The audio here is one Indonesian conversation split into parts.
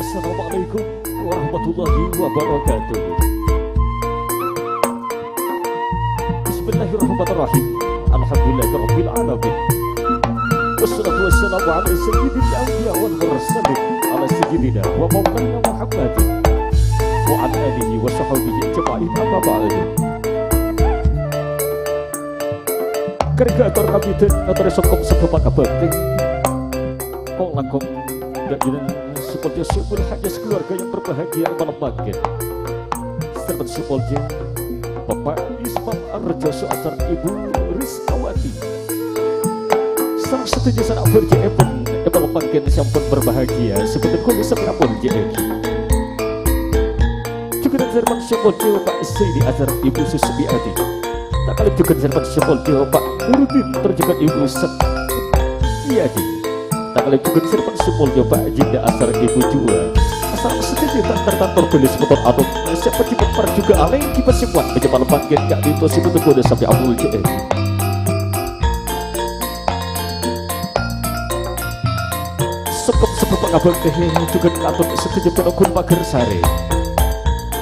Assalamualaikum warahmatullahi wabarakatuh. Bismillahirrahmanirrahim. Alhamdulillahirabbil alamin. Wassalatu wassalamu ala sayyidil anbiya wal mursalin ala sayyidina wa maulana Muhammadin wa ala alihi wa sahbihi ajma'in amma ba'du. Karikator kabinet atau sokom sekepak penting. Kong langkong dan seperti syukur hanya keluarga yang berbahagia malam pagi. Serta supportnya Bapak Ismam Arjoso Asar Ibu Rizkawati. Sang setuju sana berjaya pun malam pagi sampun berbahagia seperti kulis sampai apun JM. Juga dan serban supportnya Pak Saidi Asar Ibu Susubiati. Tak kali juga serban supportnya Pak Nurudin terjaga Ibu Setiadi. Tak kali juga serban supportnya Pak Jinda Asar Ibu Jua. Asal setuju tak tertantor tulis motor atom. Siapa cipat juga aleng kipas simpuan menyemal panggian gak ditosi betul kode sampai amul JM. Sebab abang teh juga ngatur setuju penokun pagar sare.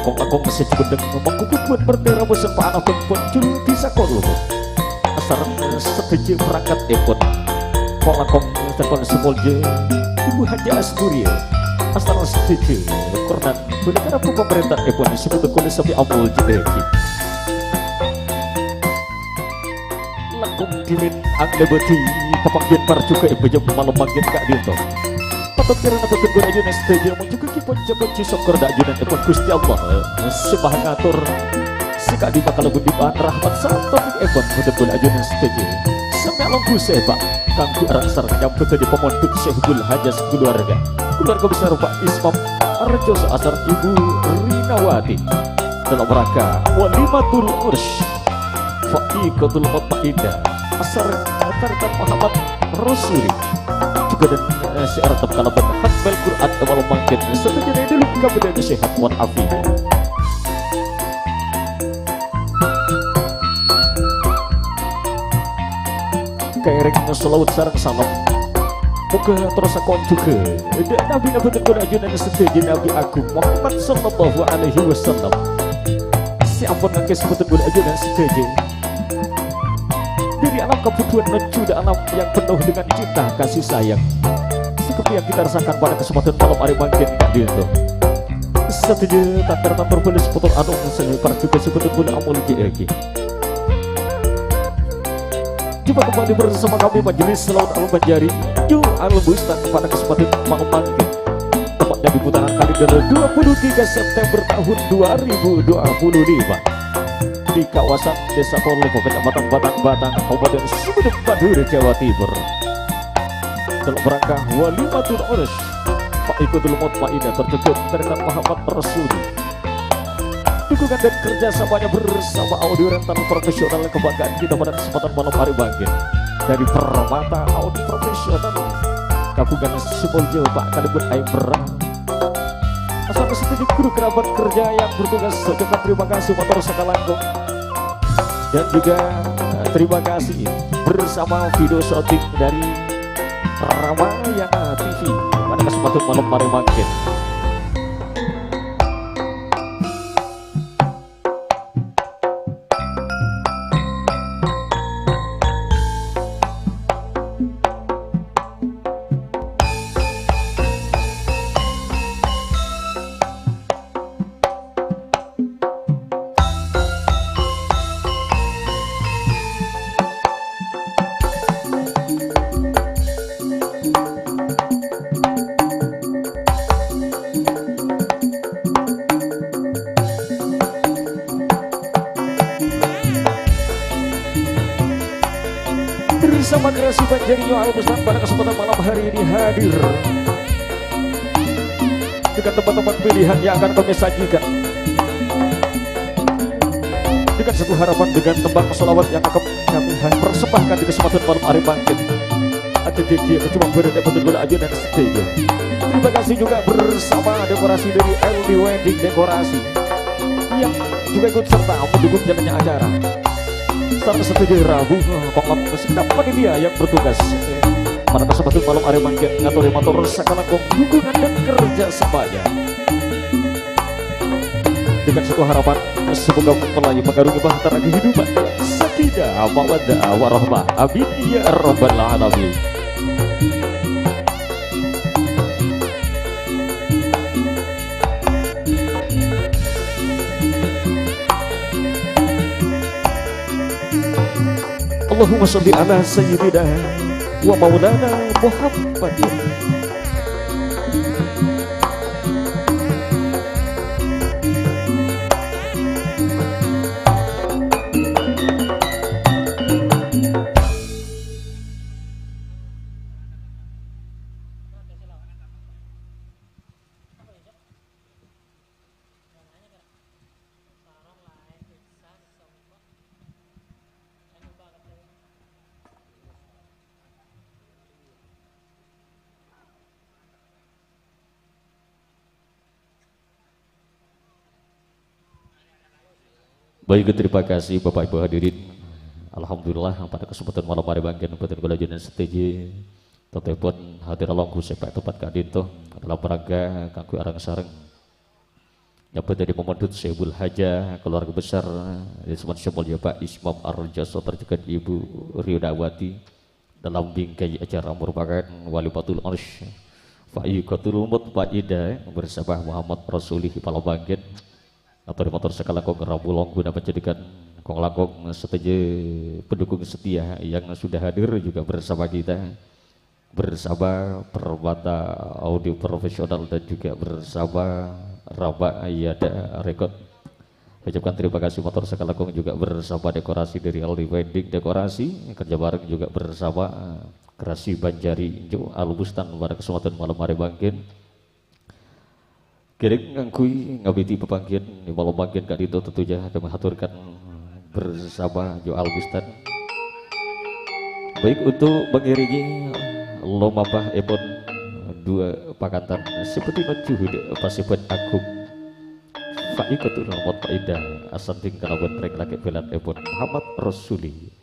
Kong masih juga dengan mengkumpul buat berdera bosan Pak anak pun juru bisa korup. Asal setuju perangkat ekot. Kong telepon semolje Ibu Haji Asturia. Asal setuju korban benar apa pemerintah ekot disebut kode sampai amul JM. Langkung dimin anglebeti papanggian par juga ibu jam malam panggian kak dinto. Patut kira atau tunggu aja nih stage mau juga kipon jabat cisok kerda aja nih ekor Gusti Allah sembah ngatur sikak di bakal lebih bahan rahmat satu ekor betul aja nih stage sampai longgu sebak kangku arang sarang nyambut di pemontuk Syekhul Hajas keluarga besar Pak Ismam Arjoso Asar Ibu Rinawati dalam rangka walimatul ursh Fa'iqatul Mutmainnah Asar Tartan Muhammad Rasuli juga dan syarat kalaban Hatbal Quran awal mangkin sebenarnya dulu kemudian sehat wan afiat. Kaireng selawat sarang salam muka terus akon juga dan Nabi betul ajunan setuju Nabi Agung Muhammad sallallahu alaihi wasallam siapun ngakis betul ajunan setuju dari alam kebutuhan menuju dan alam yang penuh dengan cinta kasih sayang seperti yang kita rasakan pada kesempatan malam hari bangkit itu setuju tak tertantur boleh sepotong anung selebar juga sebetulnya boleh amul lagi. Coba kembali bersama kami Majelis Selawat Al-Banjari Yuk Al-Bustad pada kesempatan malam bangkit tepatnya di putaran kalender 23 September tahun 2025 di kawasan Desa Korlopo, Kecamatan Batang-Batang, Kabupaten Sumedang, Madura, Jawa Timur. Dalam rangka walimatul ursh Fa'iqatul Mutmainnah terdekat terdekat Muhammad Rasuli. Dukungan dan kerjasamanya bersama audio rental profesional kebanggaan kita pada kesempatan malam hari bangkit dari Permata Audio Profesional gabungan Simboljo Pak Kalibut Aim Berang. Asal setuju guru kerabat kerja yang bertugas ucapkan terima kasih motor Sakalangkung dan juga terima kasih bersama video shooting dari Ramayana TV pada kesempatan malam hari bangkit. bersama kreasi Banjarinya Al-Bustan pada kesempatan malam hari ini hadir dengan teman-teman pilihan yang akan kami sajikan dengan satu harapan dengan tembang selawat yang akan kami persembahkan di kesempatan malam hari bangkit. Ada DJ cuma berada betul-betul aja dan setia. Terima kasih juga bersama dekorasi dari LD Wedding Dekorasi yang juga ikut serta mendukung jalannya acara. Sampai setuju Rabu Konglam Musik dapat dia yang bertugas pada kesempatan malam hari bangkit ngatur motor sakalakong dukungan dan kerja semuanya. Dengan satu harapan semoga mempelai mengarungi bahtera kehidupan sakinah mawaddah warahmah amin ya rabbal alamin. Allahumma sholli ala sayyidina wa maulana Muhammad. Baik, terima kasih Bapak Ibu hadirin. Alhamdulillah pada kesempatan malam hari bangkit Kabupaten Golajo dan setuju tetepun hadir alongku sepak tempat kadito dalam rangka kanggo arang sareng nyapa dari memandut Sebul Haja keluarga besar di Seman Syamulya Pak Ismam Arjoso terjegat Ibu Riodawati dalam bingkai acara merupakan Wali Patul Arsh Fa'ikatul Umut Pak Ida bersama Muhammad Rasulih Pala Bangkit atau di motor sakalakong Ramulong guna menjadikan kong lakong setuju pendukung setia yang sudah hadir juga bersama kita bersama Permata Audio Profesional dan juga bersama Raba Ayada Rekod. Ucapkan terima kasih motor sakalakong juga bersama dekorasi dari Aldi Wedding Dekorasi kerja bareng juga bersama kreasi Banjari Jo Al-Bustan pada kesempatan malam hari bangkit. Kiring ngangkui ngabiti pepangkian di malam bangkit kali itu tentunya kami mengaturkan bersama Jo Al-Bustan. Baik untuk mengiringi lomba epon dua pakatan seperti majuhud pasipun agung Fa'ikatul Umut Faidah asanting kalawan rek laki belat epon Muhammad Rasuli.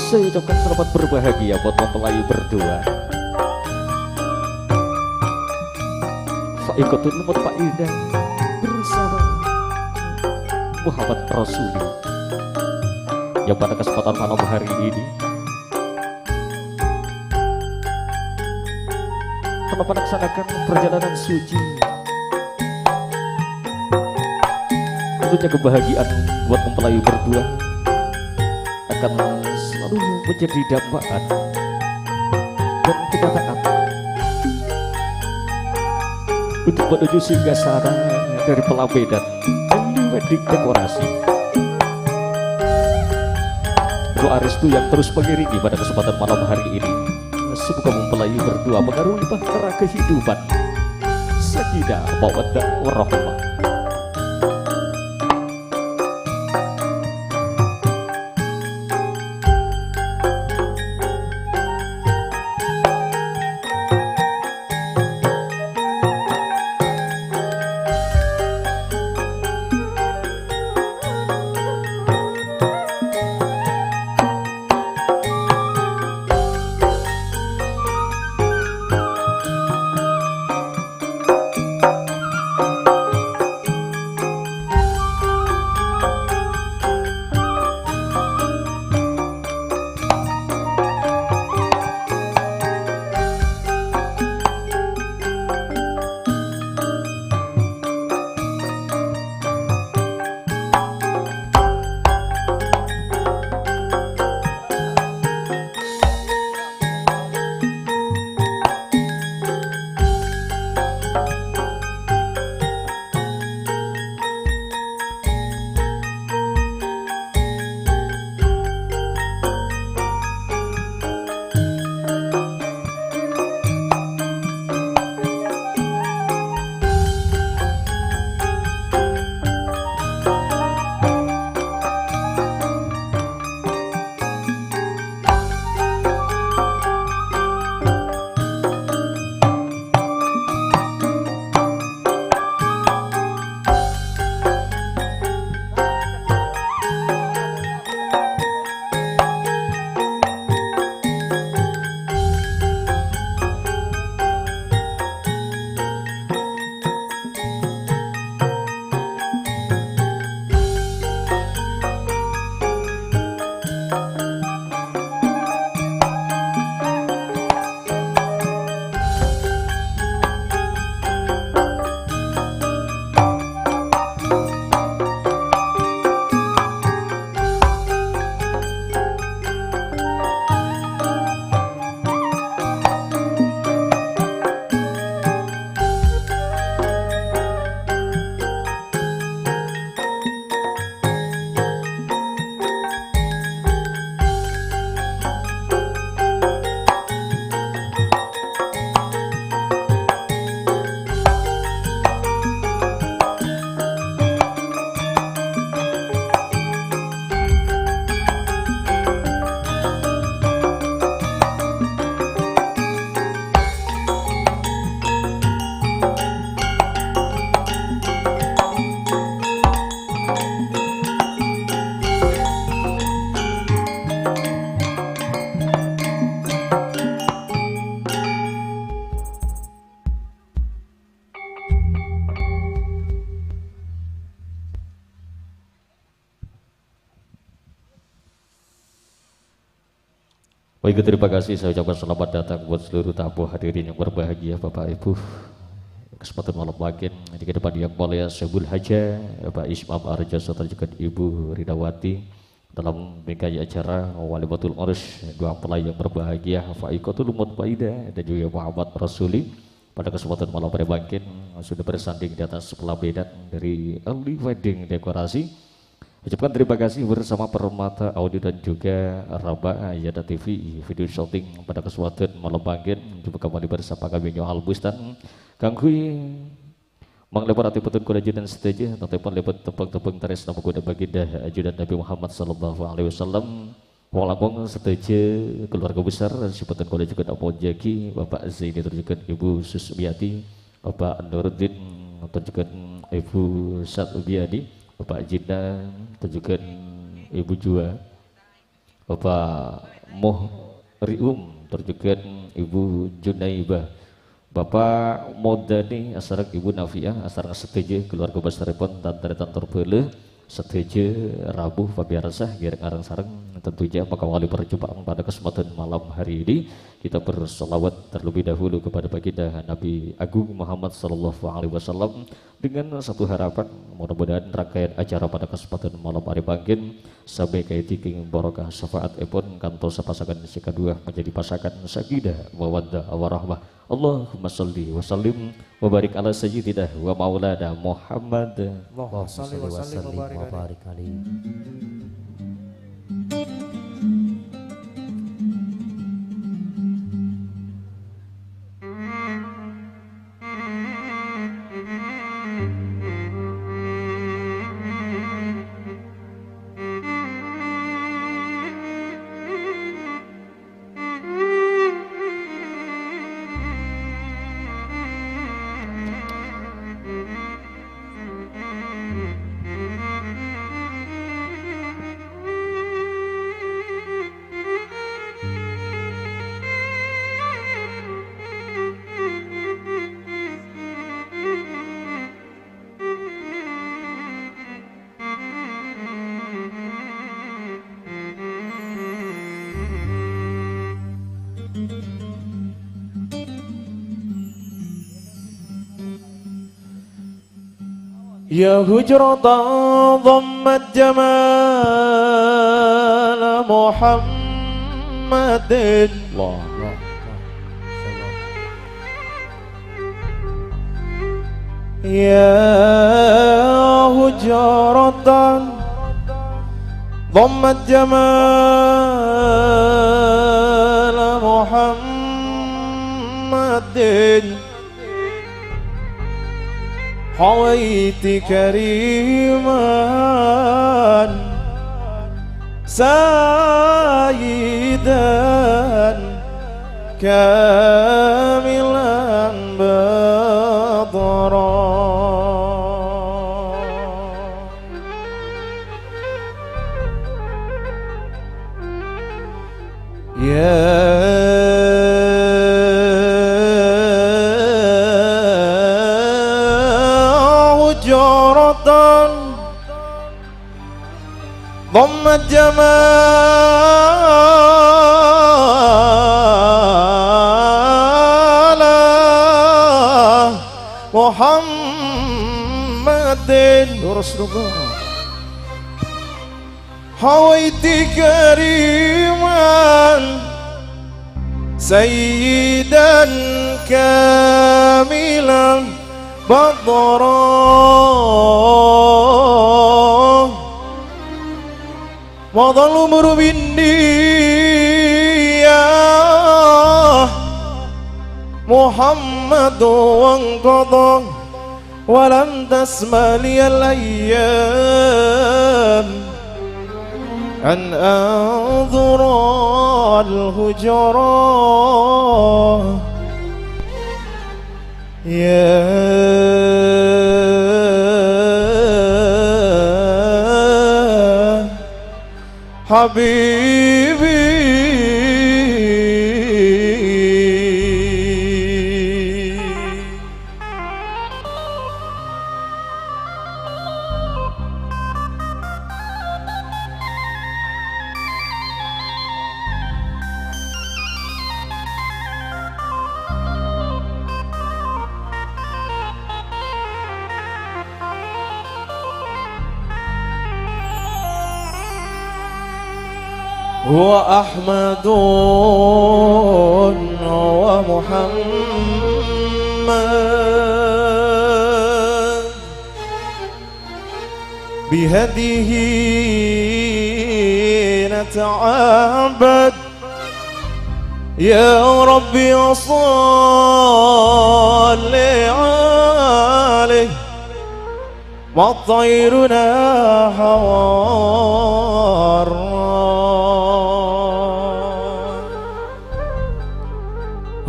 Saya ucapkan selamat berbahagia buat mempelai berdua. Faikotul Lumut Pak Ida bersama Muhammad Rasuli yang pada kesempatan malam hari ini telah melaksanakan perjalanan suci. Tentunya kebahagiaan buat mempelai berdua akan selalu menjadi dambaan dan kenyataan untuk menuju singgasana dari pelabedan early wedding dekorasi. Doa restu yang terus mengiringi pada kesempatan malam hari ini. Semoga mempelai berdua mengarungi bahtera kehidupan, sakinah mawaddah warahmah. Baik, terima kasih. Saya ucapkan selamat datang buat seluruh tamu hadirin yang berbahagia, Bapak Ibu. Kesempatan malam makin di depan yang mulia Sebul Haja, Bapak Ismam Arja serta juga Ibu Ridawati dalam mengkaji acara Walimatul Urus dua mempelai yang berbahagia, Faikotul Lumut Faida dan juga Muhammad Rasuli. Pada kesempatan malam pada bangkit sudah bersanding di atas pelabedan dari early wedding dekorasi. Ucapkan terima kasih bersama Permata Audio dan juga Raba Yada TV video shooting pada kesempatan malam bangkit. Jumpa kembali bersama kami Nyohal Bustan Kangkui menglebar hati petun kuda dan seteja tetapi lebat tepung-tepung taris nama kuda baginda ajudan Nabi Muhammad sallallahu alaihi wasallam. Walaupun seteja keluarga besar Sipetun kuda juga Apo Jaki, Bapak Zaini juga Ibu Susmiati, Bapak Nuruddin juga Ibu Satubiadi, Bapak Jinda, juga Ibu Jua, Bapak Muhrium terjugat Ibu Junaibah, Bapak Modani asarak Ibu Nafiah asarak setuju keluarga besar pun tantar bele setuju Rabu pabiarsa gerek arang sareng tentunya maka wali perjumpaan pada kesempatan malam hari ini kita bersolawat terlebih dahulu kepada baginda Nabi Agung Muhammad Sallallahu Alaihi Wasallam dengan satu harapan mudah-mudahan rangkaian acara pada kesempatan malam hari bangkin sampai kaitiking barokah syafaat epon kantos pasangan si kedua menjadi pasangan sakinah mawaddah warahmah. Allahumma sholli wa sallim wa barik ala sayyidina wa maulana Muhammad. Allahumma sholli wa sallim wa barik alaihi. يا هجرة ضمت جمال محمد الله يا هجرة ضمت جمال محمد حويت كريما سيدا كاملا بدرا ضمت جمال محمد حويت كريما سيدا كاملا بدرا مضى الأمر مني يا محمد وانقضى ولم تسمع لي الأيام أن أنظر الهجران حبيبي هو أحمد ومحمد بهديه نتعبد يا ربي صل عليه وطيرنا حوار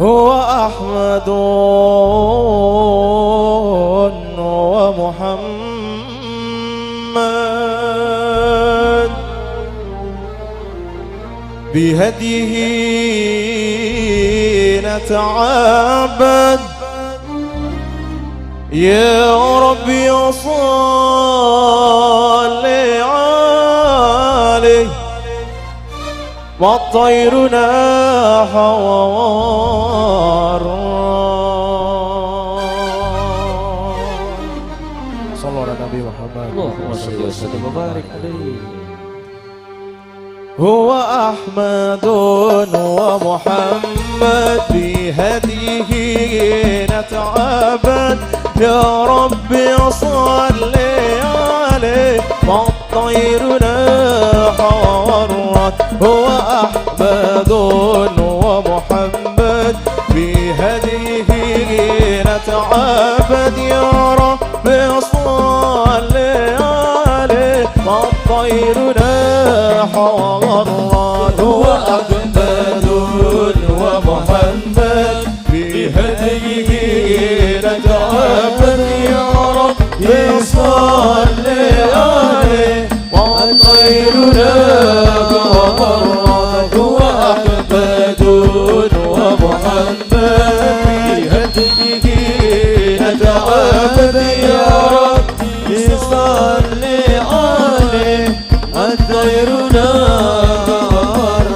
هو أحمد ومحمد بهديه نتعبد يا ربي صل عليه والطير نحور صلى على النبي محمد اللهم صل وسلم وبارك عليه. هو أحمد ومحمد بهديه نتعبد يا ربي صل عليه والطير نحورت. هو أحمد ومحمد بهديه نتعبد يا ربي صل عليه والطير نحورت. هو أحمد ومحمد بهديه نتعبد يا ربي صل عليه والطير نحورت. هو أحمد ومحمد بهديه نتعبد يا ربي صل عليه الطير نحورت.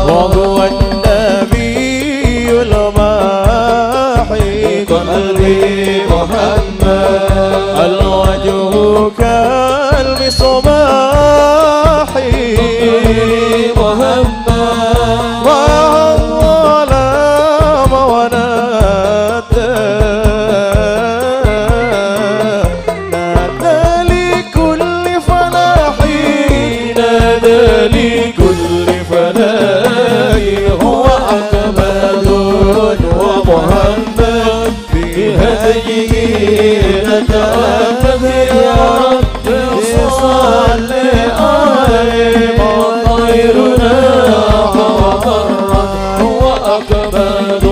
وهو النبي الماحي قلبي محمد الوجه كالمصباح محمد وهو لام ونادى نادى لكل فلاح نادى لكل فلاح. هو أحمد ومحمد بهديه نتعبد يا ربي صل عليه والطير نحورت. هو أحمد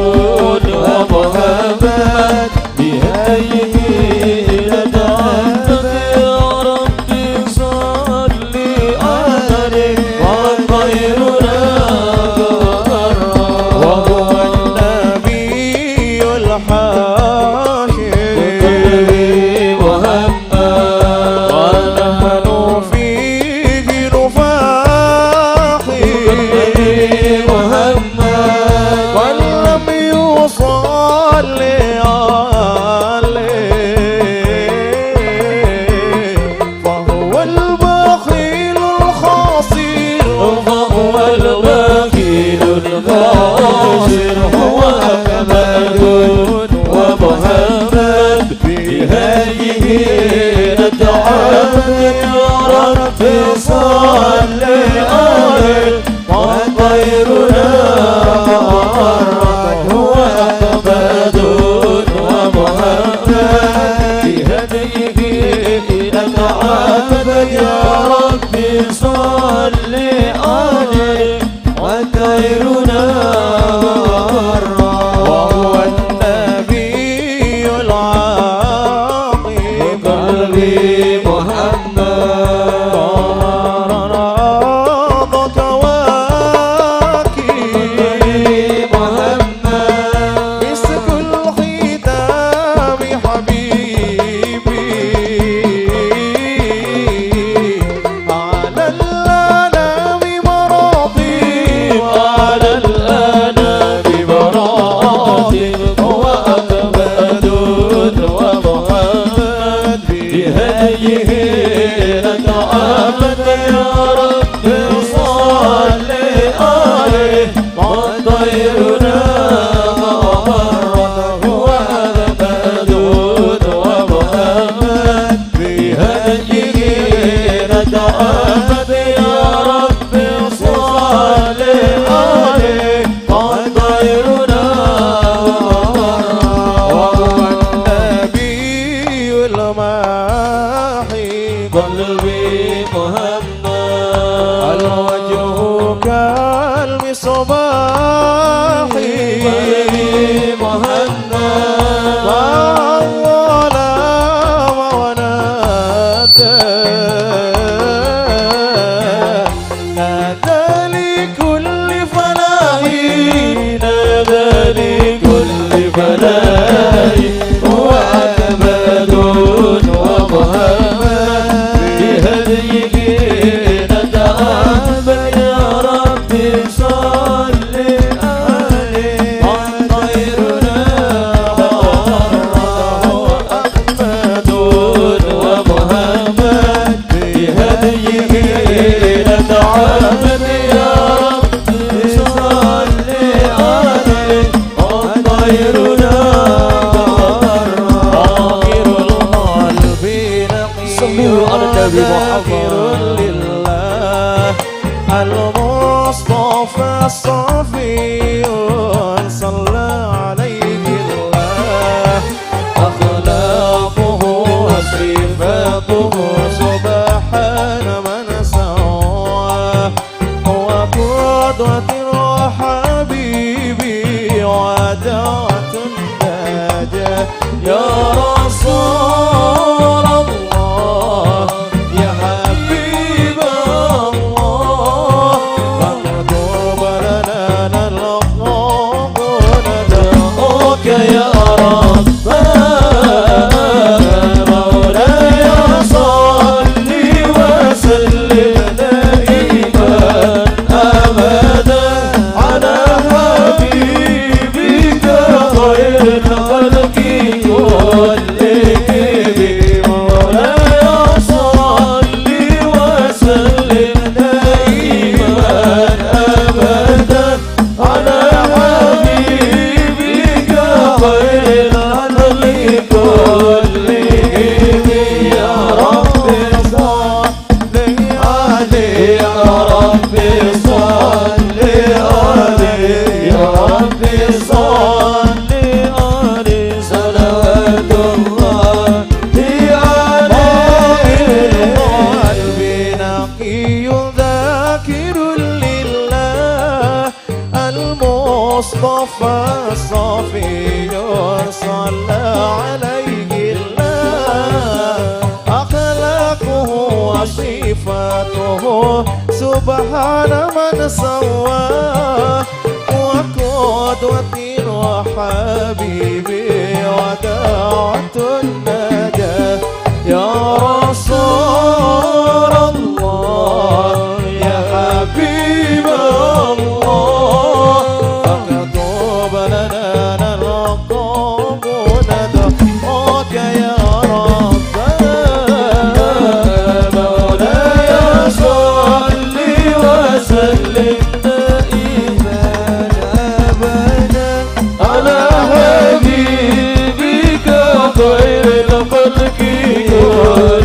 ومحمد بهديه نتعبد يا ربي صل عليه والطير نحورت. وهو النبي الحاشر محمد ونحن فيه نفاحي محمد ولم يصل عليه فهو البخيل الخاسر فهو البخيل الخاسر. هو أحمد ومحمد بهديه نتعبد يا ربي صل عليه والطير نحورت. هو أحمد ومحمد بهديه نتعبد يا ربي صل عليه والطير نحورت. وهو النبي العظيم قلبي محمد رضاك واكي محمد مسك الختام حبيبي على الأنام مراضي على الأنام مراضي. هو أحمد ومحمد بهديه نتعبد يا ربي صل عليه والطير نحورت. هو أحمد ومحمد بهديه نتعبد يا ربي صل عليه والطير نحورت. وهو النبي الماحي قلبي محمد الوجه كالمصباح محمد وهو لام ونادى نادى لكل المصطفى الصافي صلى عليه الله أخلاقه وصفاته سبحان من سواه هو قدوتي وحبيبي ودعوة النجاة يا رسول الله يا حبيب الله فاكتب لنا نلقاك وندعوك يا رب مولاي صل وسلم دائما ابدا على حبيبك خير الخلق كلهم مولاي صل وسلم دائما ابدا على حبيبك خير الخلق كلهم يا رب صل عليه يا رب صل عليه يا رب صل عليه صلوات الله عليه قلبي نقي ذاكر لله المصطفى الصفي صلى عليه الله أخلاقه وصفاته سبحان من سواه وقدوتي وحبيبي ودعوة النجاة يا رسول الله يا حبيب الله فاكتب لنا نلقاك وندعوك يا رب مولاي صل وسلم دائما ابدا على حبيبك خير الخلق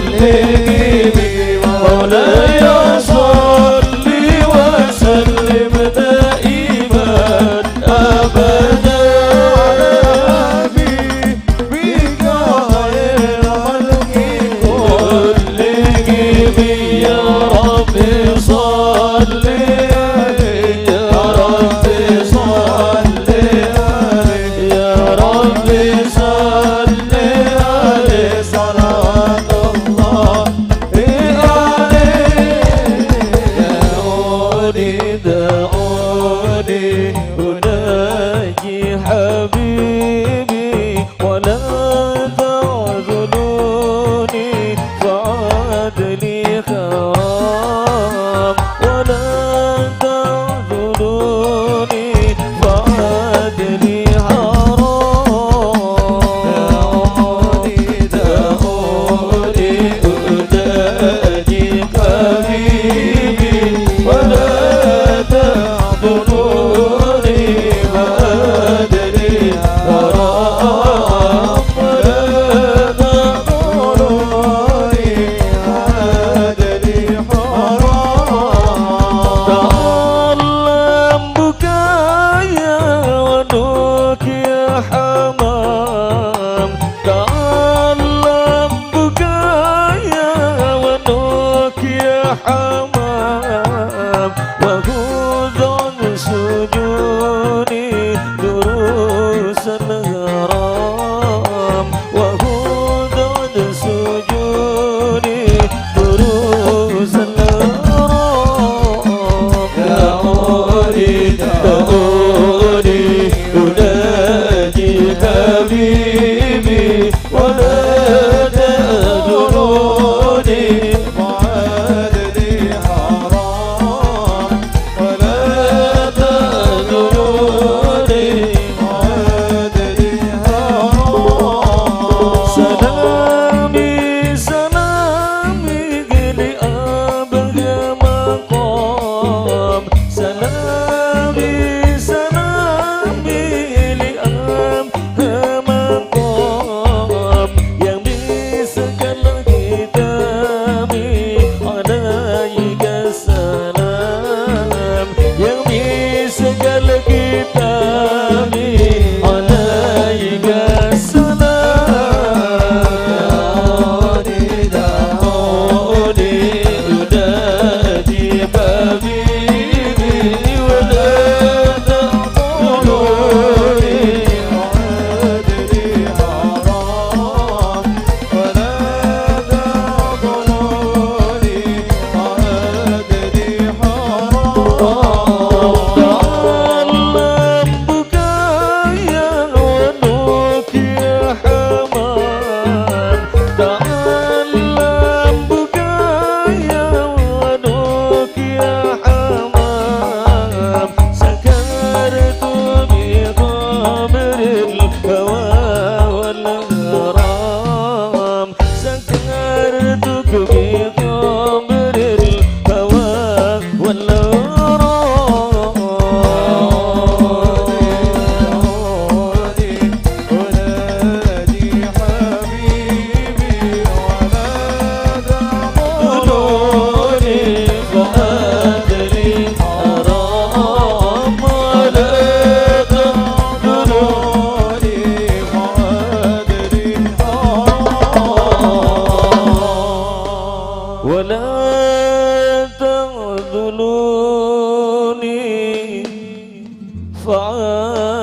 كلهم مولاي صل وسلم دائما ابدا على حبيبك خير الخلق كلهم يا رب صل عليه يا رب صل عليه يا رب صل عليه صلوات الله عليه دعوني أناجي حبيبي ولا تعذلوني فعاد لي خرام ولا تعذلوني فعاد لي حرام دعوني أناجي حبيبي ولا تعذلوني فعاد لي حرام ولا تعذلوني فعاد لي حرام تعلم بكايا ونوك يا حمام تعلم بكايا ونوك يا حمام وخذ عن سجوني دروس الغرام وخذ عن سجوني دروس الغرام دعوني أناجي حبيبي ولا تأذروني فعاد لي حرام ولا تأذروني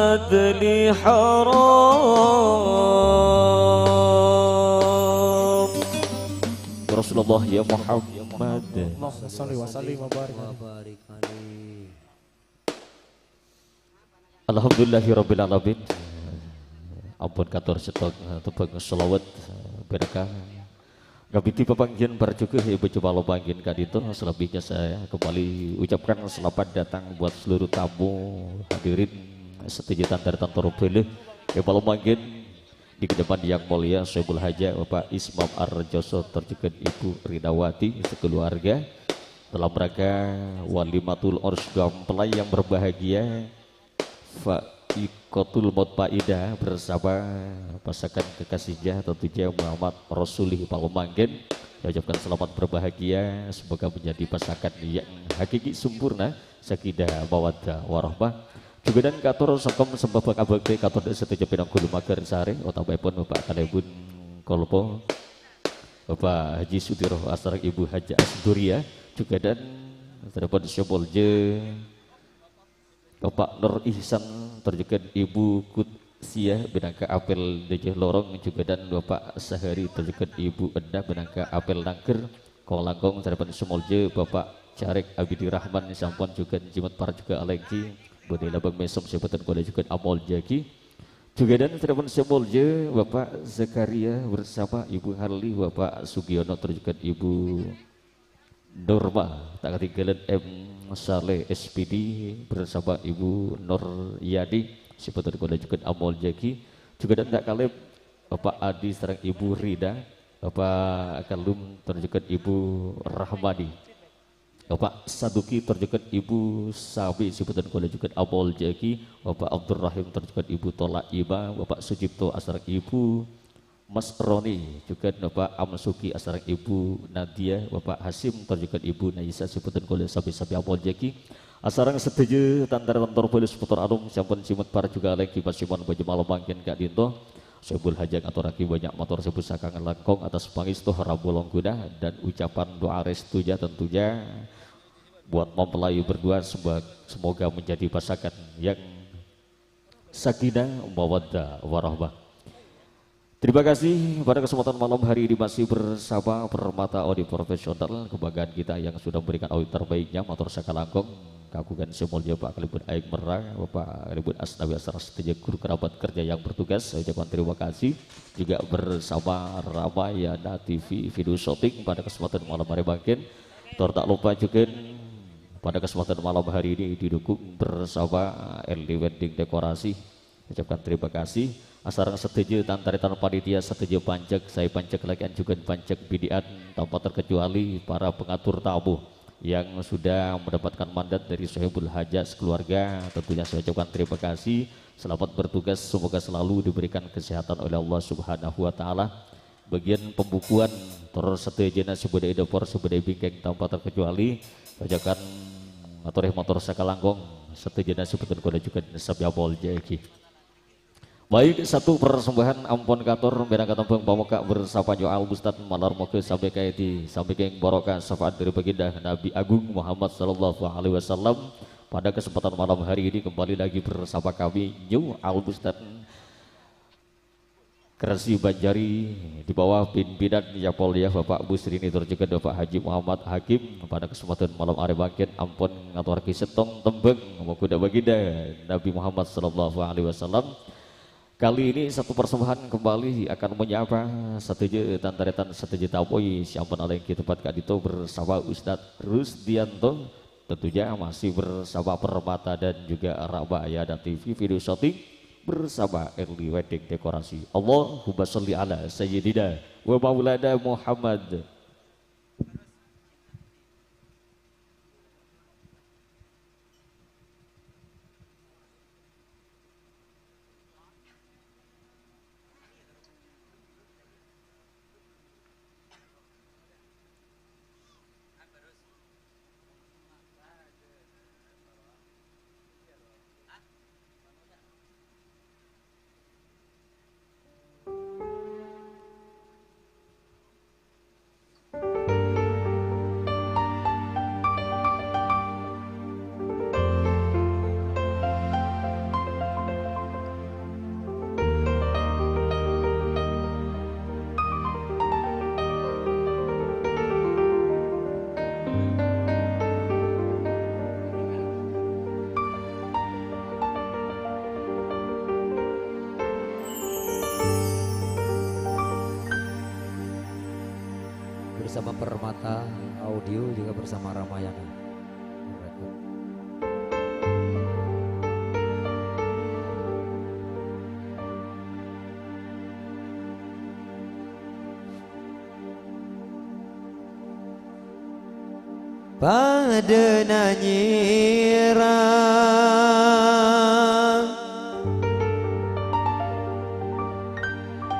العدل حرام. Ya Rasulullah ya Muhammad. Allahumma salli wa sallim wa barik alaihi. Alhamdulillahirabbil alamin. Ampun katur setok tepang selawat berkah. Ngabiti pepanggian barjuke ibu coba lo panggin kadito. Selebihnya saya kembali ucapkan selamat datang buat seluruh tamu hadirin setujuan dari Tantor Bele ya kalau panggin di kedepan yang mulia Syaikhul Haja Bapak Ismam Arjoso terjukan Ibu Ridawati sekeluarga dalam rangka Walimatul Urs Gampelai yang berbahagia Faikotul Maut Paida bersama pasangan kekasihnya tentunya Muhammad Rasulih Palomanggen. Saya ucapkan selamat berbahagia, semoga menjadi pasangan yang hakiki sempurna, sakinah mawaddah warahmah. Juga dan katur sokom sembah baka bakti katur setuju pinang kudu mager sare otabaipun Bapak Kalebun Kolpo Bapak Haji Sudiro Asrang Ibu Haja Asduria juga dan terdapat Syobolje Bapak Nur Ihsan terjukan Ibu Kutsia benangka apel Dejeh Lorong juga dan Bapak Sahari terjukan Ibu Endah benangka apel Nangker Kolangkong terdapat Semolje Bapak Carek Abidi Rahman sampun juga Jimat Par juga Alengki Bode Labang Mesom sebatan Koda juga Amol Jaki juga dan terdapat Semolje Bapak Zakaria bersama Ibu Harli Bapak Sugiono terjukan Ibu Norma tak ketinggalan M Saleh SPD bersama Ibu Nur Yadi sebetulnya Koda juga Amol Jaki juga dan tak kalem Bapak Adi serang Ibu Rida Bapak Kalum terjukan Ibu Rahmadi Bapak Saduki terjukan Ibu Sabi sebetulnya Koda juga Amol Jaki Bapak Abdul Rahim terjukan Ibu Tola Ima Bapak Sujipto asrang Ibu Mas Roni juga Bapak Amsuki asrang Ibu Nadia Bapak Hasim terjukan Ibu Naisa sebetulnya Koda sabi-sabi Amol Jaki asarang setuju tantara Tantor Bele seputar alum sampun simet par juga lagi Pasiman baju malam mangkin Kak Dinto Syaikhul Hajang atau raki banyak motor sebut sakangan langkong atas pangistu Rabolong Kuda dan ucapan doa restunya tentunya buat mempelai berdua semoga menjadi pasangan yang sakinah mawaddah warahmah. Terima kasih pada kesempatan malam hari ini masih bersama Permata Audi Profesional kebanggaan kita yang sudah memberikan audit terbaiknya motor Sakalangkong kagungan semulnya Pak Kalibun Aik Merang Bapak Kalibun Asnawi Asar setuju guru kerabat kerja yang bertugas saya ucapkan terima kasih juga bersama Ramayana TV video shooting pada kesempatan malam hari bangkin tak lupa juga pada kesempatan malam hari ini didukung bersama LD Wedding Dekorasi ucapkan terima kasih asarang setuju tantaritan panitia setuju pancek saya pancek lagi juga pancek bidian tanpa terkecuali para pengatur tamu yang sudah mendapatkan mandat dari Sohibul Hajat sekeluarga tentunya saya ucapkan terima kasih selamat bertugas semoga selalu diberikan kesehatan oleh Allah Subhanahu wa taala bagian pembukuan terus setuju sebudaya dapur sebudaya bingkeng tanpa terkecuali ucapkan motor Sakalangkong setuju sebetulnya Koda juga Sabiabol Jaki. Baik satu persembahan ampun katur berangkat tempeng pamuka bersama Joal Bustad malar moke sampai kaiti sampai ke barokah syafaat dari baginda Nabi Agung Muhammad sallallahu alaihi wasallam pada kesempatan malam hari ini kembali lagi bersama kami New Al Bustad Kerasi Banjari di bawah pimpinan Yapolya Bapak Busrini juga Bapak Haji Muhammad Hakim pada kesempatan malam hari bangkit ampun ngatur kisetong tembeng moga baginda Nabi Muhammad sallallahu alaihi wasallam. Kali ini satu persembahan kembali akan menyapa setuju tantaretan setuju tapoi siapa yang kita tempat kadito bersama Ustadz Rusdianto tentunya masih bersama Permata dan juga Ramayana TV video shooting bersama Early Wedding Dekorasi. Allahumma sholli ala sayyidina wa maulana Muhammad. bersama Permata Audio juga bersama Ramayana. Pada nanyira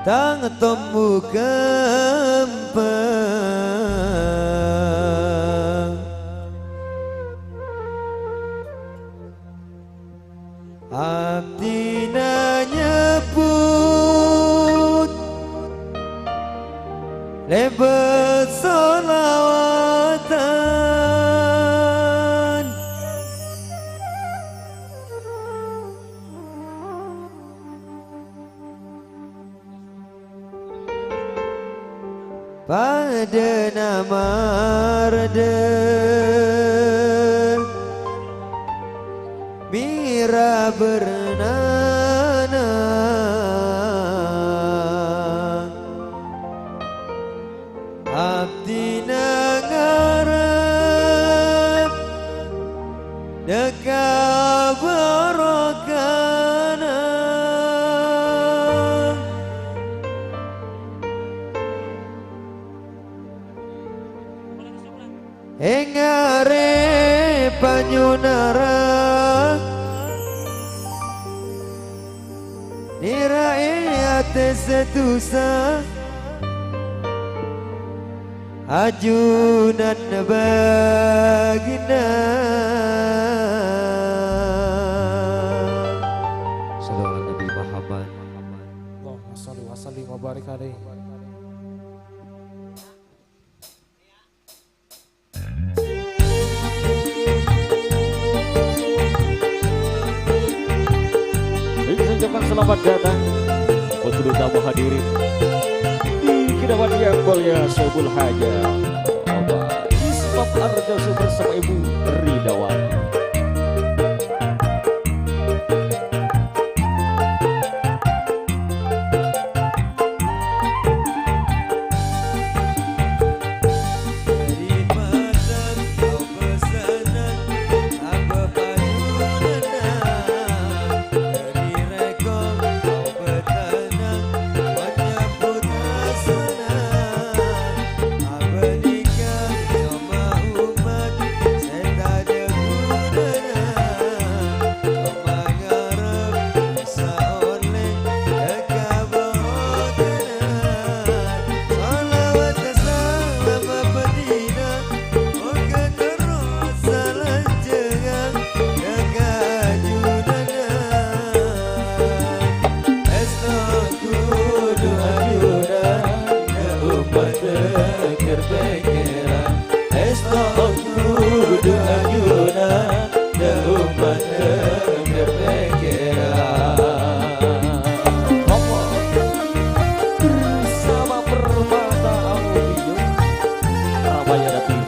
tang temu kempeng abdi nyebut lebet solawatan pada nama Raden Mira bernana abdi nangarep deka barokana engare panyunara nirae ate setusa ajunan bagina Sallallahu Nabi Muhammad. Allahumma sholli wa sallim wa barik alaihi. Ucapkan selamat datang untuk tamu hadirin di kediaman yang mulia Sobul Haja Bapak Ismam Ardosu bersama Ibu Ridawati. Bersama Permata Audio Ramayana TV.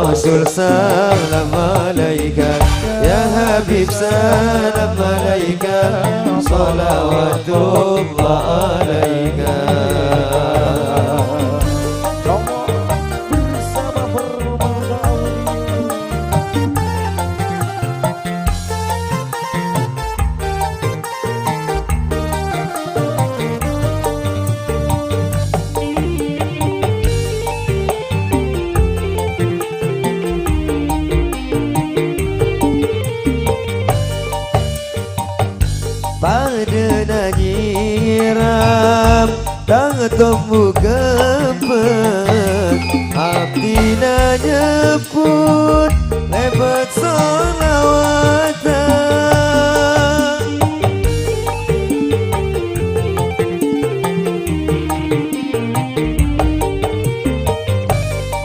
Rasul salam alaika, ya Habib salam alaika, salawatullah alaika. Bersama Permata Audio. ketemu kepet abdi nyebut lebat solawatan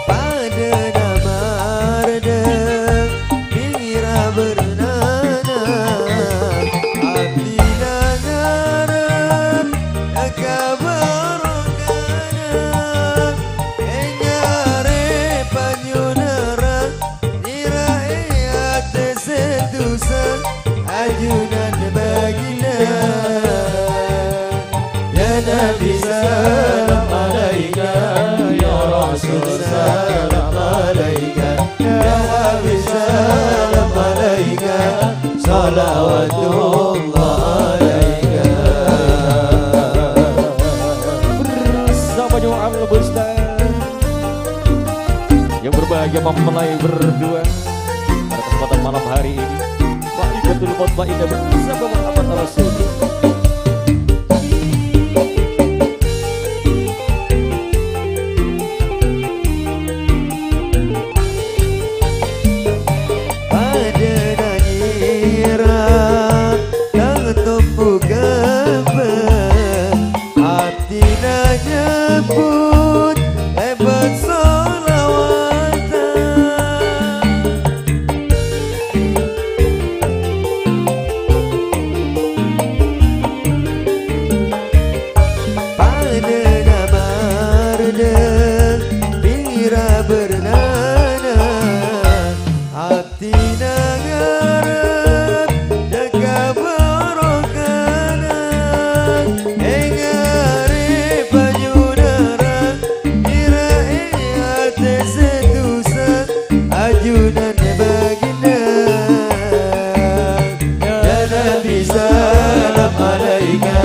pada nama redeng mira bernana abdi ngarep kabarokana enyare panyunara nirae sedusan ajunan bagina ya Nabi salam alaika ya Rasul salam alaika ya Habib salam alaika salawatullah alaika bersama Joal Bustad yang berbahagia mempelai berdua pada kesempatan malam hari ini. Fa'idatul Mutmainnah bersama Muhammad Rasul. pada nanyira nang tumpu kebet hati nyebut hebat solawatan pada nama redeng mira bernana hati ngarep jaga barokana engare panyudara irae ate sedusa ajunan baginda ya Nabi salam alaika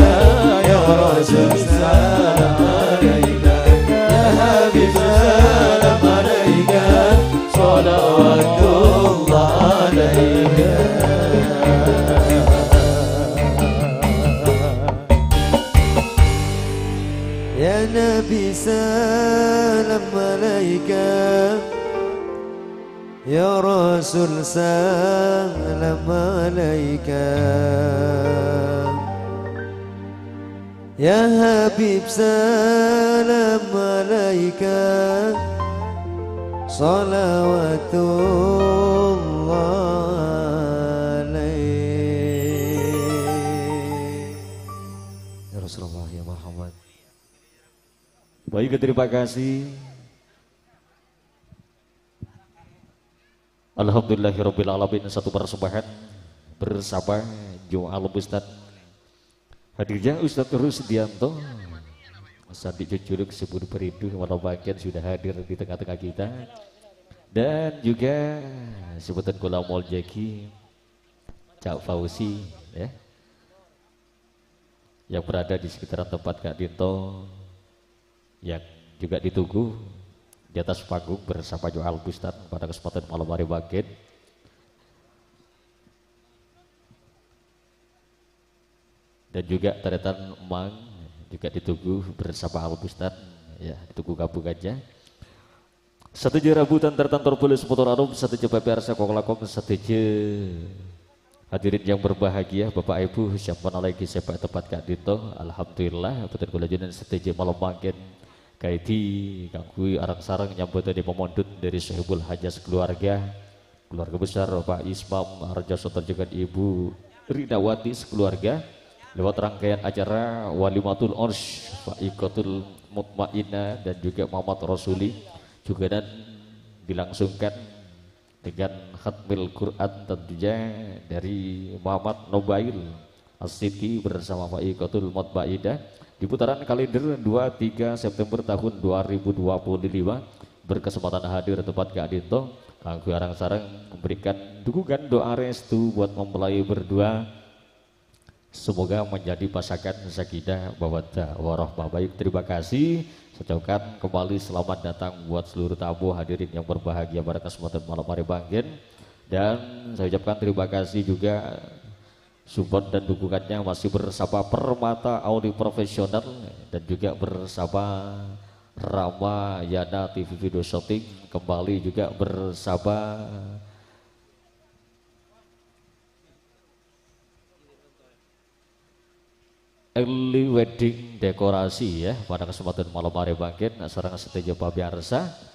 ya Rasul salam alaika ya Habib salam alaika salawatullah alaika ya Nabi salam alaika ya Rasul salam alaika ya Habib salam alaika salawatullah alaik Ya Rasulullah ya Muhammad. Baik, terima kasih. Alhamdulillahirabbil alamin. Satu persembahan bersama Joal Bustad. Hadirnya Ustadz Rusdianto Sandi Cucuruk Sebut Berindu walau bagian sudah hadir di tengah-tengah kita, dan juga sebutan Kula Moljeki Cak Fauzi ya, yang berada di sekitaran tempat Kak Dito, yang juga ditunggu di atas panggung bersama Joal Bustad pada kesempatan malam hari bagian. Dan juga Taretan Emang juga ditunggu bersama Al Bustad ya, ditunggu gabung aja. Satu je rabutan tertantor boleh seputar arum, satu je PPRC koklakong, satu je hadirin yang berbahagia Bapak Ibu siapa lagi sepak tempat Kak Dito. Alhamdulillah betul kula junan satu je malam makin kaiti kangkui arang sarang nyambut di pemondut dari Sohibul Hajas keluarga besar Bapak Ismam Arja Sotar juga Ibu Ridawati sekeluarga lewat rangkaian acara Walimatul Ursh Fa'iqatul Mutmainnah dan juga Muhammad Rasuli juga, dan dilangsungkan dengan khatmil Quran tentunya dari Muhammad Nobail As-Siti bersama Fa'iqatul Mutmainnah di putaran kalender 23 September tahun 2025. Berkesempatan hadir tempat Kak Dito kanggo arang sarang memberikan dukungan doa restu buat mempelai berdua. Semoga menjadi pasangan sakinah mawaddah warahmah. Baik, terima kasih. Saya ucapkan kembali selamat datang buat seluruh tamu hadirin yang berbahagia pada kesempatan malam hari banggen. Dan saya ucapkan terima kasih juga support dan dukungannya masih bersama Permata Audio Profesional dan juga bersama Rama Yana TV Video Shooting, kembali juga bersama Early Wedding Dekorasi ya pada kesempatan malam hari bangkit sarang seteja pabiarsa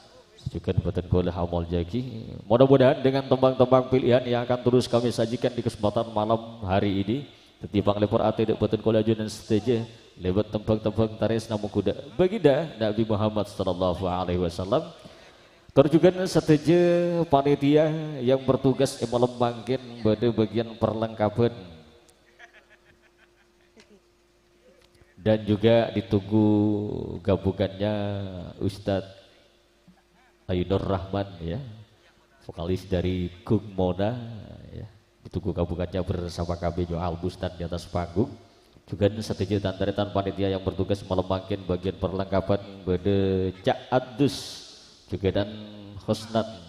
juga buatan goleh Amal Jaki. Mudah-mudahan dengan tembang-tembang pilihan yang akan terus kami sajikan di kesempatan malam hari ini ketimbang lepor ate dek buatan goleh ajunan seteja lewat tembang-tembang taris namu kuda baginda Nabi Muhammad sallallahu alaihi wasallam. Terjugan seteja panitia yang bertugas malam bangkit pada bagian perlengkapan dan juga ditunggu gabungannya Ustadz Ayunur Rahman ya, vokalis dari Gung Mona ya, ditunggu gabungannya bersama kami Joal Bustan di atas panggung. Juga setuju tantaritan panitia yang bertugas malam bangkit bagian perlengkapan Bede Cak Adus juga dan Husnan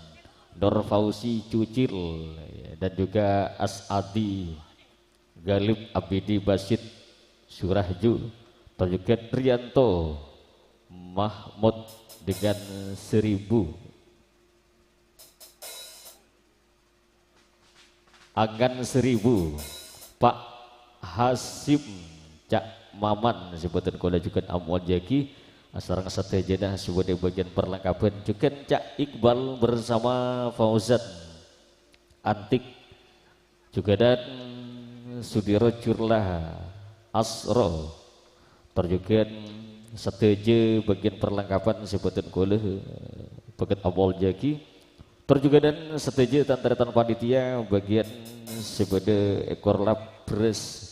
Nur Fauzi Cucil ya, dan juga Asadi Galib Abidi Basit Surahju, juga Trianto Mahmud dengan 1000 Anggan 1000 Pak Hasim Cak Maman sebutan kola juga Amwan Jaki asarang setejenah sebuah bagian perlengkapan juga Cak Iqbal bersama Fauzan Antik juga dan Sudiro Curlah Asro terjugan seteje bagian perlengkapan sebutan koleh bagian Abol Jaki terjuga dan seteje tantaritan panitia bagian sebagai ekor labres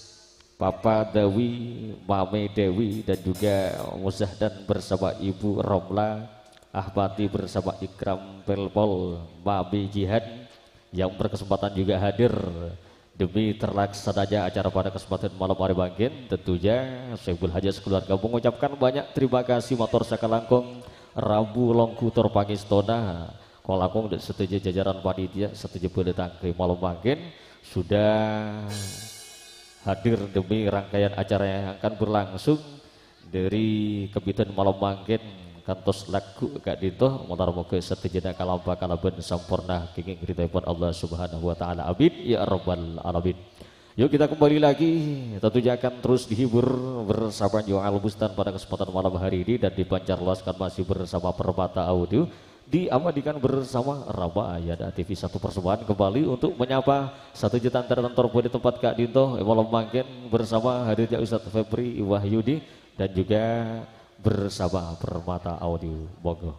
Papa Dewi Mame Dewi dan juga Musah dan bersama Ibu Romla Ahmati bersama Ikram Pelpol Mami Jihad yang berkesempatan juga hadir demi terlaksananya acara pada kesempatan malam hari bangkit. Tentunya Syekh Haji sekeluarga mengucapkan banyak terima kasih motor sakalangkong Rabu Longku Torpangistona kolakong dan setuju jajaran panitia setuju pada ke malam bangkit sudah hadir demi rangkaian acara yang akan berlangsung dari kebitan malam bangkit kantos lagu Kak Dito motor moga setejana kalamba kalaban sampurna kenging ridhoipun Allah Subhanahu wa taala amin ya rabbal alamin. Yuk kita kembali lagi tentunya akan terus dihibur bersama Joal Bustan pada kesempatan malam hari ini dan dipancar luaskan masih bersama Permata Audio diamadikan bersama Rama Ayana TV satu persembahan kembali untuk menyapa satu jutaan tertentu di tempat Kak Dito malam bangkit bersama hadirnya Ustadz Febri Wahyudi dan juga bersama Permata Audio Bogor.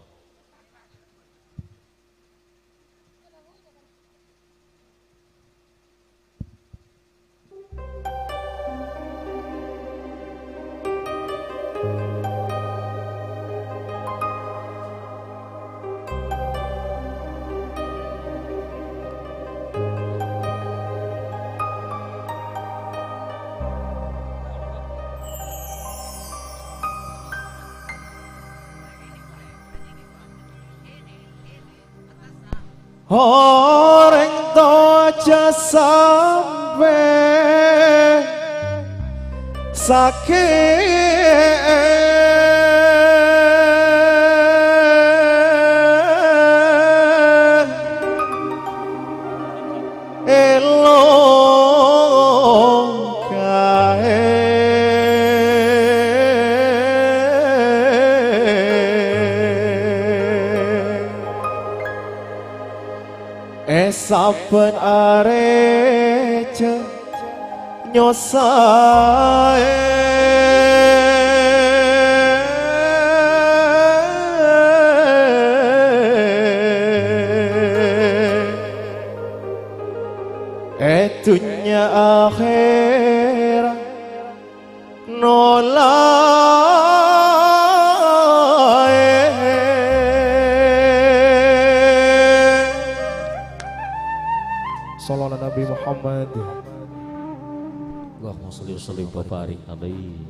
Orang toja sampai sakit elok kae saben arece nyosae dunya akhirat Sallallahu Nabi Muhammad. Allahumma sholli wa sallim wa barik alaihi.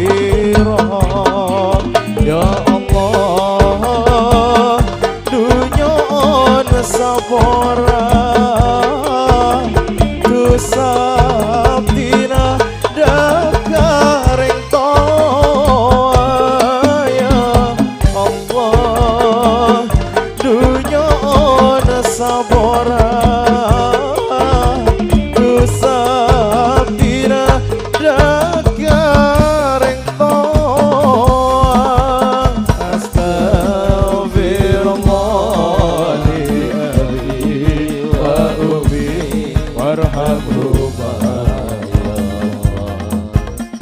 maghfirah ya Allah dunya ana sabara dosa tina dakareng toa ya Allah dunya ana sabara dosa tina dakareng toa astagfirullah li abi wa ummi warhamhuma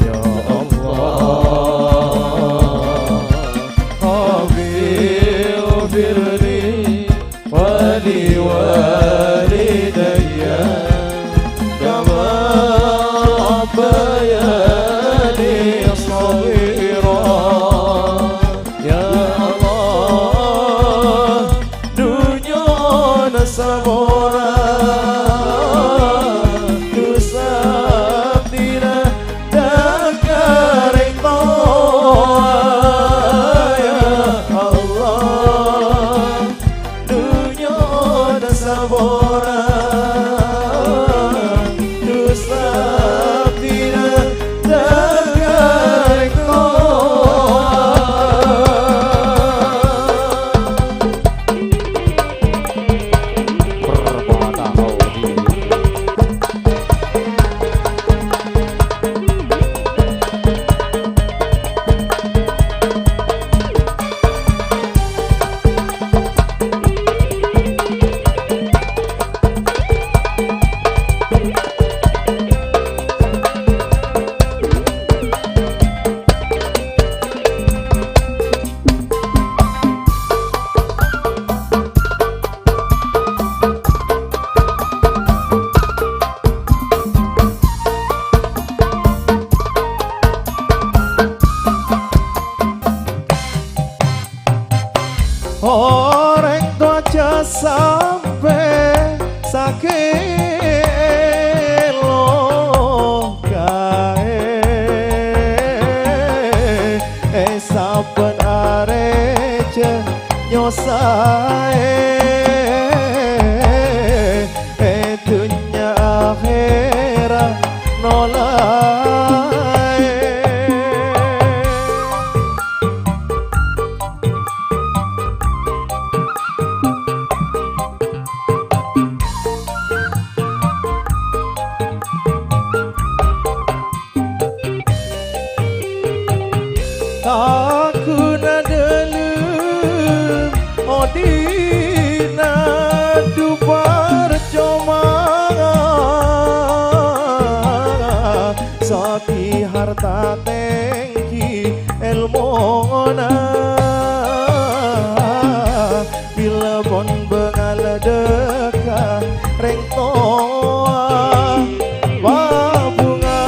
ya Allah Rabbil firli wali walidayya kama rabbayani shaghira ya Allah dunya ana sabara dosa tira dakareng toa ya Allah dunya ana sabara dosa tira dakareng Permata Audi. Orang tua aja sampai sakit lo kae saben arece nyosae dunya akhirat nolae. Aku nadelem odina dubar coma saki harta tengki elmona bila bon bengal deka reng toa babunga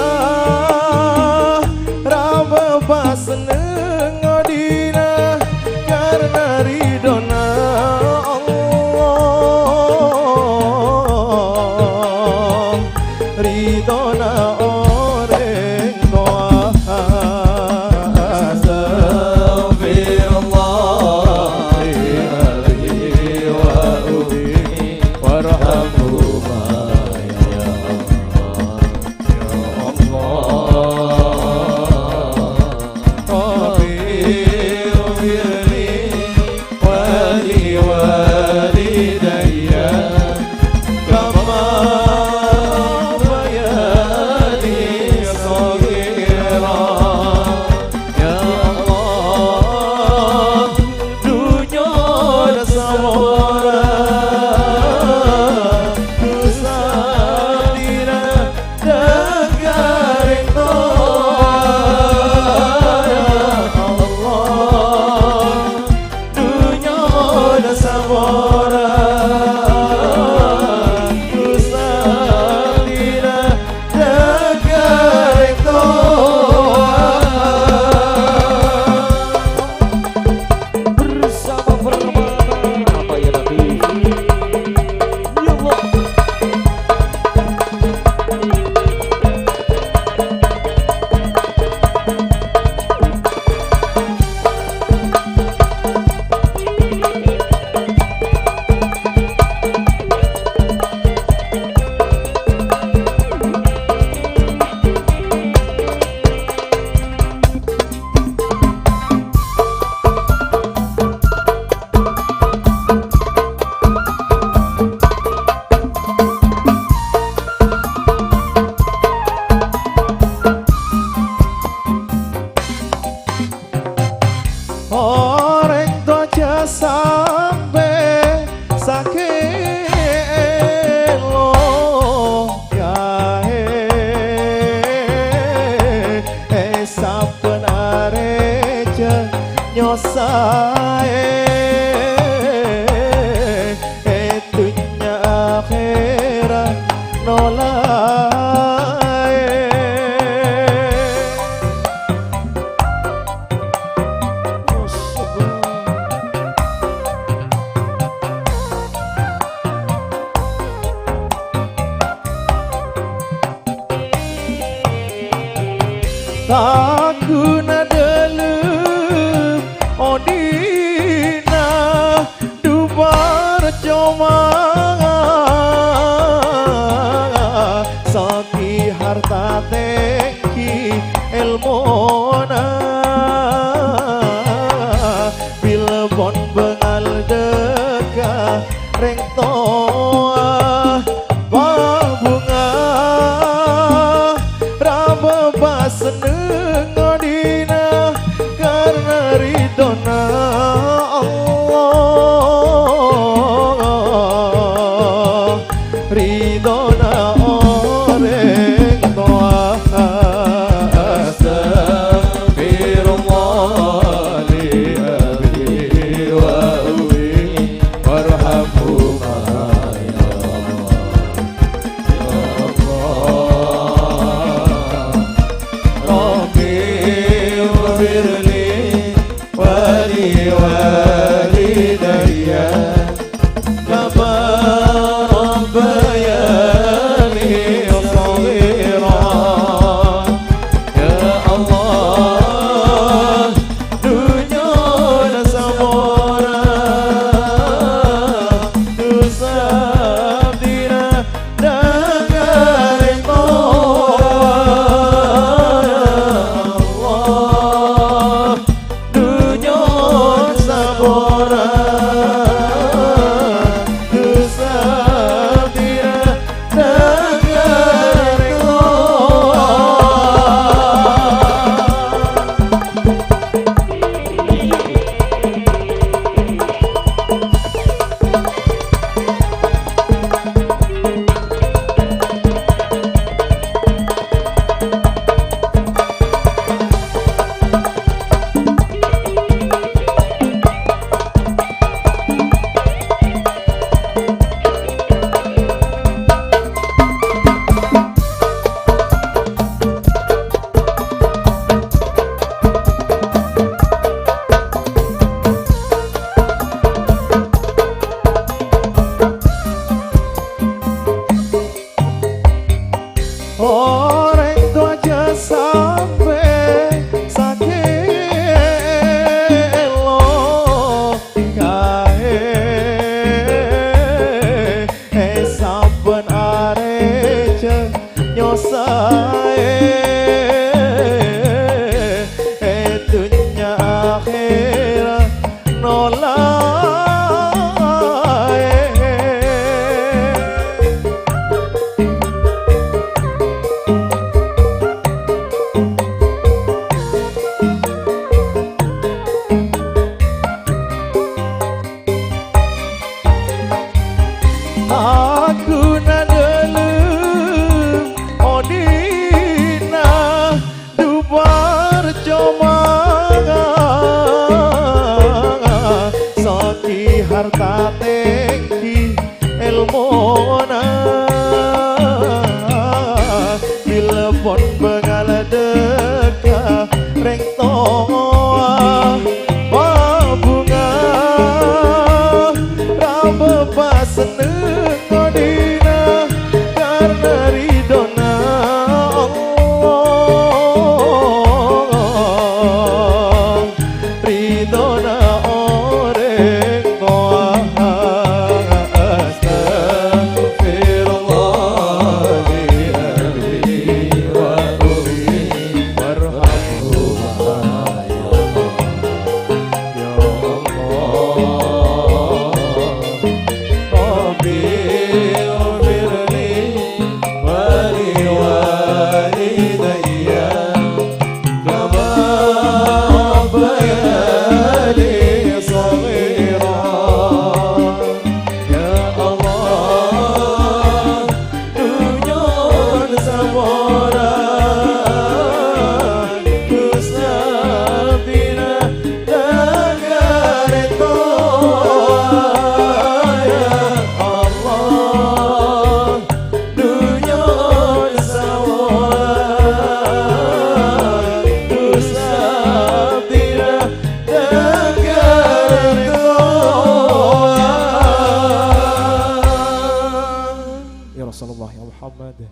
raba baseneng odina karena ridona Allah ridona oreng toa astagfirullah li wa ummi warhamhuma ya Allah ya Allah dunya akhirat nolai Takuna delep odina dubar coma saki harta teki elmona bilbon bengal deka reng toa babunga raba baseneng odina karena ridona Allah ridona oreng toa astagfirullah li abi wa ubi warhamhuma ya Allah Rabbi wafirli wa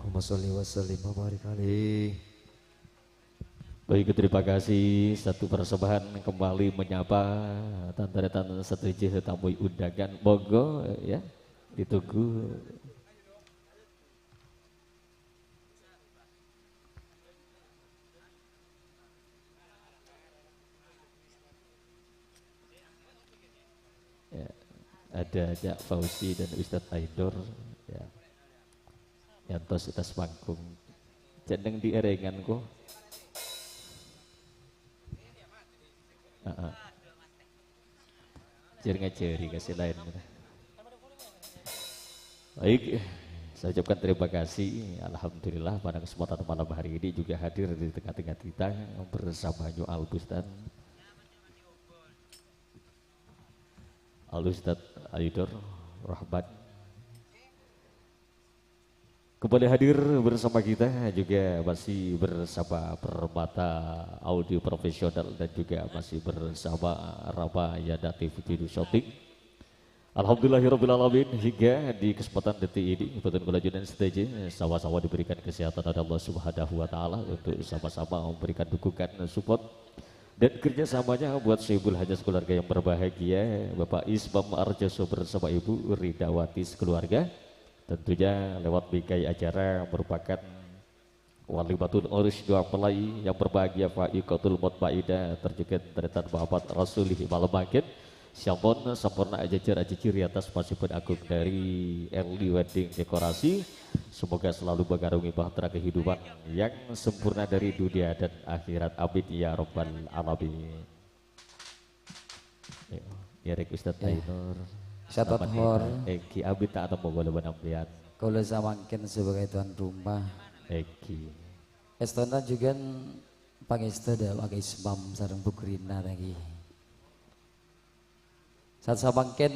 Allahumma sholli wa sallim wa barik alaihi. Baik, terima kasih. Satu persembahan kembali menyapa tanda-tanda setuju tamu undangan. Monggo ya, ditunggu. Ya, ada Cak Fauzi dan Ustadz Aidor ya. Yantos atas panggung. Jeneng di erengan kok. Jari kasih lain. Baik, saya ucapkan terima kasih. Alhamdulillah pada kesempatan malam hari ini juga hadir di tengah-tengah kita bersama Nyu Al Bustan, Al Ustadz Aidor Rahman. Kembali hadir bersama kita juga masih bersama Permata Audio Profesional dan juga masih bersama Rama Yadatif Video Shooting. Alhamdulillahirrabbilalamin, hingga di kesempatan detik ini Betul Kelajunan Stage sama-sama diberikan kesehatan oleh Allah Subhanahu wa Ta'ala untuk sama-sama memberikan dukungan support dan kerjasamanya buat Syibul Hajat keluarga yang berbahagia, Bapak Ismam Arjoso bersama Ibu Ridawati keluarga. Tentunya lewat bingkai acara merupakan walimatul urus dua pelai yang berbahagia fa'iqatul mutmaidah terjukan terdetan Muhammad Rasulih malam makin Syambon sempurna ajajar atas masifan agung dari Early Wedding Dekorasi. Semoga selalu mengarungi bahtera kehidupan yang sempurna dari dunia dan akhirat, amin ya rabbal alamin. Ya rek Ustadz Ainur Syatat hor Eki abid tak atau mogol benampian kalau samangkin sebagai tuan rumah Eki estona juga pangesta da pakai ismam sareng bukrina lagi saat samangkin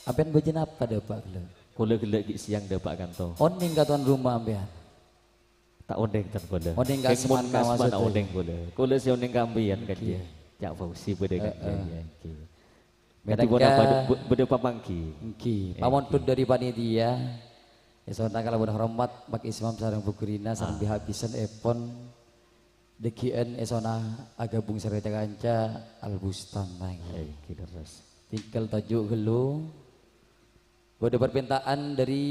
apian bejin apa da pak lo kula gelek siang da pak kanto oning ka tuan rumah apian tak ondeng tan kula oning ka semana maksudnya ondeng kula si ondeng kampian kan dia Cak Fauzi bede kan dia Eki beda pamangki pamon pun dari panitia ya soalnya kalau udah hormat pak ismam sarang bukurina sarang bihabisan epon dekian esona agabung serta kanca albustan lagi tinggal tajuk gelu ada permintaan dari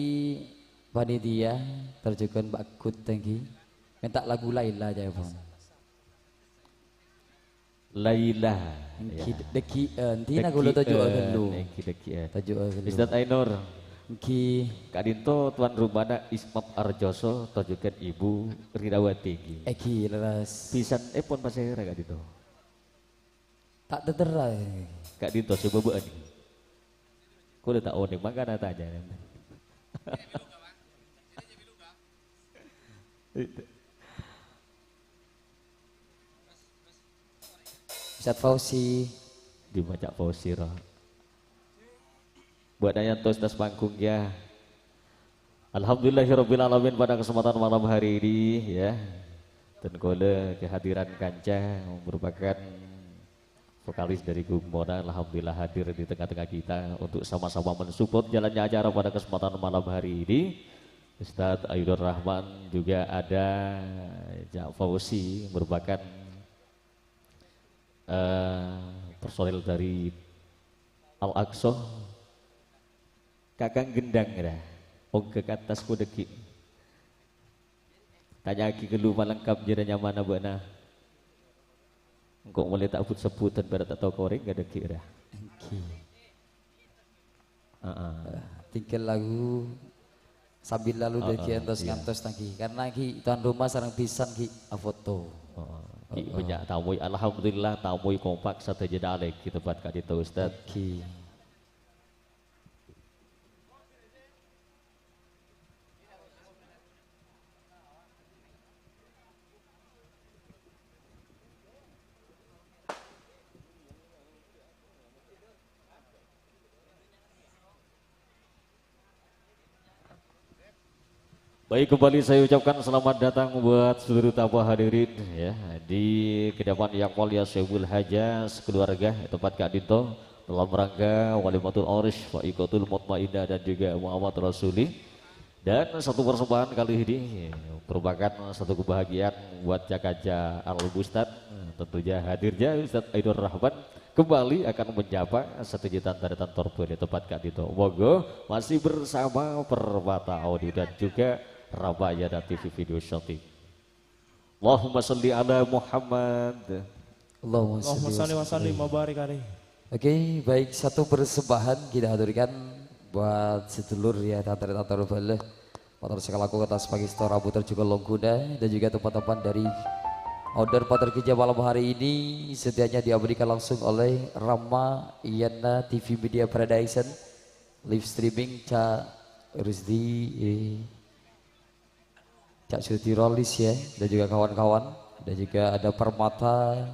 panitia terjukan Mbak Kut tangki minta lagu Laila aja pun Laila dekian tina gulu tajuk gelu tajuk gelu Ustadz Ainur Ki Kadinto tuan rumahna Ismam Arjoso tajukan Ibu Ridawati Eki leras pisan pon pasera Kadinto tak tertera Kadinto sebabaan kau udah tak oning makanya tanya Ustadz Fauzi di Cak Fauzi roh buat nanya tos tas panggung ya. Alhamdulillahirrabbilalamin pada kesempatan malam hari ini ya dan kole kehadiran kanca merupakan vokalis dari Gung Mona. Alhamdulillah hadir di tengah-tengah kita untuk sama-sama mensupport jalannya acara pada kesempatan malam hari ini. Ustadz Aidor Rahman juga ada Cak Fauzi merupakan personil dari Al-Aqsa Kakang Gendang ya ke atas kudeki tanya aki gelu malengkap jiranya mana buana engkau mulai tak sebutan pada tak tahu koreng gak ada kira tinggal lagu sambil lalu dari ngantos tangki karena ki tuan rumah sarang pisan ki foto banyak tamu alhamdulillah tamu kompak satu jeda alek kita buat kak Dito Ustad Baik, kembali saya ucapkan selamat datang buat seluruh tamu hadirin ya di kediaman yang mulia Syibul Hajat keluarga tempat Kak Dito dalam rangka walimatul urus fa'iqatul mutmaidah dan juga Muhammad Rasuli Dan satu persembahan kali ini merupakan satu kebahagiaan buat Cakaja Al-Bustad. Tentunya hadirnya Ustadz Aidor Rahman kembali akan menjapa 1 juta taritan torpedo di tempat Kak Dito. Mogo masih bersama Permata Audio dan juga Ramayana TV Video Shooting. Allahumma sholli ala Muhammad. Allahumma sholli wa sallim wa barik alaihi. Oke, baik, satu persembahan kita hadirkan buat sedulur ya tatar-tatar balik motor sekalaku atas pagi store putar juga Longkuda dan juga teman-teman dari order Patar Kerja malam hari ini setianya diberikan langsung oleh Ramayana TV Media Production live streaming Cak Rusdi Cak Suti Rolis ya dan juga kawan-kawan dan juga ada Permata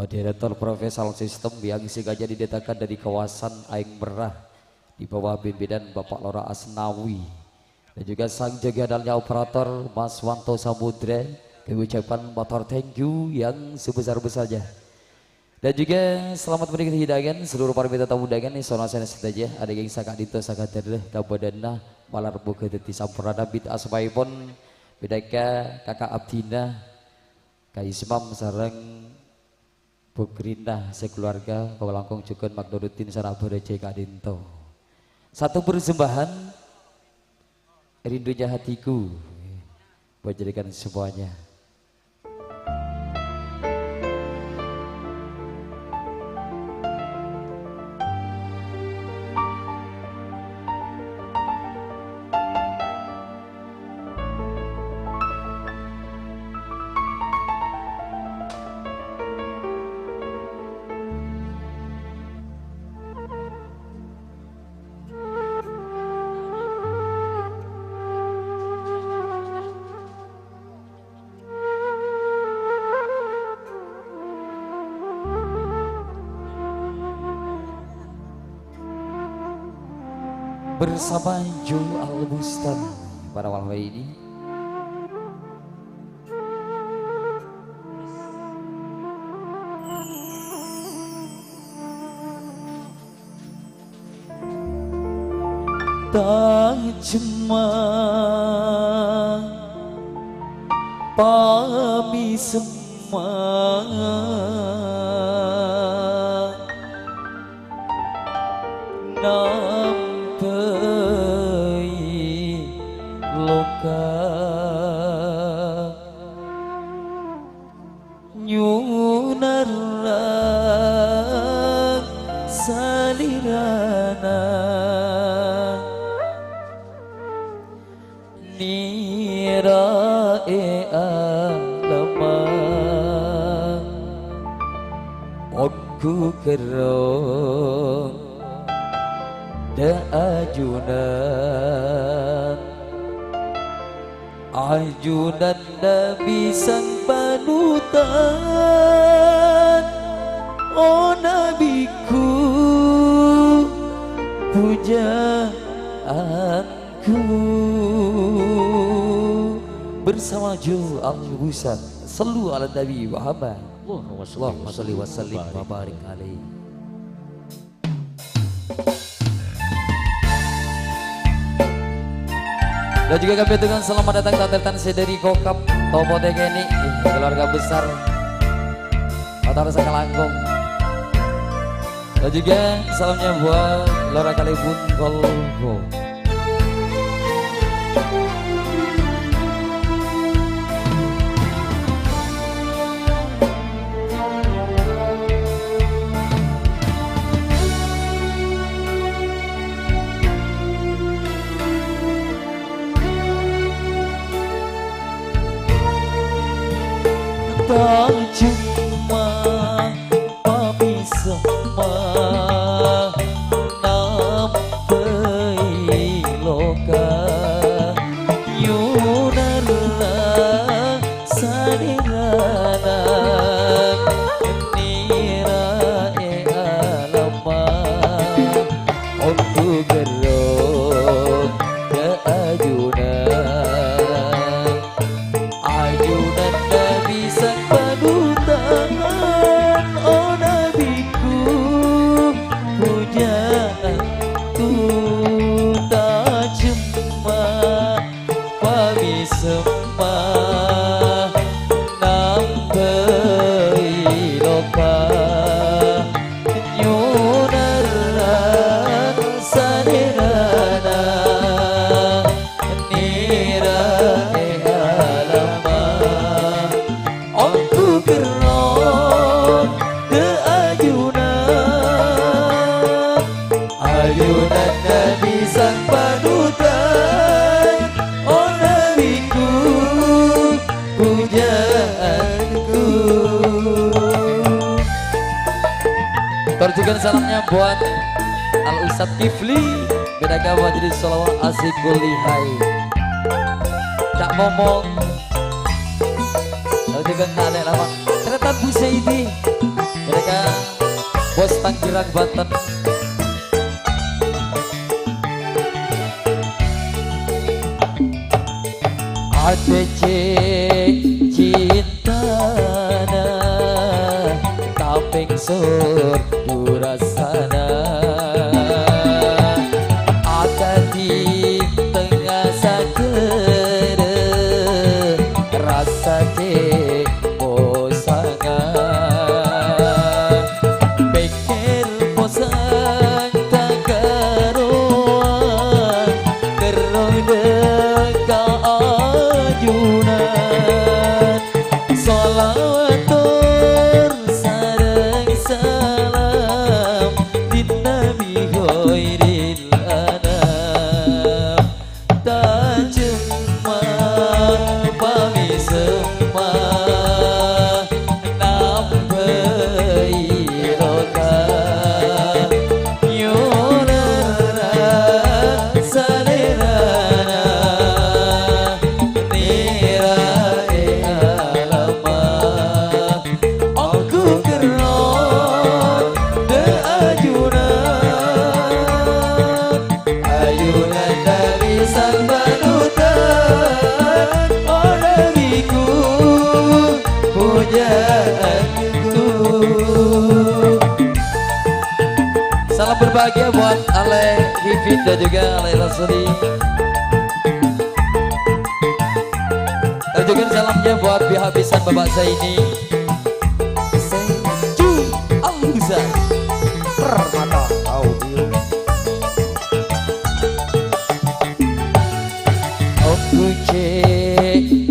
Director Professional System yang sengaja didatangkan dari kawasan Aing Merah di bawah pimpinan Bapak Lora Asnawi dan juga sang jagadalnya operator Mas Wanto Samudra. Kami ucapkan motor thank you yang sebesar-besarnya dan juga selamat menikmati hidangan seluruh para mitra tamu undangan nih sono sana saja ada yang sakak dito sakak derleh kabadana malar buka deti sampurna bit asmaipun bedaka kakak Abdina Kak Ismam sareng Bukrina sekeluarga kau langkung juga Magnurutin sana bereje Kak Dinto. Satu persembahan rindunya hatiku buat jadikan semuanya. Bersama Jo Al-Bustan pada malam hari ini tak cuma pami semua loka nyunarang salirana nirae alama aku kerong da ajunan ajunan Nabi sang panutan oh nabiku pujaanku bersama Jo Al-Bustan selu ala Nabi Muhammad Allahumma sholli wa sallim wa barik alaihi. Dan juga kami dengan selamat datang tatetan sederi kokap Topo Tekeni keluarga besar Motor Sekalangkung. Dan juga salamnya buat Lora Kalibun Golfo. Tak cuma pami semua nampai loka yunarlah sadirana nirae alama untuk gerong ke ajunan ajunan Nabi sang panutan Terjukan salamnya buat Al Ustadz Kifli, bedaka majelis sholawat asik kulihai. Cak Momong, terjukan adek lama. Ternyata Bu Saidi, bedaka bos Tanggerang Banten. ADC cintana kaping sur durasana ada di tengah sakere rasa de bosangan pikir bosan tak karuan kerong dekat ajunan sholawat sareng salam di Nabi khairil anam tak cuma pami semua nampai roka yolera salerana salam berbahagia buat Ale Hifid dan juga Ale Rasuli. Dan juga salamnya buat pihak pisan Bapak Zaini Seju Al-Huza Permata Audio. Aku cintana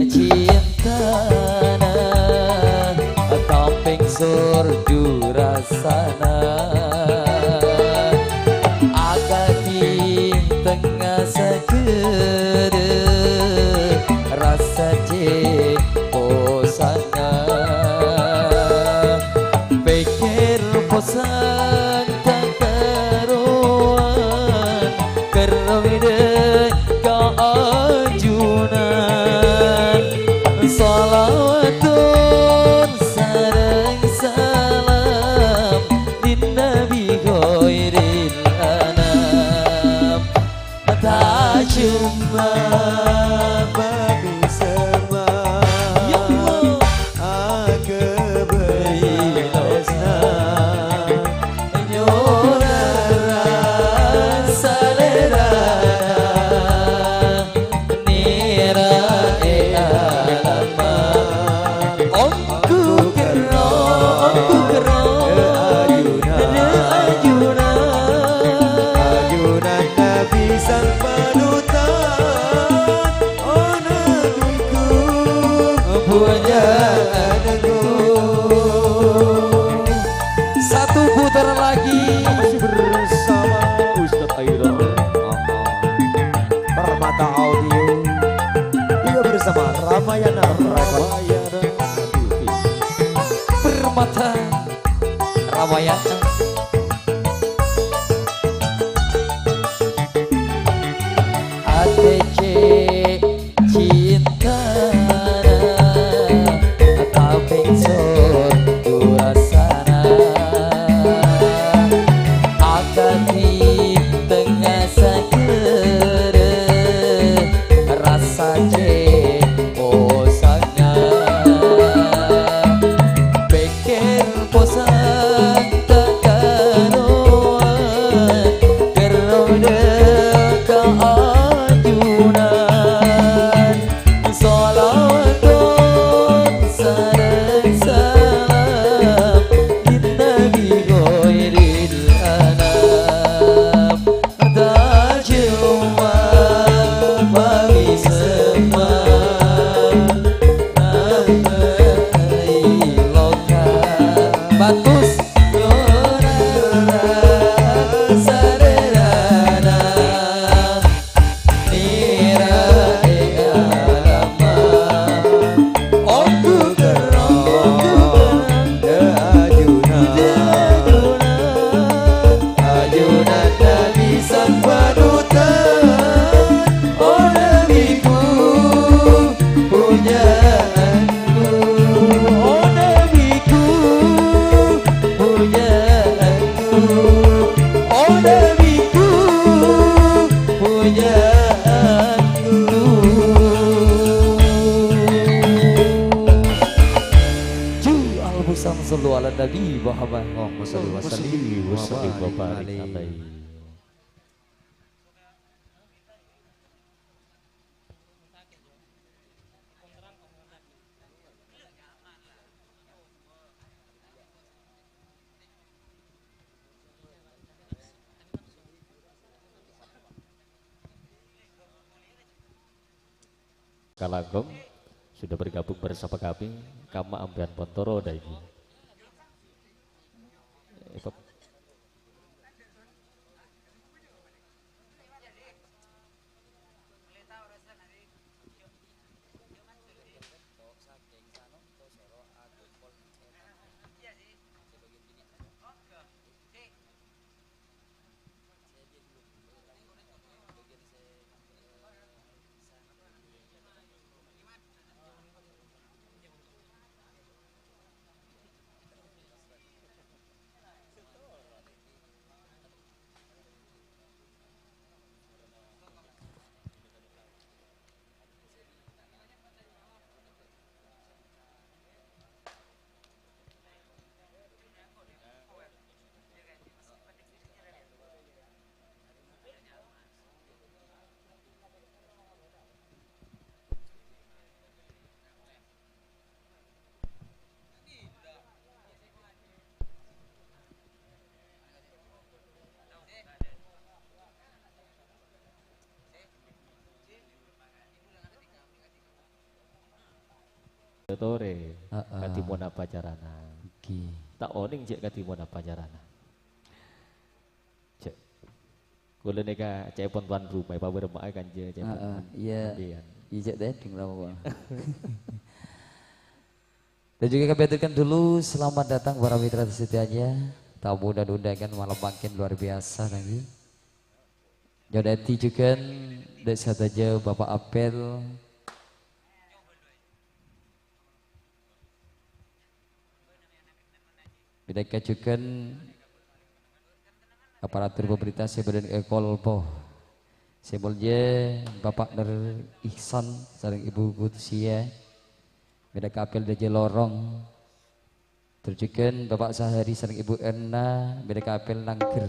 kaping sur durasana agak di tengah segede rasa bosangan pikir bosan tak karuan kerong dekat ajunan sholawatun sareng salam di Nabi khairil anam tak cuma Babi semua ya Allah Akeberi lesna nyolara salerana nira alama aku kerong ajunan Ajunan Nabi sang panutan Oh negeriku pujaanku. Satu putaran lagi Masih bersama Ustadz Aidil. Permata Audio juga bersama Ramayana Record. Ramayana TV. Permata Ramayana. ADC cintana kaping sur durasana akan di tengah segere rasa bosangan pikir bosan tak karuan kerong dekat ajunan sholawatun sareng salam di Nabi khairil anam tak cuma bagi semua nampai loka batus yolera salerana nira alama aku kerong Ajunan Sallu ala Nabi Muhammad. Allahumma sholli wa sallim wa barik alaihi. Kalagong sudah bergabung bersama kami, Kama Ambian Pontoro Daigi. Tore, katimona pacarana. Tak oning cek katimona pacarana. Cek, kula neka cek pon tuan rumah, pak bermak kan je. Iya, iya deh, tinggal Dan juga kami haturkan dulu selamat datang para mitra setianya, tamu dan undangan malam makin luar biasa lagi. Jodati juga dari saja Bapak Apel. Mereka juga aparatur pemerintah sebadan ekolpo sebolje Bapak Nur Ihsan sareng Ibu Gutsia mereka apel dari lorong terjukan Bapak Sahari sareng Ibu Erna mereka apel langker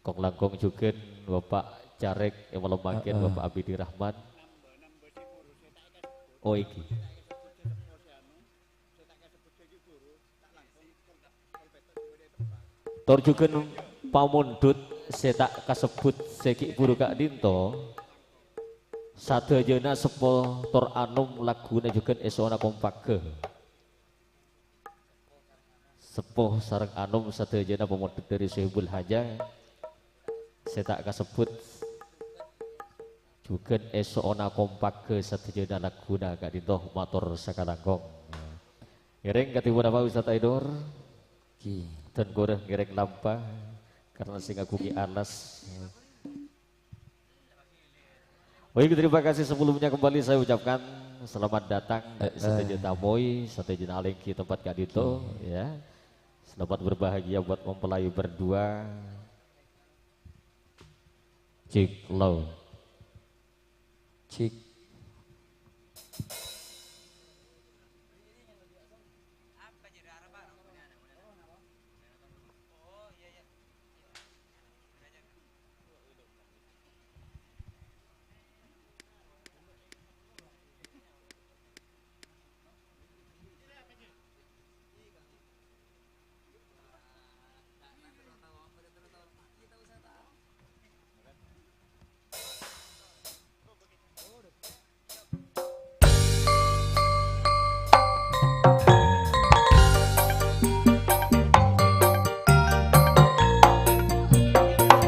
kong langkong juga Bapak Carek yang malam makin Bapak Abidi Rahman oh iki tor juga pamundut saya tak kasebut seki buru kak dinto satu jena sepo tor anum laguna juga esona kompake sepo sarang anum satu jena pamundut dari Syehbul Haja saya tak kasebut juga esona kompake satu jena laguna kak dinto motor sakalangkong ngereng katimun apa Ustaz Aidor dan goreng ngereng lampa karena sing aku ki alas. Baik, terima kasih sebelumnya kembali saya ucapkan selamat datang Satya Tamoy, Satya Alengki tempat Kak Dito ya. Selamat berbahagia buat mempelai berdua. Cik Low. Cik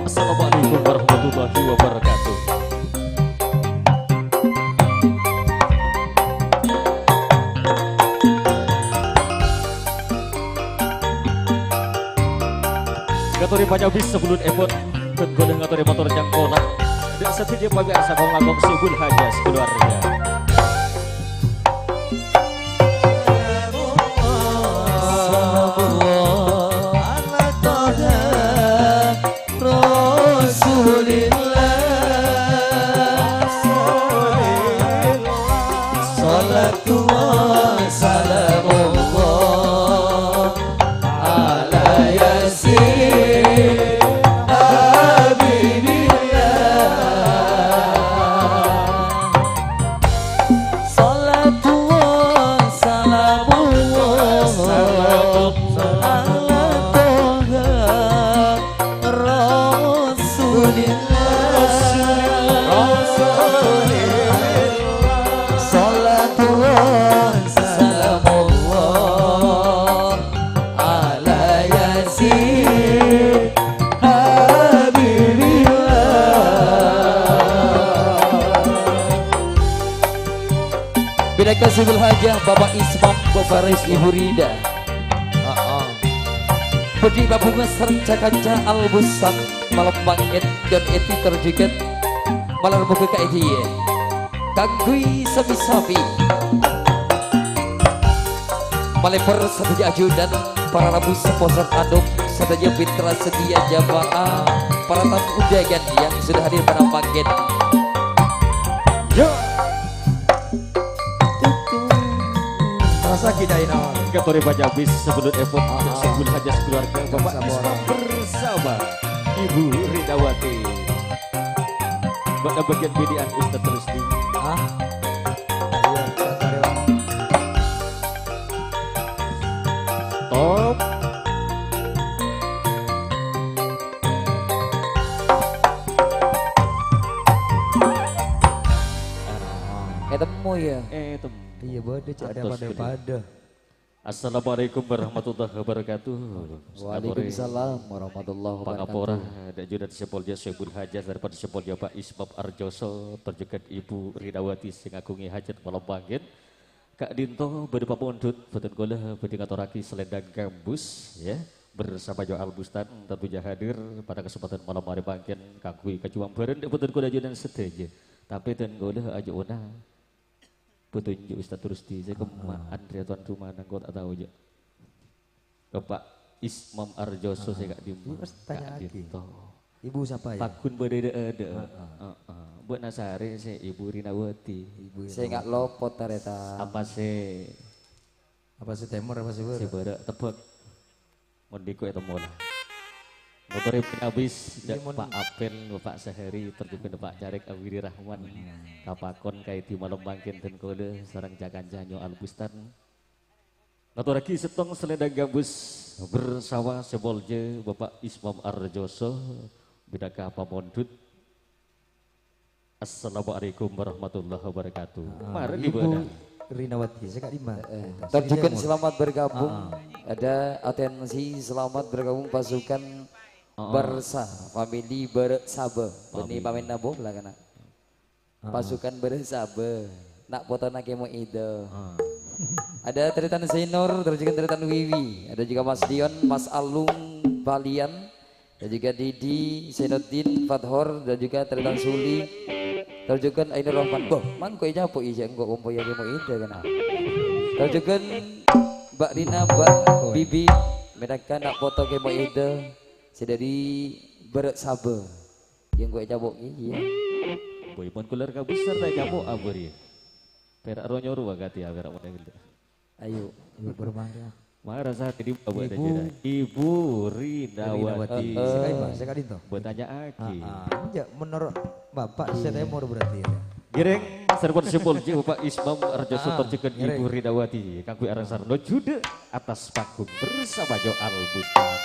Assalamualaikum warahmatullahi wabarakatuh. Ngatori banyak bis sebelum ebon dan godeng ngatori motor jangkona dan setuju pabiasa kong langkong Syehbul Haja sekeluarga. Salatu wa salamullah Kasih Hajah Bapak Ismam Faris Ibu Rida Budi Babunga Serca Kaca Al-Busan Malam Bangit dan Eti terjugat Malar Buku Kaidiye Kagui Sapi-Sapi Maleper satu ajudan para rabu sponsor aduk sadaya mitra sedia jamaah para tamu undangan yang sudah hadir pada paket. Yo, Rasa kita ini Kapolri Pajabis sebelum effort sebelum hajat keluarga Bapak Ismam bersama Ibu Ridawati. Bapak bagian bidian Ustaz Rusdi. Top. Ketemu ya. Tem. Iya bodoh cak ada pada. Assalamualaikum warahmatullahi wabarakatuh. Waalaikumsalam warahmatullahi Pangapora wabarakatuh. dan juga Sepolja Syekh Hajat daripada Sepolja Pak Ismam Arjoso terjugat Ibu Ridawati sing agungi hajat malam panggen. Kak Dinto beri pamondut betul golah beri ngaturaki selendang gambus ya bersama Jo Albustan tentunya hadir pada kesempatan malam hari panggen kagui kejuang beren betul golah judan seteja tapi ten golah aja ona petunjuk Ustaz Rusdi saya kema Andrea tuan rumah nangkot atau aja Bapak Ismam Arjoso saya Kak Dinto Tanya Kak lagi. Dinto Ibu siapa ya? Pakun berada buat Nasari saya Ibu Rinawati. Saya nggak lopot tareta. Apa sih? Apa sih Temur apa sih Saya berak tebak. Mondiko itu mola. Motornya habis Pak Apel, Bapak Sehari, terjun Pak Jarek Awiri Rahman. Kapakon kayak di malam bangkin dan kode sarang jakan janyo Albustan. Atau lagi setong selendang gambus bersama Sebolje Bapak Ismam Arjoso. Bidakah pamondut. Assalamualaikum warahmatullahi wabarakatuh. Mari ibadah. Rinawati, saya Kak Dima. Terjugat selamat bergabung. Ada atensi selamat bergabung pasukan Bersa, family Bersabe. Ini pamen nabo lah kana. Pasukan Bersabe. Nak foto nak kemo ide. Ada Tritan Senior, terjugat Tritan Wiwi. Ada juga Mas Dion, Mas Alung Balian. Dan juga Didi, Senodin, Fathor, dan juga Tritan Suli. Terjugan Ainur Rahman. Boh, man kok nyapo iya engko umpo ya kemo ide kana. Terjugan Mbak Rina, Mbak Bibi, mereka nak foto kemo ide. Sedari Bersabe. Yang kok nyapo iya. Boy pun kuler ka besar ta kamu aburi. Perak ronyoru wagati ya perak model. Ayo, ibu bermangga. Marah saat ini buat aja. Ibu Ridawati. Saya Kak Dinto. Bertanya Aki. Ya, menurut Bapak saya Temur berarti ya. Gireng serpon Sepolje Bapak Ismam Arjoso terjugat Ibu Ridawati. Kangkui Arang Sarno jude atas panggung bersama Jo Albustan.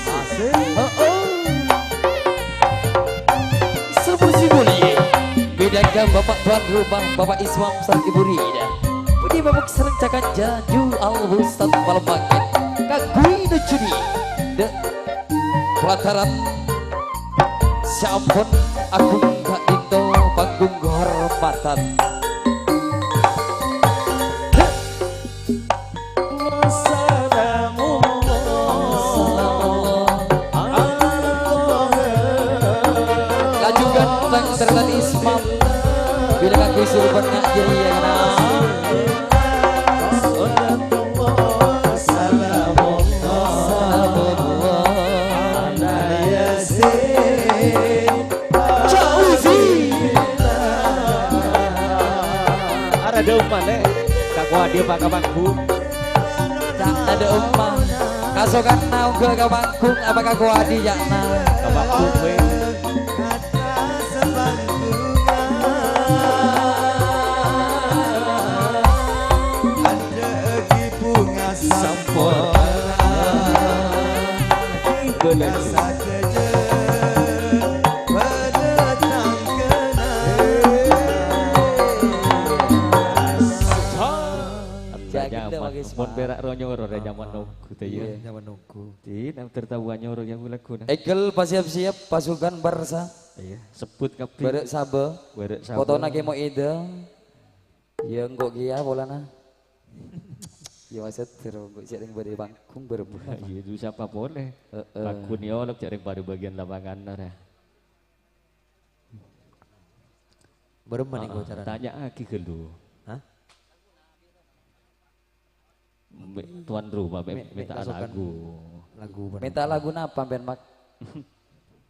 Asik. Semusi mulia. Bedakan Bapak tuan rumah Bapak Ismam sang Ibu Rida. Budi Bapak serencakan jaju Albustan malam bangkit. Kagui nucuni. De pelataran Sampun Agung Kak Dinto panggung kehormatan. Laju ganteng terlihat Ismam bila kaki sulpan nak jadi yang Ada umane Kak Wadi Pak Kabangku. tak ada umah kasokan nau ke kabangkung apakah kau adi jakna Kabangku we. Jangan kita zaman. pakai Mun semangat. berak ro nyoro re zaman nunggu teh Iya. ya. Nyaman nunggu. Tidak tertawa nyoro yang lagu nah. Egel pas siap-siap pasukan Barca. Iya, sebut kapi. Barek sabe. Barek sabar. Fotona ke mau ide. Ya enggak kia bolana. Ya maksud terus enggak siap yang bade bangkung berbuat. Iya, itu siapa boleh. Aku nih olok cari pada bagian lapangan nah. Berempat nih gue cara. Tanya aki ke lu. Hah? Tuan rumah minta pasukan. lagu. Lagu Minta lagu napa ben mak?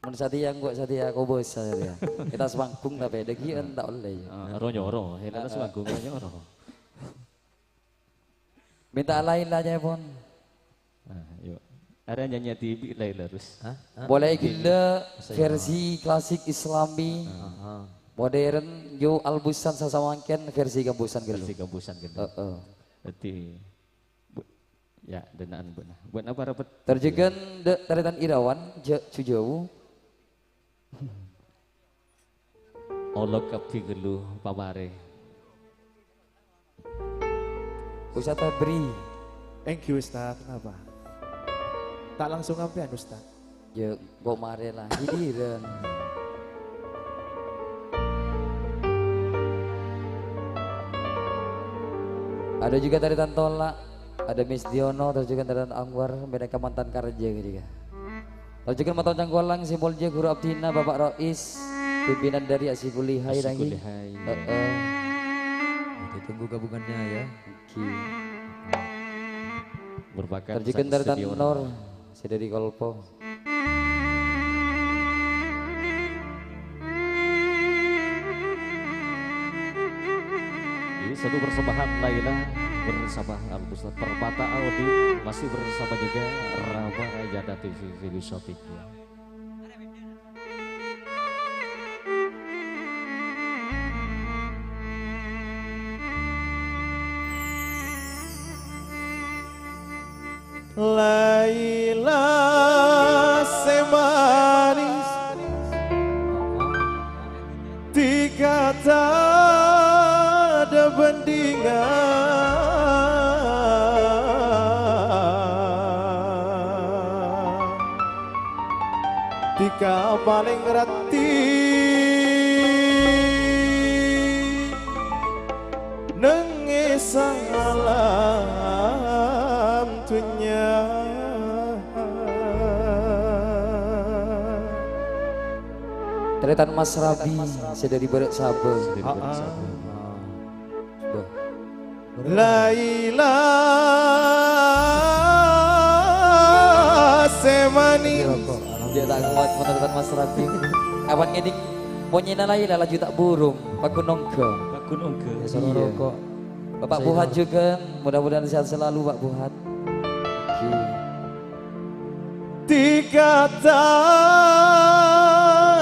Mun Satya enggak Satya kau bos Satya. Kita sebangkung tapi degian tak oleh. Ro nyoro, hela semanggung ro nyoro. Minta lain lah aja pun. Nah, yuk. Ada nyanyi TV lain terus. Hah? Boleh gila versi klasik Islami. Modern yo albusan sasamangken versi gambusan gitu. Versi kampusan gitu. Heeh. Berarti ya denaan benar. Buat apa rapat? Terjegan taritan Irawan Cujawu. Olok kapi gelu pamare. Ustaz beri. Thank you Ustaz, kenapa? Tak langsung ngampian Ustaz. Ya kok mare lah hidiran. Ada juga taritan Tolak, ada Miss Diono, terus juga taritan Angwar, mereka mantan karja gitu ya. Terus juga Matau Cangkolang, simbol J, Guru Abdina, Bapak Rois, pimpinan dari Asifulihai lagi. Asifulihai. Ditunggu gabungannya ya. Oke. Merupakan Terus juga taritan studio Nor, si dari Kolpo. Ini satu persembahan Laila bersama Al-Bustad Permata Audi, masih bersama juga Rama Rajada TV Filosofiknya. Laila semanis tiga tak ada bandingan tiga paling rati nengesang alam dunia. Taritan Mas Rabi, si dari Barat Sabe. Laila semanis Dia tak kuat menonton Mas Rabi. Kapan ngedik ponyena Laila laju tak burung, Pak Nongko. Aku nongke. Iya. Rokok. Bapak Buhat juga, mudah-mudahan sehat selalu Pak Buhat. Oke. tiga tak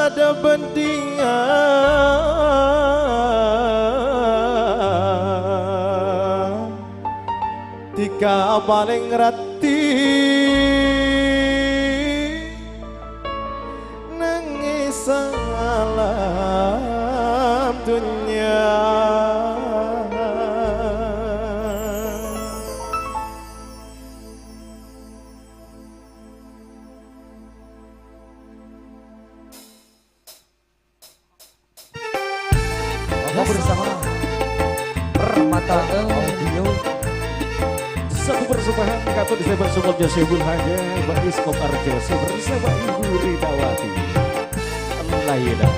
ada bandingan tiga paling rati nangis alam dunia. Bersama Permata Audio. Satu persembahan Katu di bersama Josebul Haja, Mbak Iskop Arjo bersama Ibu Ridawati. Laila.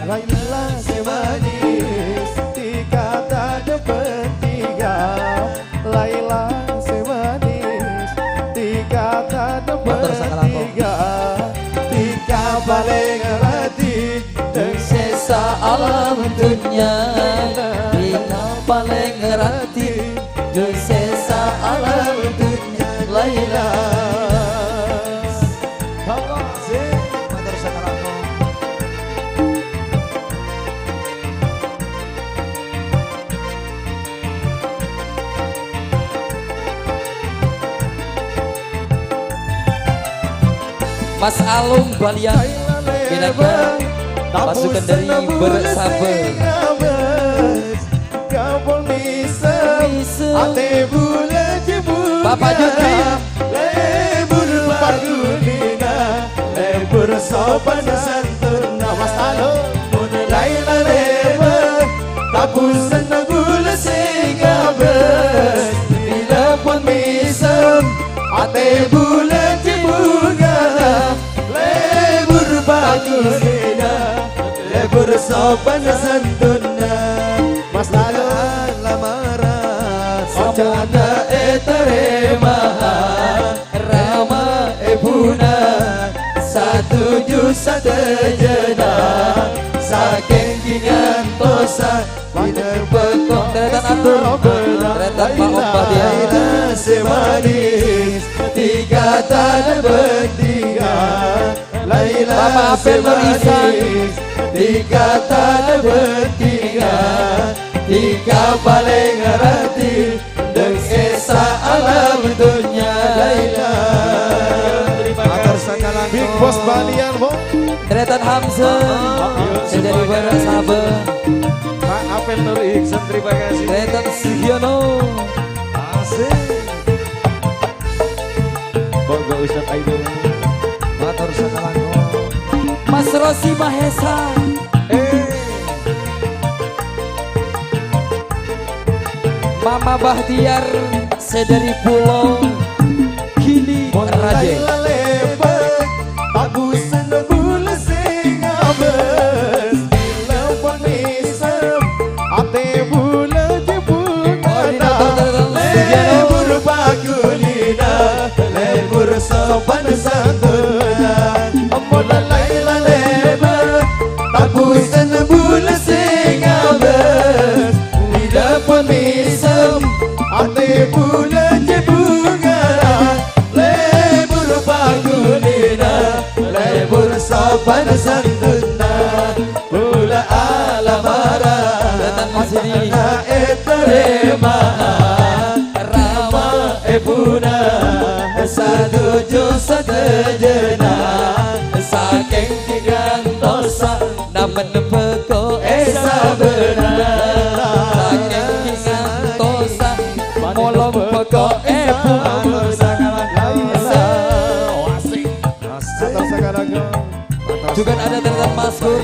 Laila semanis tiga tak ada bertiga. Laila semanis tiga tak ada bertiga. Tiga paling rati Sesa alam dunia, Bina paling ngerti, Sesa alam dunia, Laila. Allah sih motor sekarang. Mas Alung Balian, Binaga, pasukan dari Bersabar. Bapak Jutri. Lebur pagulina, lebur sopan santun. Mas Talo. Mulai lebur, tapusan gula singabes. Bila pun misem, ate bulan cibunga. Lebur pagulina, lebur sopan santun. Mas Talo. Lamaran, sajana eterema. Rama ebuna satuju satejana saking kingan tosa biner bekok Deretan atur, deretan Pak Ombah dia. semanis tiga tanah bertiga Laila Bapak Apel Nurisan. tiga tanah bertiga tiga paling ngerti dan esa alam dunia Laila. Big Boss Balian Bo, Deretan Hamzah. Sedari Barat Sabar. Pak Apel Nur Iksan, terima kasih. Deretan Sugiono. Bangga Ustaz Aidil. Matur sakalangko. Mas Rosi Mahesa. Mama Bahtiar sedari Pulau Gili Raja. Lepet bagusan bulu sing abes dilepon misem ate bulu jebungan lebur bagulina lebur sopan santuna mola laila lepet bagusan bulu sing abes dilepon misem ate bulu jebungan lebur bagulina lebur sopan santuna pula alamara Datang di sini. eterema rama ebuna satuju satejana saking tigang dosa Namen peko esa benar saking kingan tosa molong peko epu. Juga ada deretan Maskur.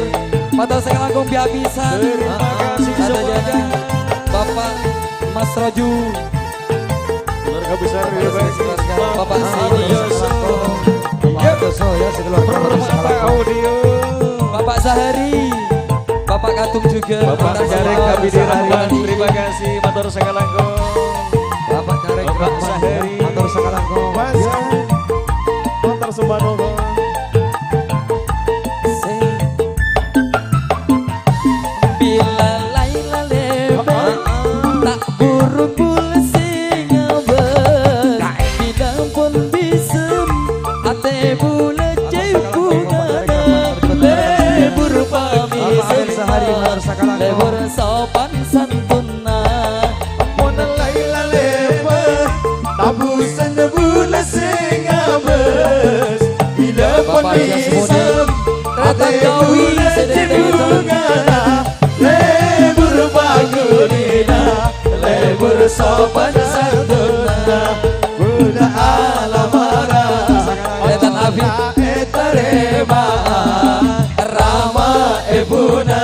Pada sekalangkung biabisan. Ada jaga Bapak Mas Roju. Keluarga besar Bapak Sini. Bapak Audio. Bapak Zahari. Bapak Katung juga. Bapak Jarek Abidi Rahman, terima kasih. Matur sakalangkung. Bapak Jarek Bapak Sahari. Matur sakalangko. Matur sembanono. Bila Laila lewat tak buru-buru sing abes bila pun bisem ate bule jebungana lebur pamisem lebur sopan santuna Mona laila lepet tabusan bula sing abes bila pun Bapak Dias misem Ate bula jebungana lebur bagulina lebur sopan santuna bula alamara Deretan Afif. etarema rama ebuna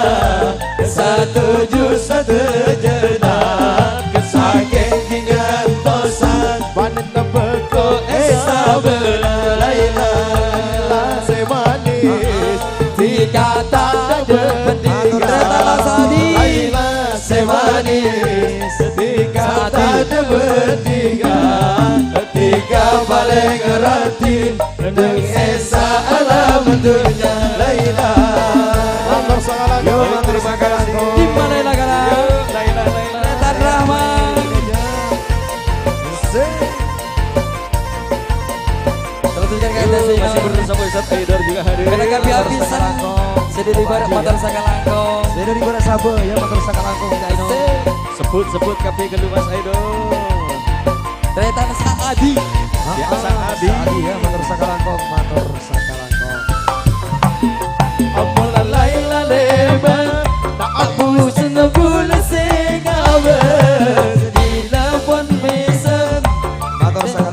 satuju satejana saking kingan tosan panen tepeko esa bela laila semanis dikata berpendidikan Deretan Lasadi. laila semanis dikata berpendidikan tiga paling ratin dengan esa alam dunia laila. Matur sakalangkung. Terima kasih. Di mana Lagala? Deretan Rahman. Teruskan ke atas sini. Masih bersama Ustaz Aidil juga hadir. Karena kami habisan sedih barat motor sakalangkong. Dari Barat Sabe ya matur sakalangkung Daino. Sebut KP Kedu Mas Aidil. Deretan Saadi. Ya, Sang Adi. ya matur sakalangkung sakalangkung. Amola laila leba tak aku senebul sing abes di lapon mesen. Matur sakalangkung.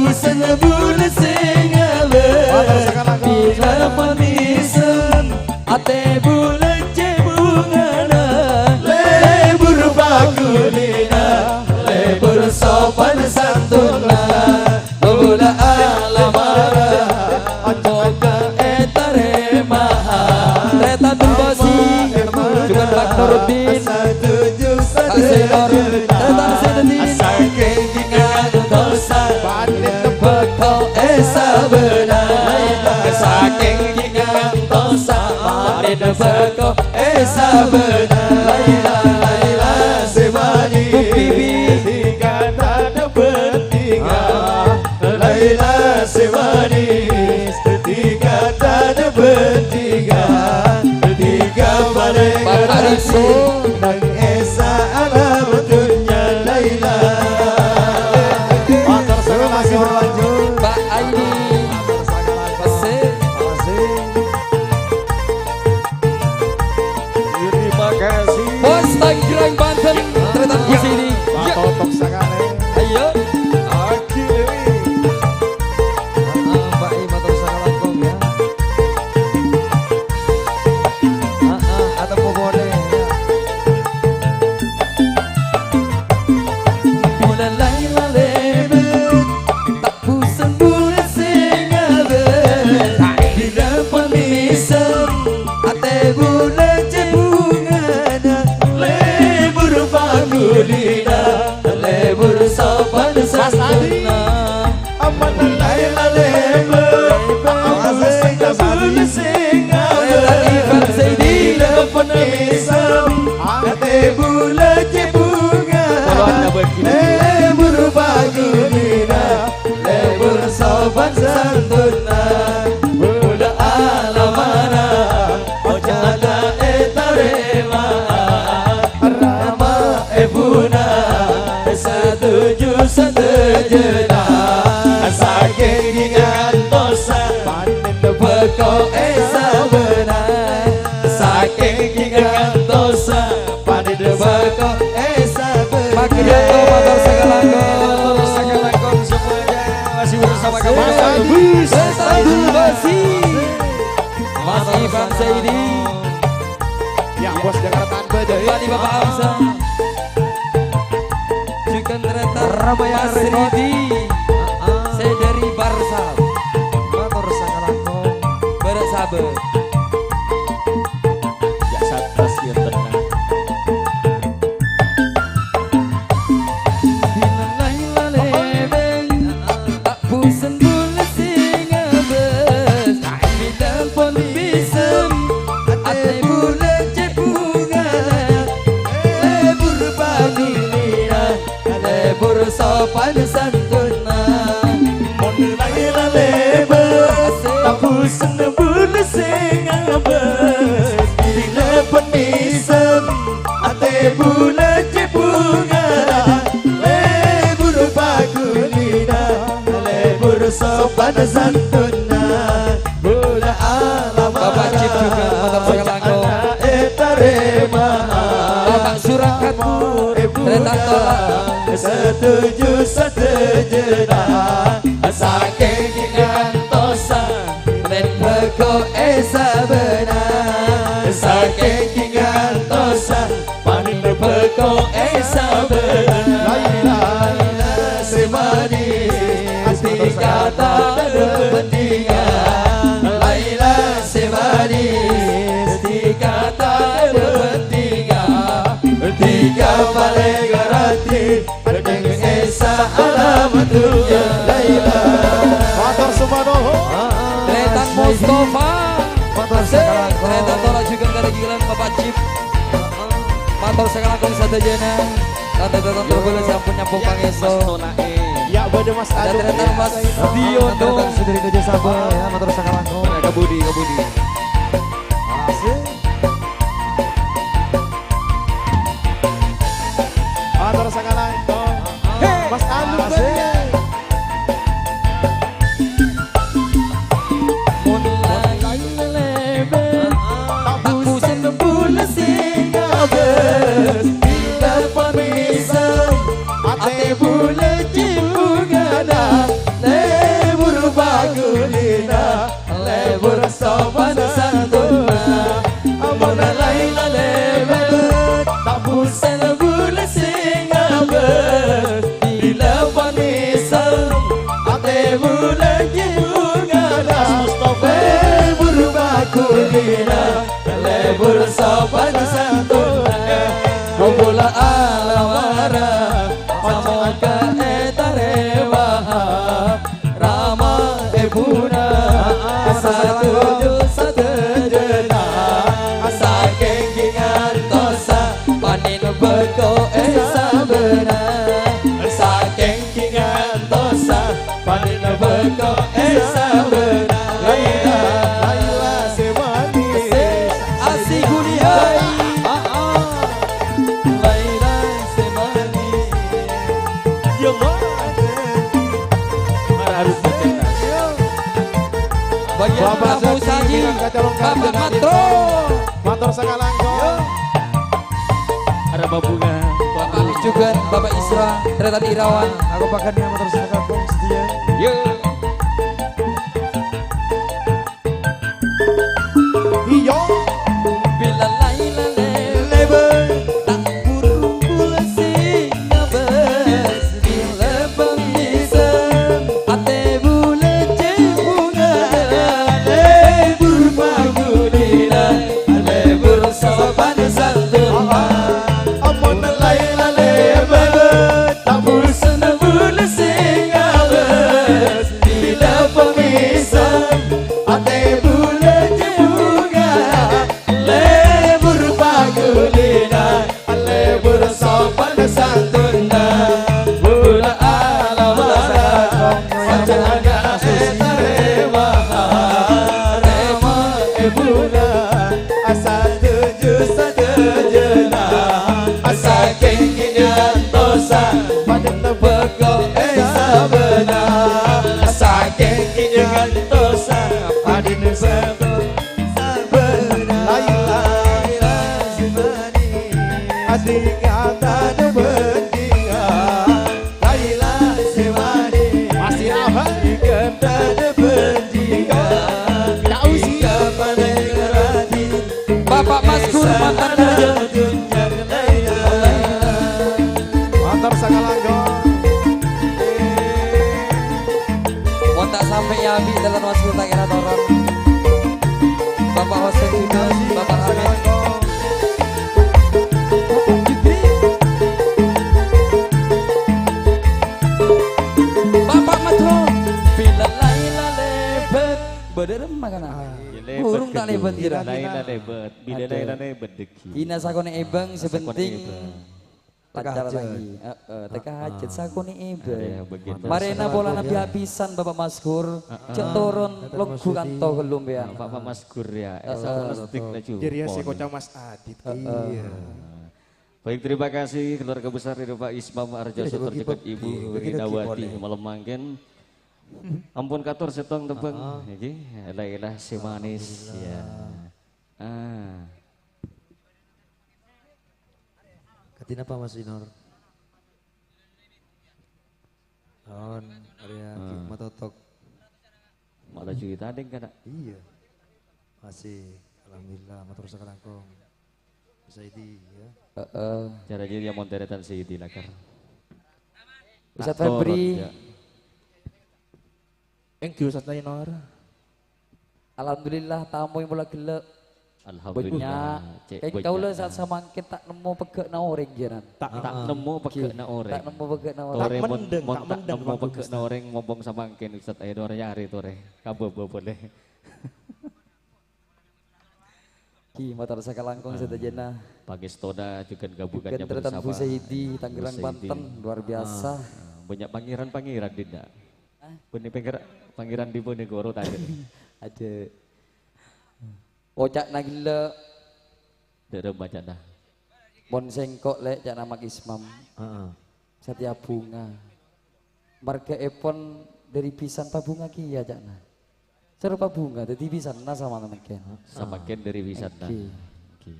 busan bule singabe Bila panisan ate bule cebungana Lebur bagulina Lebur sopan santuna Bula alamara Otoka etare maha Treta Tulbasi Juga Pak Nuruddin Asenor Treta Sedeni Saking ingat dosa Bekal esa benar Saking ingat dosa Bekal esa benar Laila Laila Semani Bibi Kata bertiga Laila semanis Kata bertiga Tiga balik Riso Nang esa alam dunia Laila Motor saya masih berlanjut Mbak Aini Masih Terima kasih. Bos Tangerang Banten Tretan di sini. Pak Ya, Totok sekali ayo. Aki Dewi. Mbak I motor saya langkong ya. Atau popone ya. Mula Laila lebet tak pusan bule singabe. Bila panisan ate bule cebungana lebur bagulina lebur sopan santuna. Aman Laila lebet Awas bule singabe Ivan Zaidi Penisam Ate bule cebunga Kalau Anda begini. Lebur bagulina Lebur sopan santuna Buda alamana Ojana etarema Rama ebuna Setuju setujuna Saking ingat dosa Bekau esa benar Saking ingat dosa Panik bekau esa benar Makin jatuh motor segalangkong Semuanya masih bersama kami. Mas Agus Abdul Basi Mas Ivan Zaidi Ya bos Jakarta Beda Bali Bapak Hamza Juga ternyata Mas Ridi Saya dari Barsal Motor saya langkong. Berat sabar Ya satas ya tenang. Bila Laila lebeng Tak pusan bule singabes Bila pon bisem Ate bule cepunga Lebur bagulina Lebur sopan santuna Mon Laila lebet Tapusan bule singabes Bila penisam Ate bule cebunga Lebur bagulina Lebur sopan santuna Buda alam Bapak Cip juga motor saya langkong etarema Bapak Surakatmu Kereta tolak Setuju setujuna Saking ingat dosa Dan bekau esa benar Saking ingat dosa Panik bekau esa benar Laila Semanis Hati kata berpentingan Laila semanis Hati kata berpentingan Tiga balik garati Dengan esa alamatnya Laila Motor Sumanoho Tretan Mustafa Motor saya langkong. Tretan tolak juga dari Gilan Bapak Cip Motor saya langkong satu jena Tante Tretan boleh sampun nyampung pangeso Ya pada Mas Dan Adu Tretan Mas Diono Sudah dikejar sabar ya motor saya langkong. Kebudi. Asik. Motor Sakalangko Mas Adu Mulai leben Tak pusing bule singabes Bila pamisam Ate bule cipungana maka etarewa Rama ebuna satu jena saking gingan tosa panin beko sabena saking gingan tosa panin beko sabena Laila Laila semani asik kuliah Laila semani Yang harus berkenas. bagian Bapak Prabu Zaki Saji dengan kaca lengkap Bapak dengan Matro Matur sakalangkong. Ada babunga. Bapak juga Bapak Isra Tretan Irawan Aku pakannya motor sakalangkong setia. Yuk. Iyo bila Laila lebe tak buru sing ngabes bila pemisan ate bule bunga lebur pagulina lebur sopan santun Amun Laila lebe tak bosan bule sing ngabes bila pemisan ate bule bunga lebur pagulina lebur sopan santun bula alamara sajana etarewa rema ebuna asa tuju sajana saking kinyan tosa panen beko sabena saking kinyan tosa padin sabena Laila adik kata de bendinga Laila semani masih apa kata de bendinga Kausia Bapak Maskur mantan Matur sakalangkong. mau tak sampai ya Abi dalam Maskur tak kira toron Bapak Hossein juga Bapak Hamid Bapak Matro bila Laila lebet bederem makanan burung tak lebet kira Laila lebet. Bila Aduh. Laila lebet deki. Ina sakone ebang sebenting Teka lancar hajat. lagi. Teka hajat sakone ebang. Ya, begitu. Marena bola nabi habisan Bapak Maskur. Cek turun logu kanto gelum ya. Pak Maskur ya. Esa plastik na cuy. Jadi ya si kocang Mas Adit. Iya. Baik, terima kasih keluarga besar dari Pak Ismam Arjoso terdekat Ibu Rinawati malam mangken. Ampun katur setong tebeng. Iki Laila si manis ya. Katina apa Mas Inor? Tahun area matotok. Malah cuy tadi kan. Iya. Masih alhamdulillah motor sakalangkong. Bisa ini ya. Cara jadi yang monteretan si Dilakar. Ustaz Febri. Thank you Ustaz Lainor. Alhamdulillah tamu yang bola gelek. Alhamdulillah. Kayak kau lah saat sama kita nemu pegek na orang jiran. Tak nemu peke na Tak oreng. nemu pegek na orang. Tore mon mendeng, mon tak tak mendeng, nemu Bang peke Ustaz. na oreng ngomong sama angken Ustaz ayo dore nyari tore. Kabo boleh. Ki motor sakalangkong setajana. Pagi stoda juga gabungannya Gentretan bersama. Bu Saidi Tangerang Bu Saidi. Banten luar biasa. Banyak pangeran-pangeran Dinda. Bune pangeran di Bojonegoro tadi. Ada Ocak nagila Dere baca dah. Bon sengkok lek cak nama Ismam. Setia bunga. Marga epon dari pisan pa bunga ki ya cak na. Serupa bunga dari pisan na sama temen ken. Sama Ken dari wisata. Oke. Oke.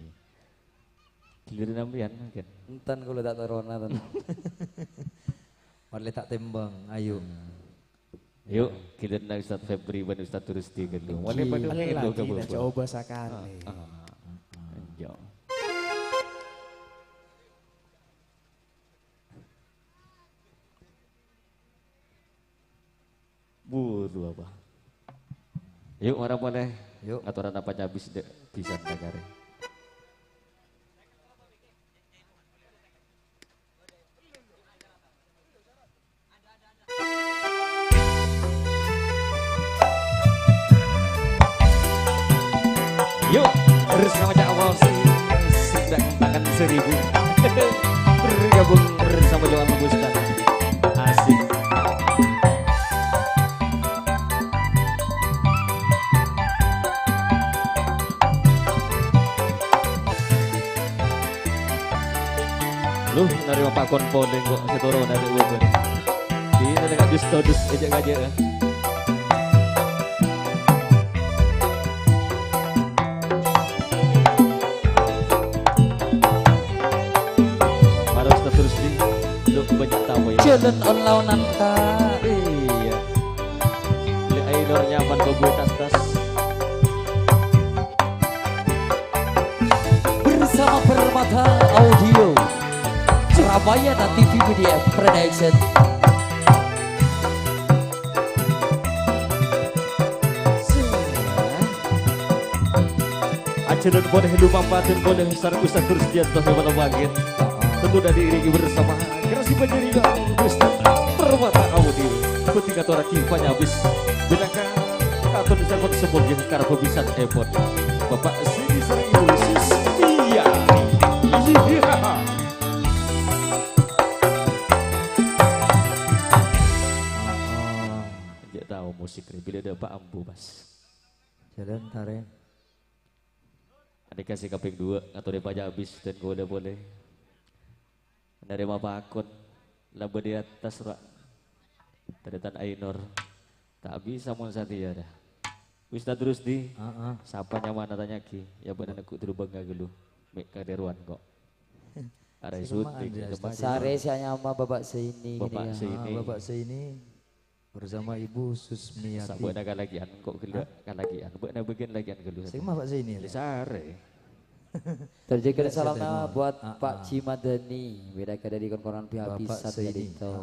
Giliran ambian Ken. Entan kalau tak terona tan. Warle tak tembang, ayo. Yuk, giliran Ustaz Febri dan Ustaz Turusti gitu. Wale pada Lagi itu lagi dah coba sekali. Anjo. Buru apa? Yuk, orang boleh. Yuk. Aturan apa habis bisa negara. 1000 bergabung bersama Johan Lembustan. Asik. Lu nerima pakon poleng kok setoro dari Uber. Ini dengan justodus ejak gajah ya. Harus terus di lu banyak tamu ya. Jalan on launan kak. Iya. Beli aidor nyaman bobo tas-tas. Bersama Permata Audio Ramayana TV Media Production. Ajaran boleh lupa paten boleh sarang ustaz terus jatuh kepada bagian. Tentu dari iringi bersama kerasi penjadi Ustaz Permata Audio. Ketika tora kifanya habis benangkan katon disambut sebagai karena pebisan epon. Bapak sini sering ibu Iya. Iya. Dia tahu musik bila ada Pak Ambu Mas. Jalan tarik. Adik kasih kaping 2 atau dia pajak habis dan gue udah boleh. Dari Bapak Akun laba di atas rak. Terdetan Ainur. Tak bisa mau satia dah. Ustaz terus di. Sapanya mana tanya ki? Ya benar aku terus bangga gelu. Mek kaderuan kok. Ada syuting. Sare si nyama bapak seini. Bapak seini. Bapak seini bersama Ibu Susmiati. Sampai nak lagian kok gelu kan lagian. Buat nak bagian lagian gelu. Saya mah Pak seini. Sare. Terjaga salamnya buat Pak Cimadani. Beda dari kon-konan pihak bisa jadi itu.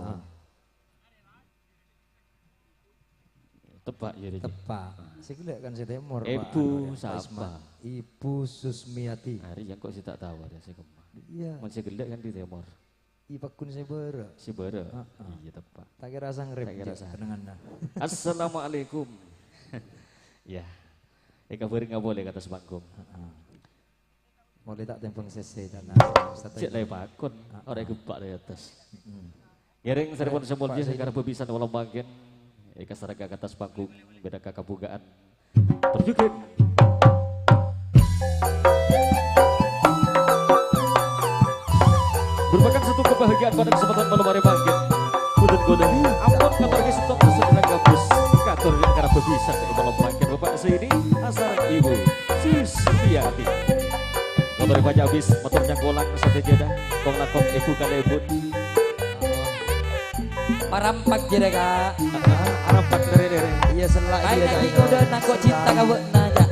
Tepak jadi. Tepak. Saya kira kan saya temor. Ibu siapa? Ibu Susmiati. Hari yang kok saya tak tahu ada saya kemana. Iya. Masih gelak kan di Timor. Ipakun saya bera. Si bara. Iya tepak. Tak kira sang rep. Tak kira sang. Kenangan. Assalamualaikum. Ya. Kabarin nggak boleh kata sebangkum. Boleh tak tempeng sese dan Cik lai pakun. Orang gebak dari atas. Giring serpon semulnya karena pebisan walau bagian. Eka seragam atas panggung beda kakak bugaan. Perjukin. Merupakan satu kebahagiaan pada kesempatan malam hari pagi. Punten goda. Ampun kabar ke stok sedang gabus. Katur karena pebisan dari malam pagi. Bapak sini asal ibu Susmiati. Kabar baca habis motornya kolang sate jeda. Kong lakong ibu kalebut. Parampak jere kak. Arampak dari. Iya selak Ayo dia. nanti kau udah nangkok cinta kau nanya.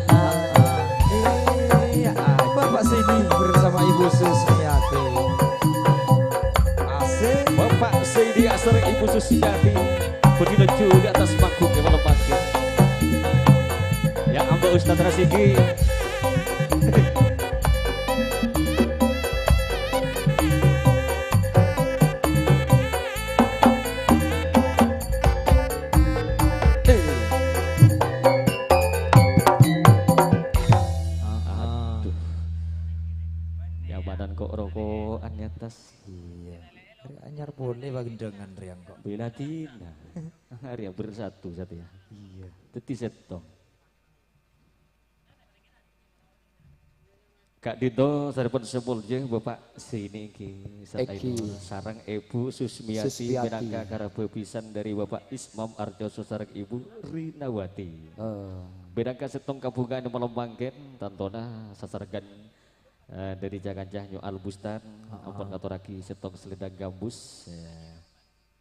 Iya. Bapak sini bersama Ibu Susmiati. Asik. Bapak Sidi asal ibu Susmiati. Berdiri juga atas panggung yang malam pagi. Ya Amba Ustadz Rasiki. Iya. Hari anyar boleh bagi dengan riang kok. Bela tina. Hari yang bersatu satu ya. Iya. Teti setong. Kak Dito saripun semulje Bapak sini ki sarang Ibu Susmiati minangka karabe pisan dari Bapak Ismam Arjoso sareng Ibu Rinawati. Bedangka setong kabungan malam mangken tantona sasargan dari Jagancah Nyo Albustan ampun katuraki setong selendang gambus.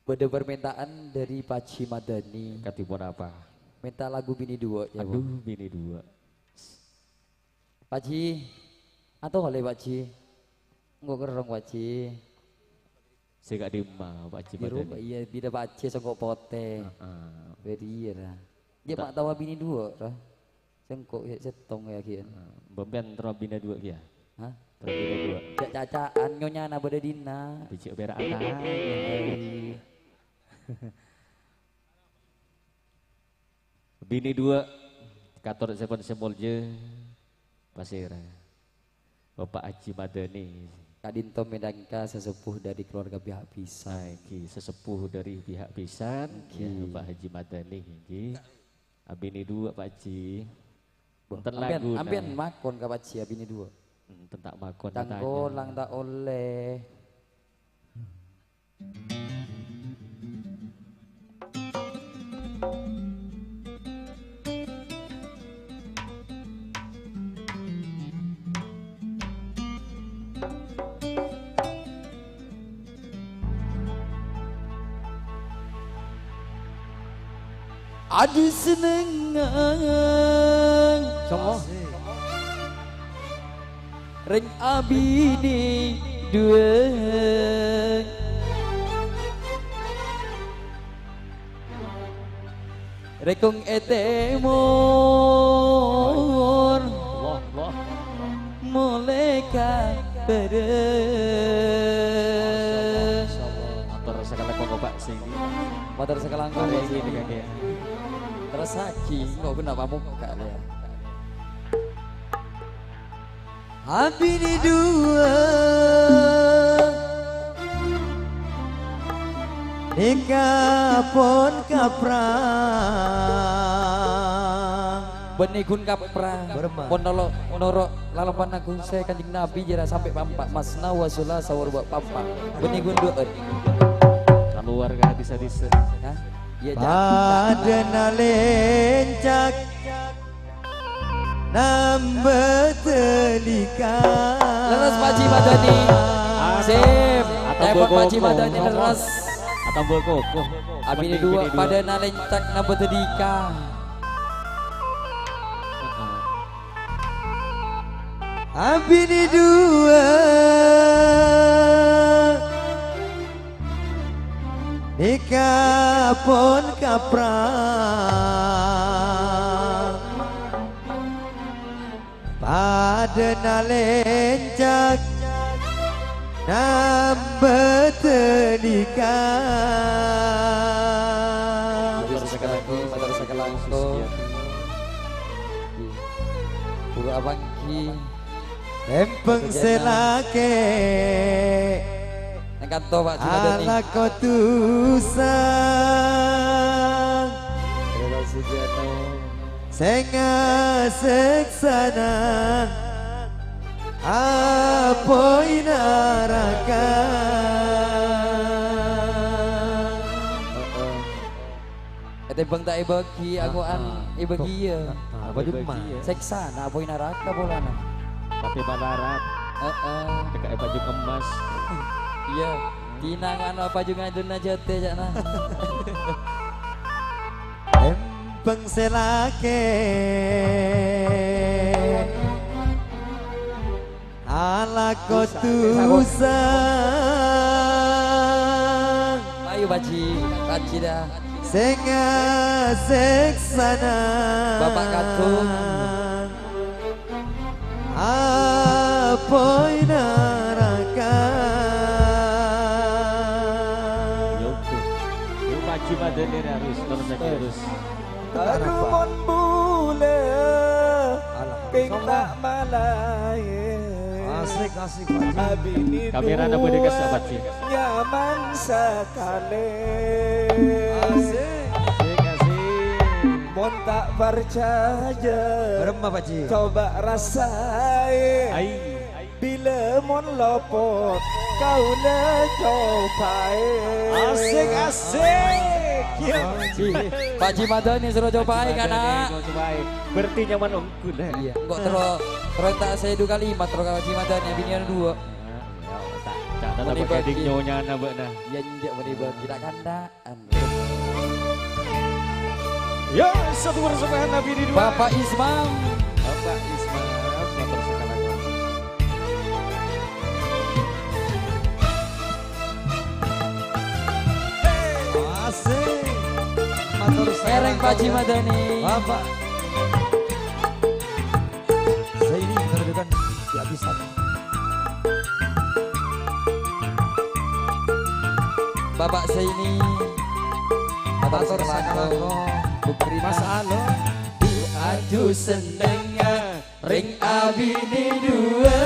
Beda permintaan dari Pak Cimadani. Katipun apa? Minta lagu Bini Dua ya. Aduh Bini Dua. Pak Ci, atau oleh Pak Ci? Enggak kerong Pak Ci. Saya gak dima Pak Di rumah Cimadani. iya bida Pak Ci sengkok pote. Beri ya. Dia mak tawa Bini Dua lah. Sengkok ya setong ya kian. Bemben Bini Dua kia. Hah? Bini Dua. Jak cacaan nyonya na beda dina. Bicik berak akan. Bini Dua kator sepon semolje pasir. Bapak Haji Madani. Kak Dinto Medangka sesepuh dari keluarga pihak bisa. Iki sesepuh dari pihak pisan, ya, Pak Haji Madani iki. Abini dua Pak Haji. Punten lagu. Ambian makon Kak Paci abini dua. Tentak makon Tangko lang tak oleh. Aduh seneng Sama. Ring abini dua Rekong etemon Allah, Allah. Moleka bere Atur sekali kok Pak sini. Motor sekelang Hari kali ini kan ya. Terus lagi kok kenapa muka ya Abini dua Nikah pun kaprang Benikun kaprang Ponolo Noro lalapan aku saya kanjeng Nabi jera sampai pampak Masna wasula sawar buat pampak Benikun dua Keluar gak bisa-bisa. Hah? Iya pada nalencak nambah telika Leres Paji Madani Sip Atau Telepon Paji Bogoko. Madani leres Atau Bogoko. Abini dua pada nalencak nambah tedika Abini dua nikah pun kaprang pada nalencak nambah tenikah Motor sekelang Pura abangki empeng selake Nengkanto Pak Cimadani ala kotusan senga seksana apa inaraka Bang tak ibagi aku ibagi ya apa di rumah seksa na apa inaraka bolana Tapi Balarat. Dekat baju emas. iya tinangan apa juga dun aja teh jana empeng selake ala kotusan ayo baci dah senga seksana Bapak Katung apa inaraka Yoko. Yuk Pak Haji Madani harus terus. Aduh mon bule King tak malaye asik Abini Kamera nak boleh dekat sahabat sih. nyaman sekali Asik. Mon tak percaya berempat Pak Ji Coba rasain Ai. Bila mon lopot kau le cobain Pak Cimadani suruh cobain kan nak Berarti nyaman ongkul dah. iya kok terus tak saya 2 kalimat terus Pak Cimadani binian 2 Tak ada Boleh pakai bagi. nyonya nak nah. ya njek menibah tidak kandaan Ya, satu persembahan Nabi di dua. Bapak Ismam Bapak Ismail motor sekarang. asik matur Mereng Pak Cimadani Bapak saya ini terdekat tidak bisa Bapak Saini Matur Selako Bukri Mas Alo Aduh senengnya Ring abini dua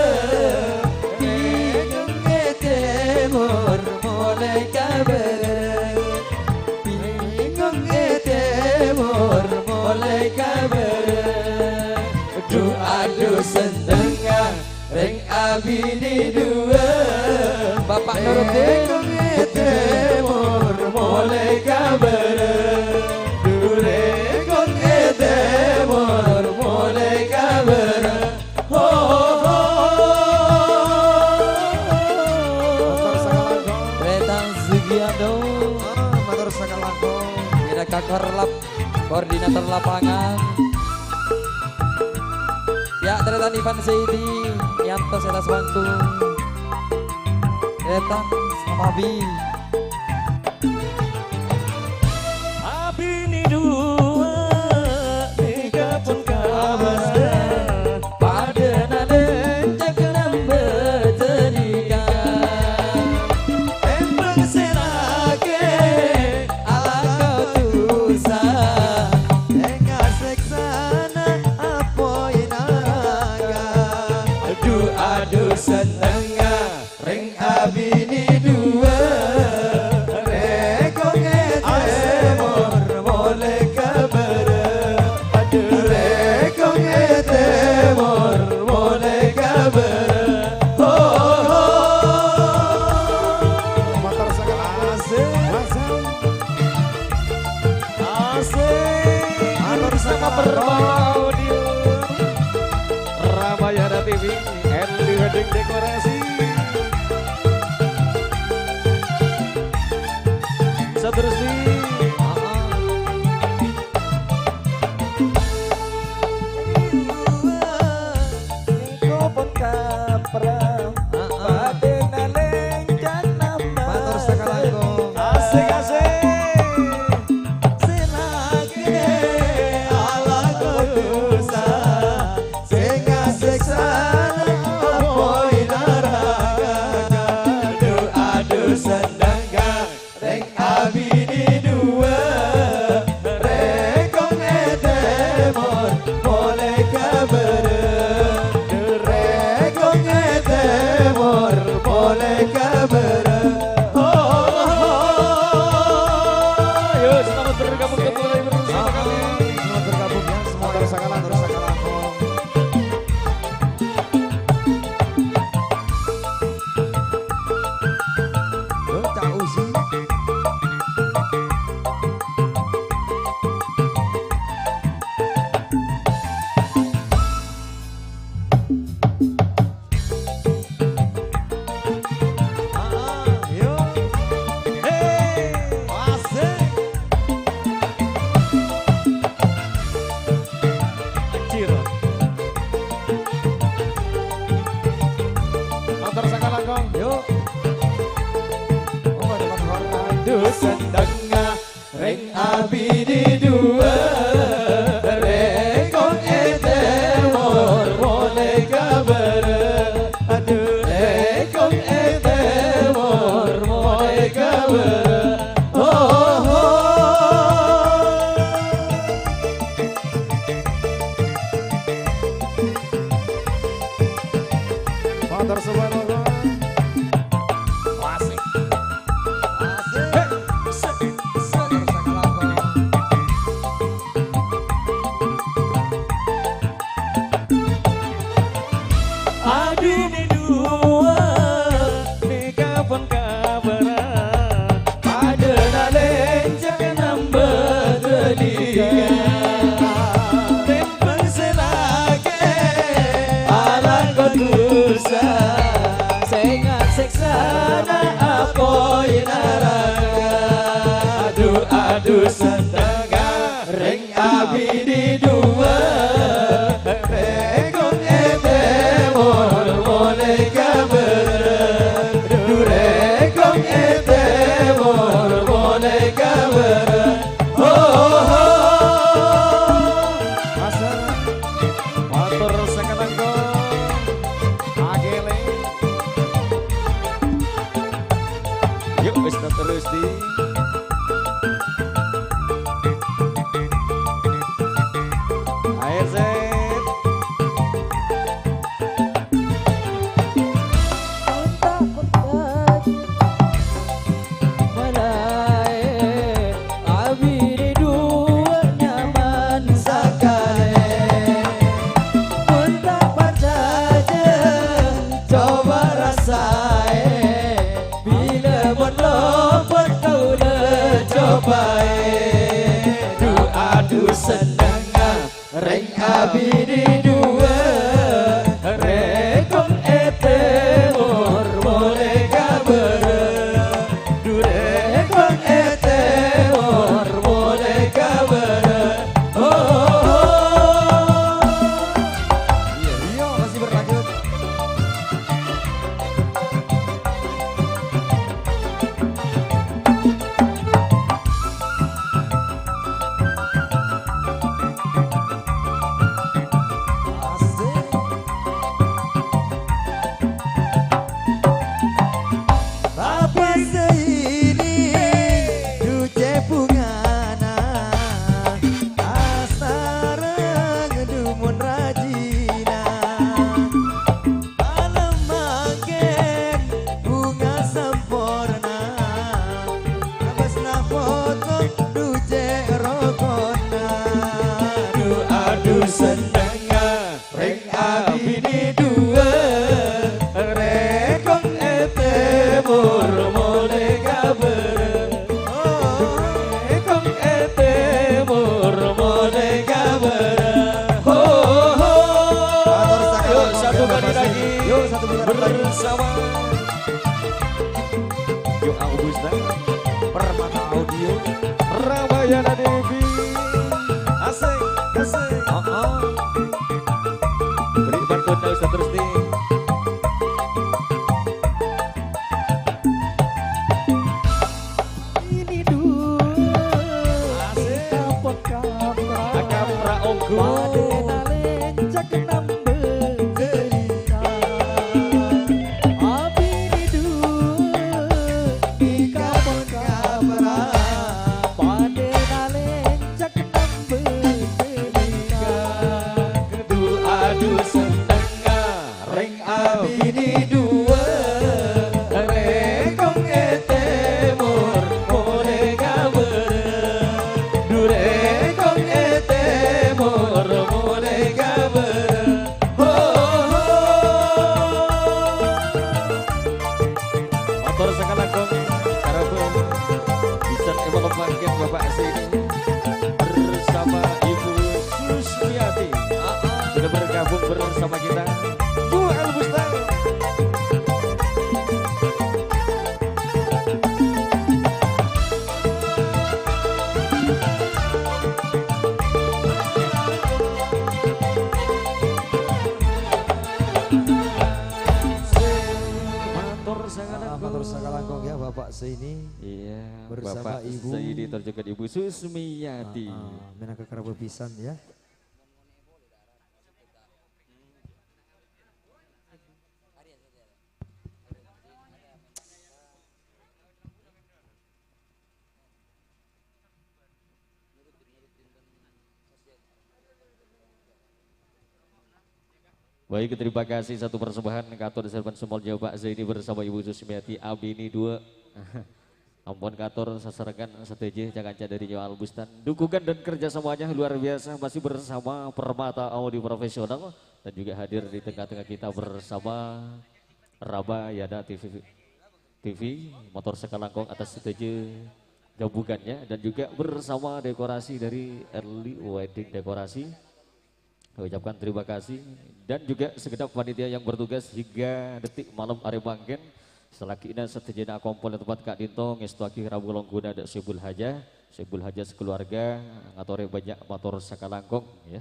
Bingung timur mulai kabar bingung timur mulai kabar aduh sendengan ring abini dua Bapak Nuruddin timur mulai kabar durekong timur mulai kabar Retang Sugiando Motor sakalako. Kira kakor lap koordinator lapangan ya Tretan Ivan Seidi Yanto Selas Bangkung Tretan Samabi Abini dua tiga pun kabar pada nalencak nambah terikan Embang serake ala kau tusa Tengah seksana apoy naraga. aduh senengah ring abini dua rekong timur mulai kabar aduh rekong timur mulai kabar Motor sakalako. Asik. Motor sama sakalako. berbau audio Ramayana TV Early Wedding Dekorasi Seterusnya Motor sakalako. asik asik Ayo selamat bergabung kembali bersama kami Selamat bergabung ya. Motor sakalako. Cak Uzi. Yo. Hey, asik. Ciro Motor sakalako. Yo. Oh, ada motor. Aduh sendengah ring abidi dua rekong timur mulai kabar aduh rekong timur mulai kabar Motor sakalako. asik Asik. Motor sakalako. Abini dua tiga pun kabar ada nalencak nambah terikan Tembang selake ala kodusa Sengat seksana apoy naraga aduh sendengar ring abidi dua rekong timur mulai kabar durekong timur mulai kabar Asik. Motor sakalako. Agele. Yuk wis terus di abdi dua rekong ete mur boneka bere durekong ete mur boneka bere iya masih berlanjut. Senengah reng abdi dua rekong ete mur boneka bere rekong ete mur boneka bere ho ho. Yuk satu kali lagi, yuk satu kali bersama yuk Augusta Permata Audio Ramayana Devi. Asik asik. Beri bantuan Ustaz terus nih. Ini dua asik kapok kapra ongku padena lencak nambe gerina abdi dua di kapok kapra padena lencak nambe gerina adu setengah reng abdi dua rekong ete mur boneka bere durekong ete mur boneka bere ho ho. Motor sekali kong karena bisa mengembangkan Bapak sini bersama Ibu Susmiati sudah bergabung bersama kita. Jual Busta. Matur sakalangkung ya Bapak Seini. Iya, Bersama Bapak Ibu. Seini juga Ibu Susmiati. Menaka kerabat pisan ya. Baik, terima kasih satu persembahan Kator Serban Sumol Jawa Pak Zaini bersama Ibu Susmiati Abini 2. Ampun Kator sasarankan strategi Jakanca dari Nyawa Albustan. Dukungan dan kerja semuanya luar biasa, masih bersama Permata Audio Profesional dan juga hadir di tengah-tengah kita bersama Ramayana TV Motor Sekalangkong atas strategi gabungannya dan juga bersama dekorasi dari Early Wedding Dekorasi. Saya ucapkan terima kasih dan juga segenap panitia yang bertugas hingga detik malam Aremanggen. Setelah kita setelah komponen tempat Kak Dinto, ngestuaki Rabu Longguna dan Sebul Haja sekeluarga, ngatore banyak motor Sakalangkong ya.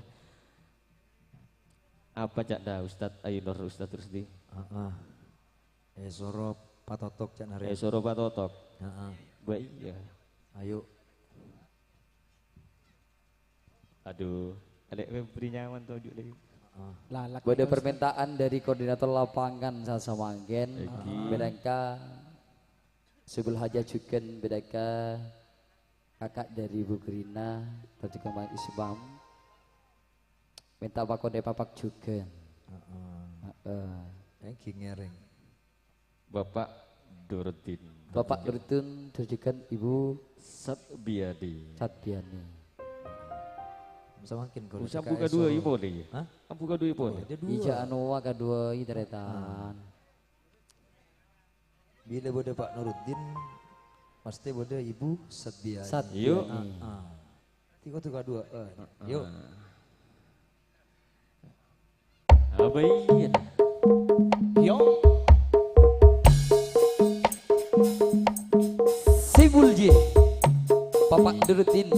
Apa cak dah Ustadz Ainur Ustadz Rusdi? Esoro patotok cak nare. Esoro patotok. Baik ya. Ayo. Aduh. Adek beri nyaman tuh deh. Ada permintaan dari koordinator lapangan Salsa Manggen, bedaka Sebul Haja juga bedaka kakak dari Bu Gerina, juga Mang Isbam. Minta pakode papak juga. Ranking ngereng. Bapak Dorotin. Bapak Dorotin juga Ibu Satbiadi. Bisa makin kalau usah buka dua ibu deh. Hah? Buka dua ibu. Ija Anoa kedua iteretan. Bila bodoh Pak Nuruddin, pasti bodoh Ibu Satbiani. Yuk. Tiga tuh kedua. Yuk. Abain. Yo. Sibulji Bapak Nuruddin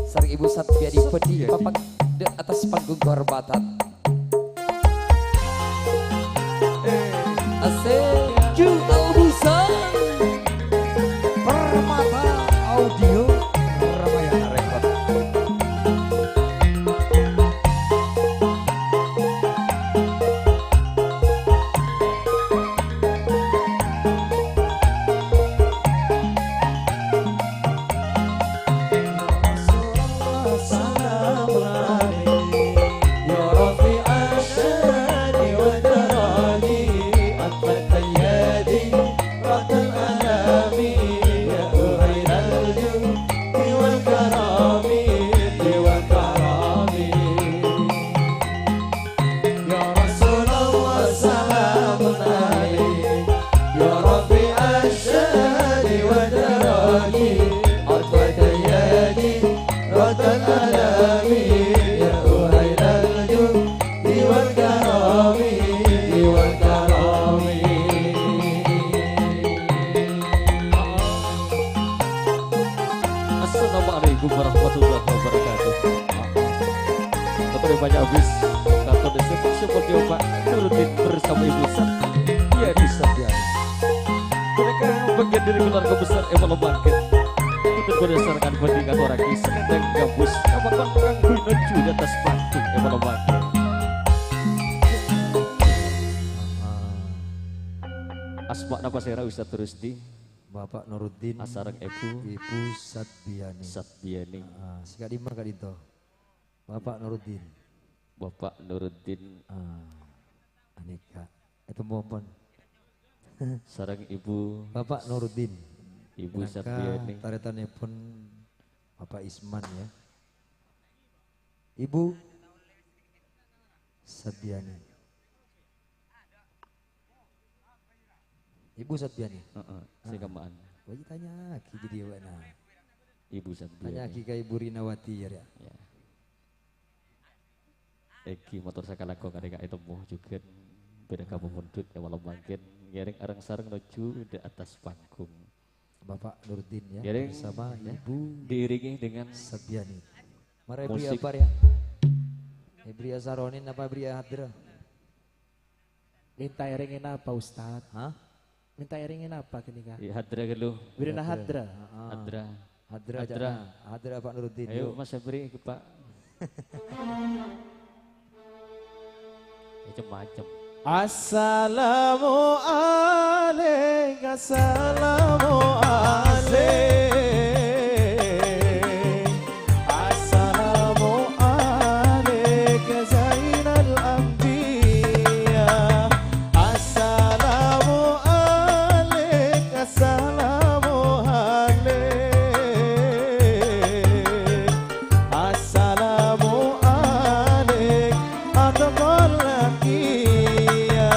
sareng Ibu Satya Dipedi Bapak di atas panggung kehormatan Asik Ju Albusan Permata Audio Ramayana Record. Assalamualaikum warahmatullahi wabarakatuh. Kepada banyak habis Kato Desa support Pak Nuruddin bersama Ibu Satya di Satya. Mereka bagian dari keluarga besar Evan Bangkit. Untuk berdasarkan pendidikan orang kisah dan gabus kapan orang menuju di atas panggung Evan Bangkit. Asma nama saya Ustaz Rusdi. Bapak Nuruddin Asarang Ibu Satbiani. Satbiani. Sika dimar ka dito. Bapak Nuruddin. Bapak Nuruddin Anika. Itu mohon. sarang Ibu Bapak Nuruddin. Ibu Satbiani. Taretannya pun Bapak Isman ya. Ibu Satbiani. Ibu Satbiani. Saya kemaan. Wajib tanya ki jadi wana. Ibu Tanya Satbiani. ki ka Ibu Rinawati ya. Ya. Eki motor sakala kok kadang itu mau juga beda kamu mundut ya walau bangkit ngiring arang sarang nuju di atas panggung. Bapak Nuruddin ya Giring, bersama ya. Ibu Diiringi dengan Satbiani. Mari Bri musik. apa ya? Bria Saronin apa Bria Hadra? Minta iringin apa Ustad? Hah? Minta iringin apa kini kak? Hadra gelu. Wirina Hadra. Hadra. Hadra Hadra. Hadra. Hadra Pak Nuruddin. Ayo yuk. Mas Febri ke Pak. Macam-macam. Assalamualaikum, assalamualaikum Zainal Anbiya. Assalamualaikum, assalamualaikum Adakal lakiya.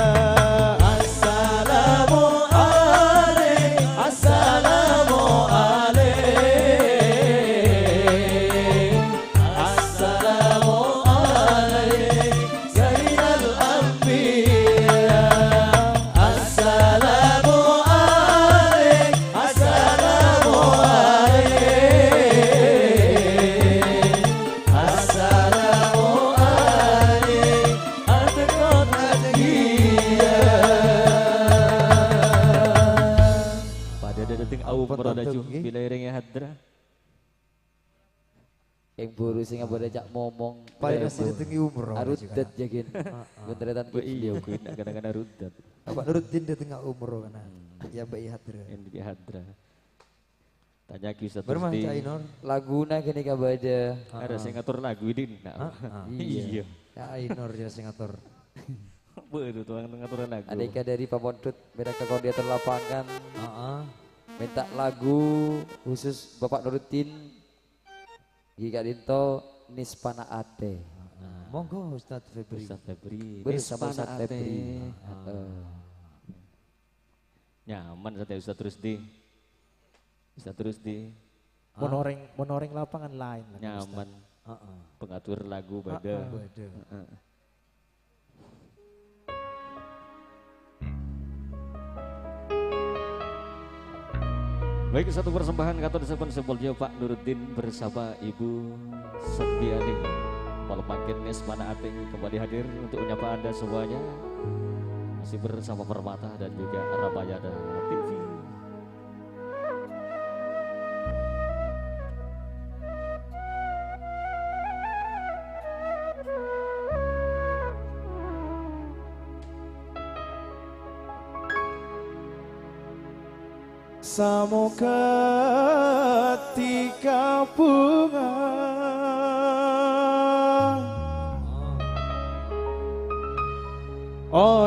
Brodaju bila iringnya Hadra. yang buru sing abade cak momong Paling nasi datangi umroh. arudet jagin gunteretan Gue iya gue kadang-kadang rudat. Bapak Nuruddin dia tengah umroh kan. Ya Bayi Hadra. Yang di Hadra. Tanya kisah Bermah terus di. Cak Ainor. laguna kini kabade Ada sing ngatur lagu ini. Iya. Ya Ainor ya singator. Betul tuh ngatur lagu. adika dari Pamontut beda ke koordinator lapangan Heeh. minta lagu khusus Bapak Nuruddin Gika Dinto Nispana Ate Monggo Ustadz Febri. Ustaz Febri. bersama Nispana Ustadz Febri. Ate. Nyaman saya Ustaz terus di. Ustaz terus di. Menoreng lapangan lain. lagi, Ustad. Nyaman. Heeh. Pengatur lagu bada. Waduh. Baik, satu persembahan Katon Desapan Simbol Jawa Pak Nuruddin bersama Ibu Setiani. Malam makin Nesmana Ating kembali hadir untuk menyapa Anda semuanya. Masih bersama Permata dan juga Ramayana TV. Samo ketika bunga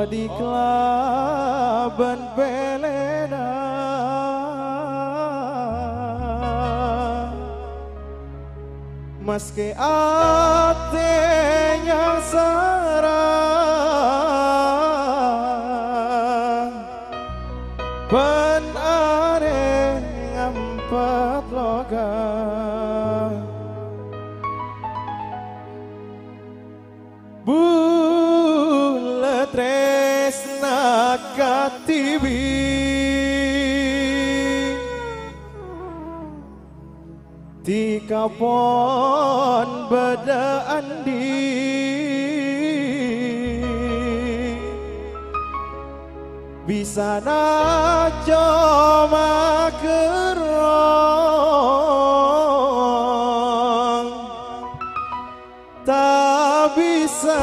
di kelaban belena meski atenya sarang ben are ngampet loga bulet tresna katibi tikapon beda andi bisa na coma kerong tak bisa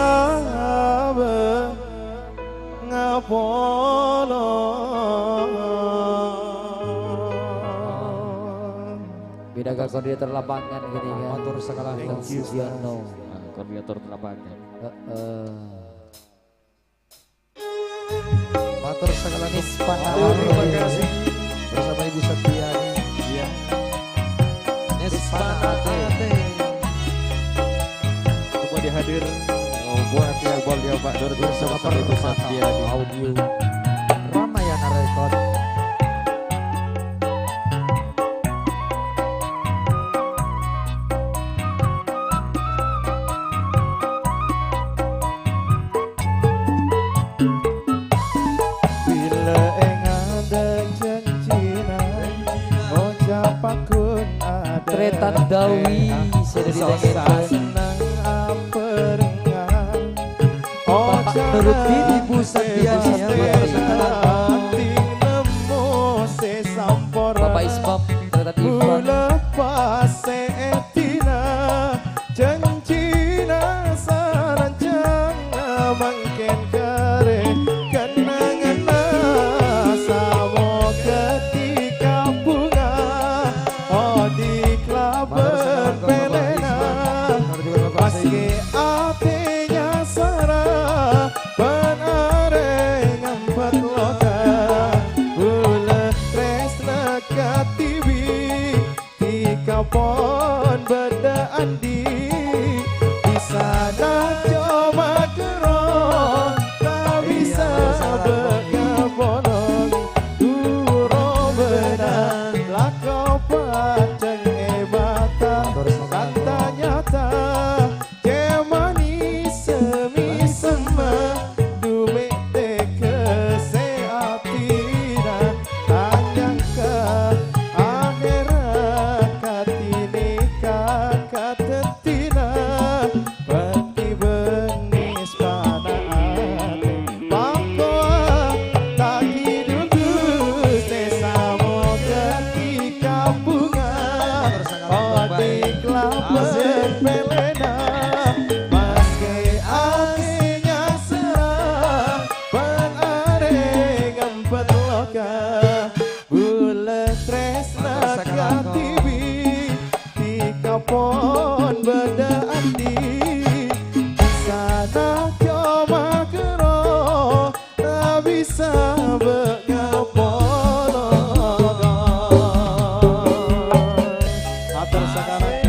ngapolong. Bidaga koordinator lapangan gini kan. Motor skala Thank you Sugiarno. Koordinator lapangan. Motor skala Nispan Terima kasih. bersama Ibu Setiani. Ya. Nispan Ate. Kembali hadir buat yang Bol Jawa Pak Nuruddin bersama Ibu Setiani. Audio Ramayana Record. Bila ada janjina ucapakun ada Tretan Dawi sudah didengarkan. senang aperingan Bapak Nuruddin, Ibu Setiani ya, hati nemu sesampora Bapak Ismam Tretan Ivan. lepas seetina janjina sarancang mangken kare kenangan samo ketika bunga di klaber pelena paski atenya sarah benare ngampet loka bulet tresna katibi tikapon beda andi bisa dah coba kerong tak bisa berkebolong duro benar lakau paceng ebata kata nyata cemani semi sema dume teke seatina anyangka akhirat katini kakatetina pati benis pada ate pakoa tak hidup samo ketika bunga di klaber pelena maske akhirnya serah penare ngampet loka bulet tresna katibi tikapon beda andi bisa nak coba kero tak bisa berngapolong atur sekarang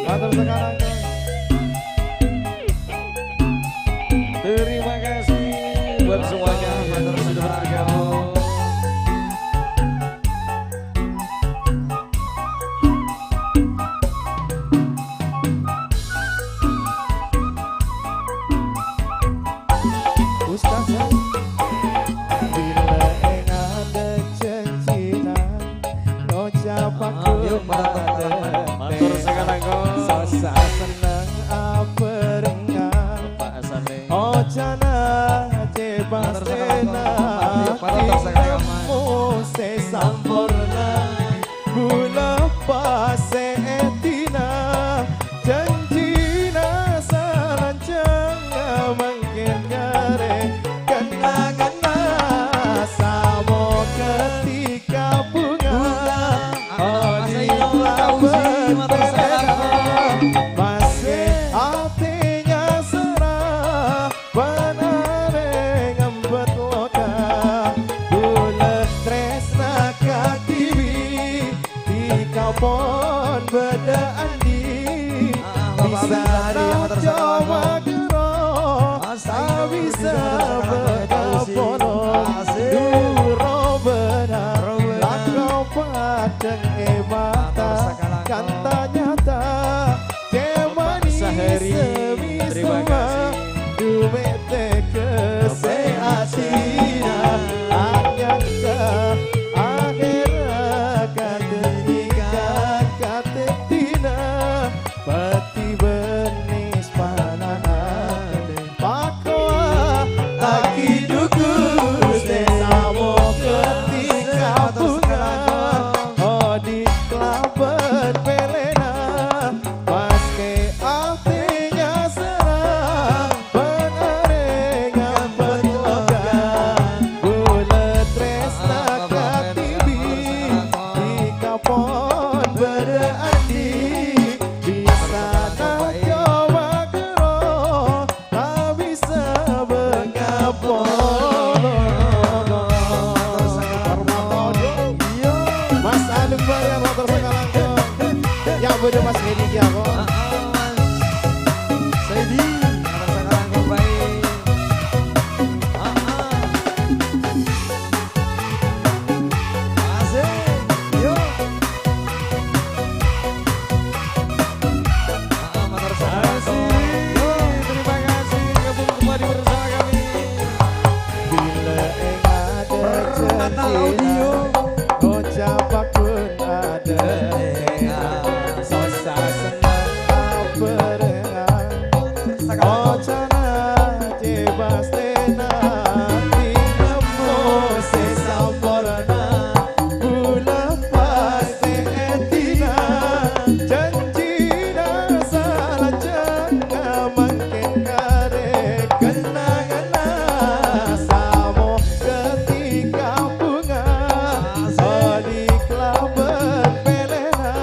atur sekarang Terima kasih buat semuanya yang sudah bergabung. Ustaz ya. Matur sekarang kau. Sosa seneng aperengan Pak Asane. Oh jana jebas tena Tiapmu se sampurna Gula pase etina Janjina salancang mangkin gare Kena-kena samo ketika bunga Oh di laban masih hatinya serah Benare ngempet loka Bulet tresna katiwi Di kapon beda andi Bisa coba kero Tak bisa berkapono Duro benar Lakau padang mata Kanta nyata Cemani Sahari, terima kasih. Dumete kesehatina Anyangka akhirnya katenika katetina Peti benis panahan Pakoa aki dukus Desamo ketika bunga Oh di kelaben pelena Paske artinya serang Benare ngambet logan Bulet tresna katibi Di kapon berandi Bisa nak coba kero Tak bisa berkapon Mas Anung Bayar motor sekarang yang bener Mas Hedi ya kok. Terima kasih gabung kembali bersama kami. Bila ada janji ucapakun ada Sosa senang aperengan Oh jana jebas tena Tinemu se sampurna Gula pasti etina Janjina salah jangan makin kare Kena-kena samo ketika bunga Oh di kelaben pelena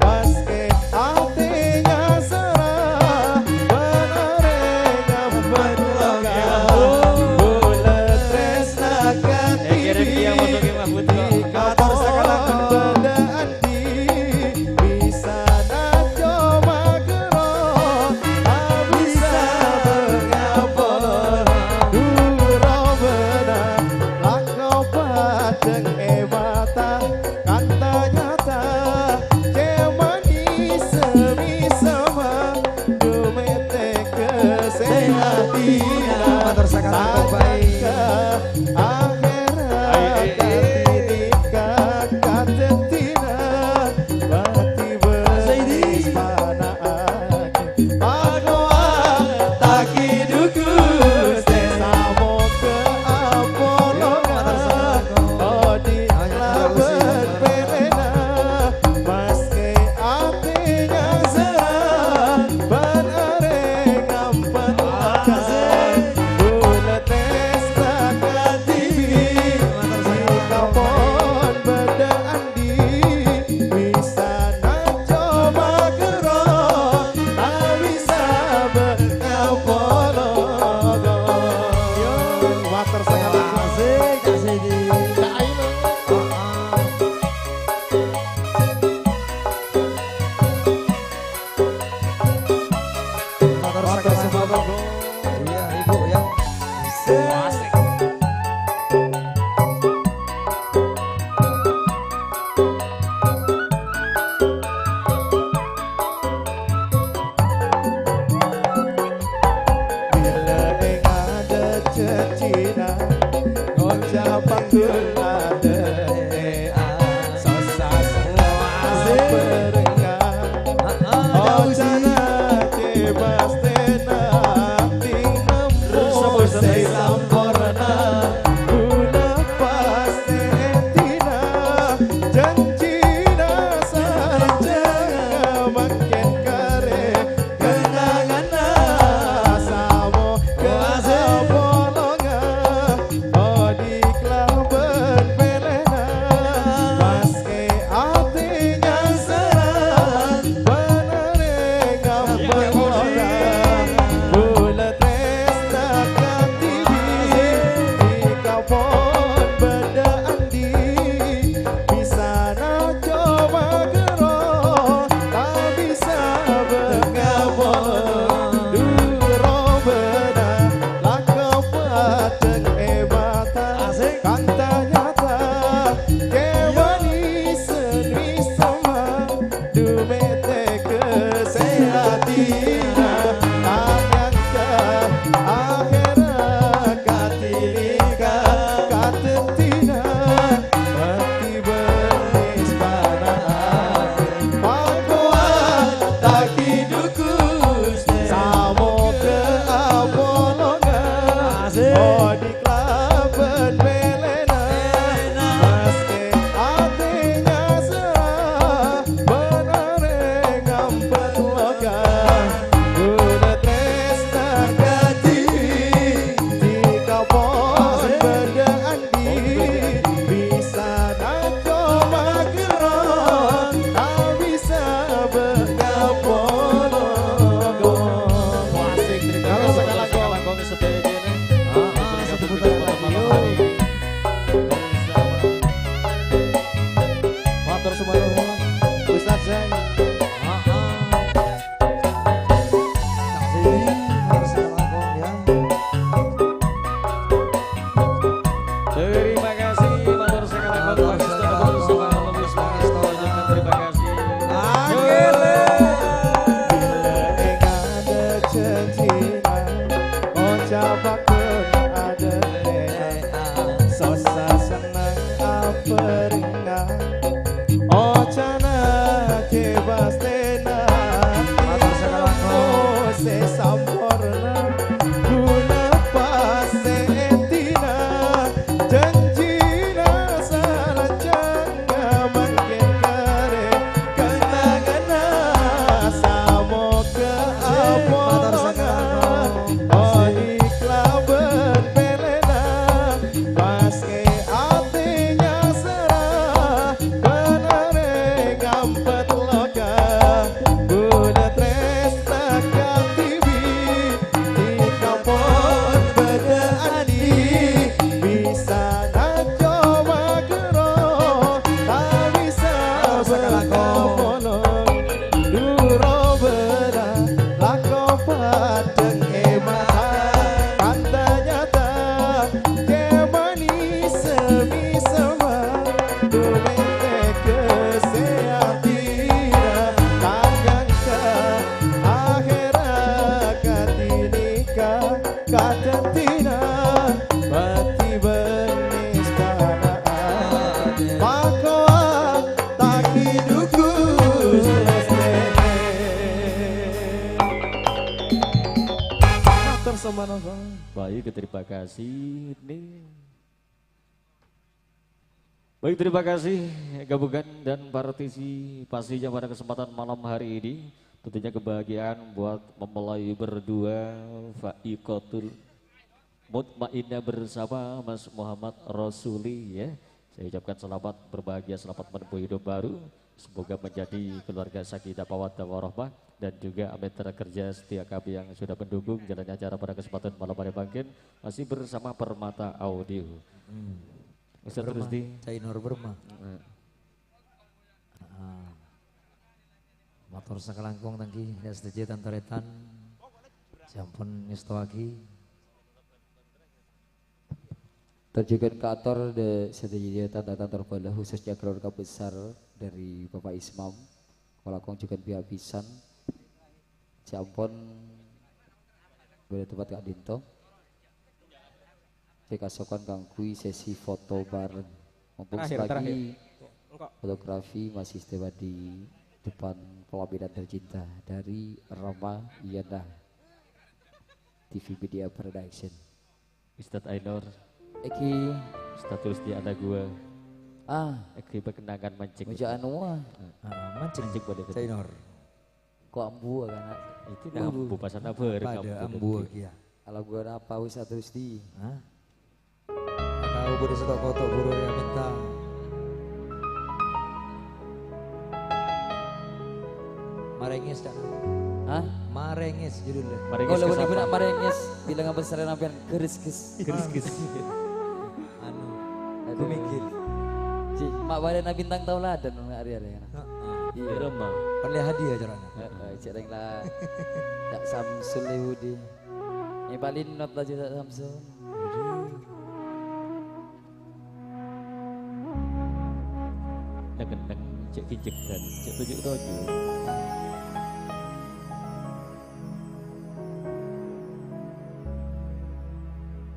Paske hatinya serah Benare ngambet loga Bulet tresna katibi Di kapon beda andi Bisa nak coba kero Tak bisa berkapon Duro benar Lakau padang mata Kata nyata Cemani semi sama Dumete kesehatina Tanyaka akhirat Katinika katetina Bati beris panaan Pakoa taki dukus Desamo ke apolongan Oh di laban Baik, terima kasih nih. Baik, terima kasih gabungan dan partisipasinya pada kesempatan malam hari ini. Tentunya kebahagiaan buat mempelai berdua Faikotul Mutmainnah bersama Mas Muhammad Rasuli ya. Saya ucapkan selamat berbahagia, selamat menempuh hidup baru. Semoga menjadi keluarga sakinah mawaddah warahmah dan juga mitra kerja setia kami yang sudah mendukung jalannya acara pada kesempatan malam hari bangkin masih bersama Permata Audio. Ustaz Rusdi. Cainor Berma. Motor sakalangkong tangki STJ Tantoretan. Sampun ngestoaki. Terjugan ke ator de STJ Tantoretan terbalah khususnya keluarga besar dari Bapak Ismam. Kolakong juga pihak pisan. Ciampon boleh tempat Kak Dinto. Saya kasokan kangkui sesi foto bareng. Mumpung lagi fotografi masih tiba di depan pelaminan tercinta dari Rama Iyana TV Media Production. Ustadz Ainur. Eki status di anak gua. Eki berkenangan mancing. Meja anua. Mancing boleh Cainor. Kok ambu kan? Itu ambu pasan apa? Pada ambu ya. Kalau gua apa wis terus di. Tahu boleh setok kotok buru yang minta. Marengis kan? Marengis judulnya. Kalau lebih benar marengis bilang apa besar nampian keris-keris. Aku mikir. Mak badan bintang tauladan hari-hari kan. Iya remah. Pandai hadiah caranya. Cereng lah. Tak Samsul Yahudi. Nyebalin not lah juga Samsul. Neng cek kijek dan cek tujuh toju.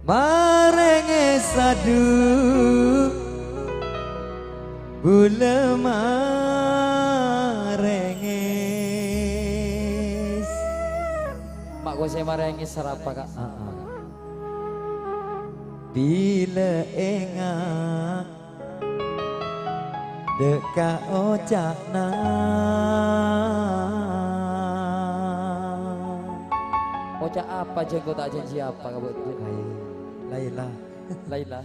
Marengis aduh bule marengis. Mak gua saya marengis sarapa Kak. Bila enggak deka ocakna ocak apa jenggot tak janji apa kabut Laila Laila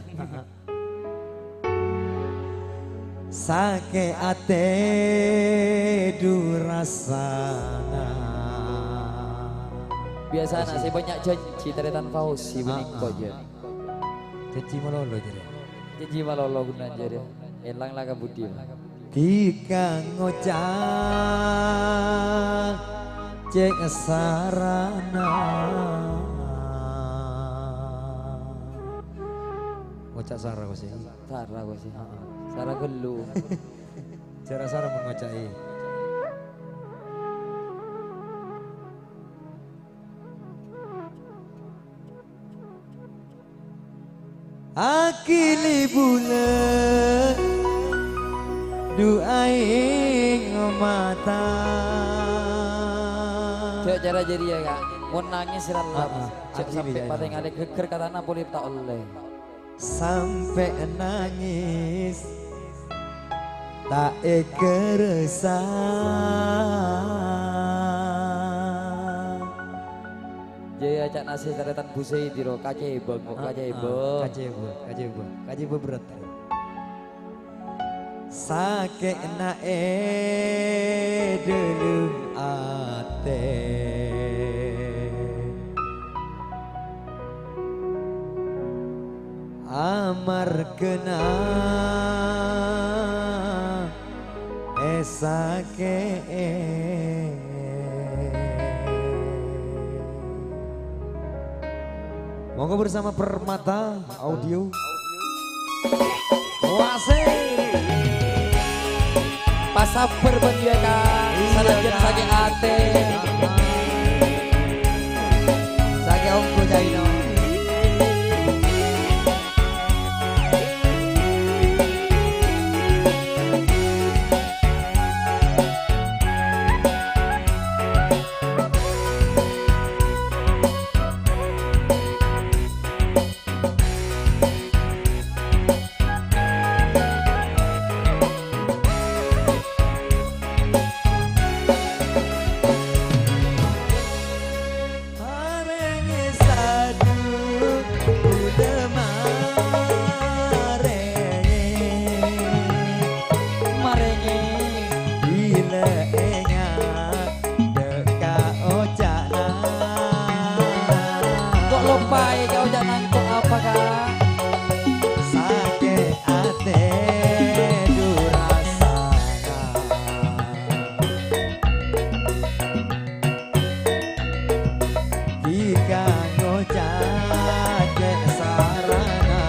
sake ate durasana biasa anak saya banyak janji teretan Fauzi menikah aja janji melolo jadi janji malolo guna jadi elang lah kabudi Tika ngocak cek sarana ngocak sarah kok sih Sarah kok sih Sarah gelu cara sarah mengocai akili bulan duaing mata cek cara jadi ya Kak mau nangis relap cek sampai paling ada geger kata Napoli tak oleh sampai nangis tak kerasa jaya cak nasi teretan busai diro kacebeng kacebeng berat sakit nae dulu ate amar kena esake monggo bersama Permata Audio. Wasih. sabar penjagaan sanajan saking ate Saking ongko jaino. lupai kau jangan kok apa kak Sake ate durasana Jika ngocak sarana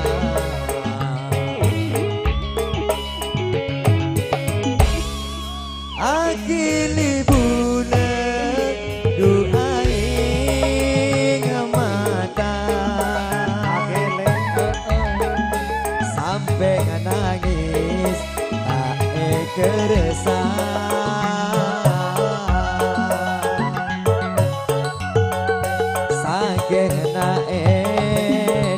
Akili bulan duai ngemata Sampai nangis tak kerasa Saking nae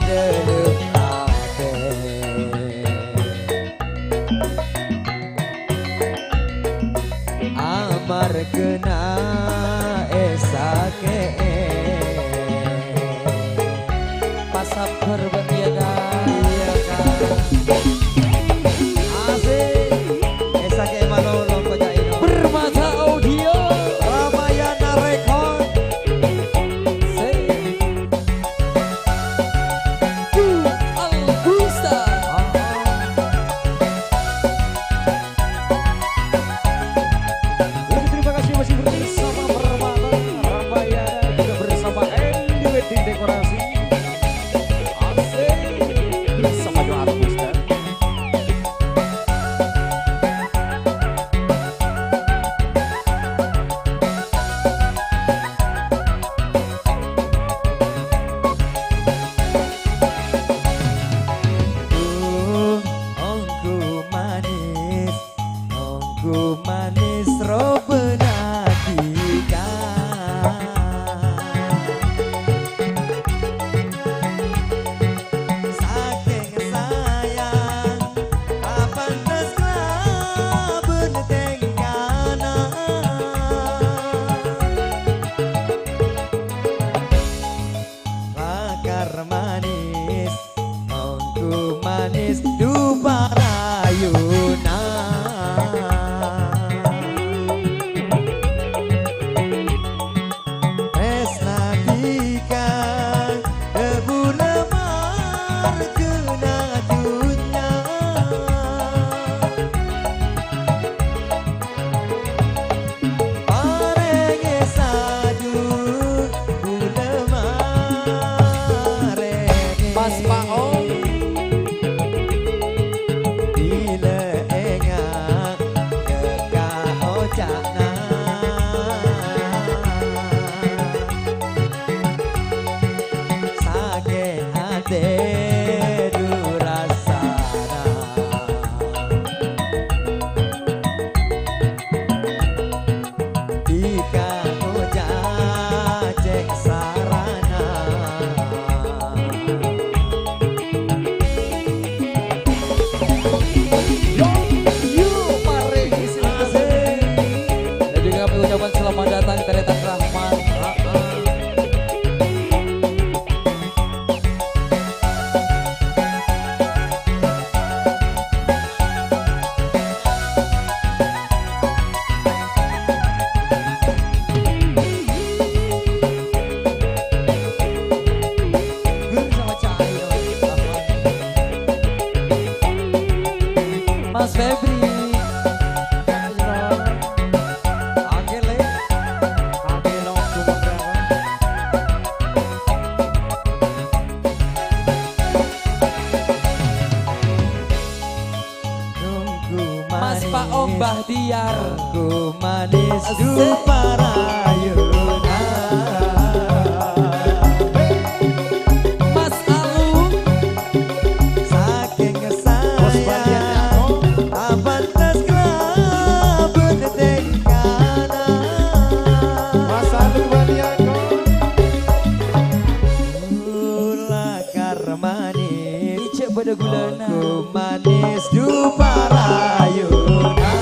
deluk ate Amar kena esake pasap berbendiaga Iya kan Asik esake malolo kojaino bermata audio Ramayana Record Albusta Terima kasih masih bersama Permata Ramayana juga bersama Andy Wedding Dekorasi. Asik bersama Johan Buster. Ongku manis robenadika Saking sayang papan desla bentenggana Lakar manis ongku manis duparayuna Esnatika debu lemar kena dunya Parenge sadu bulemare Mas Paong Bila engang keka ojana Sake ate durasana Ika ojak cek sarana dan juga kami ucapkan selamat datang Teretan Rahman Mas Febri Nunggu Mas Pak Om Bahtiar. Ku manis dupa rayuna. Mas Alu. Saking sayang abantes kelabun tengkana. Mas Alu Badiako. Gula karmanis Icek pada gulana. ku manis dupa rayuna.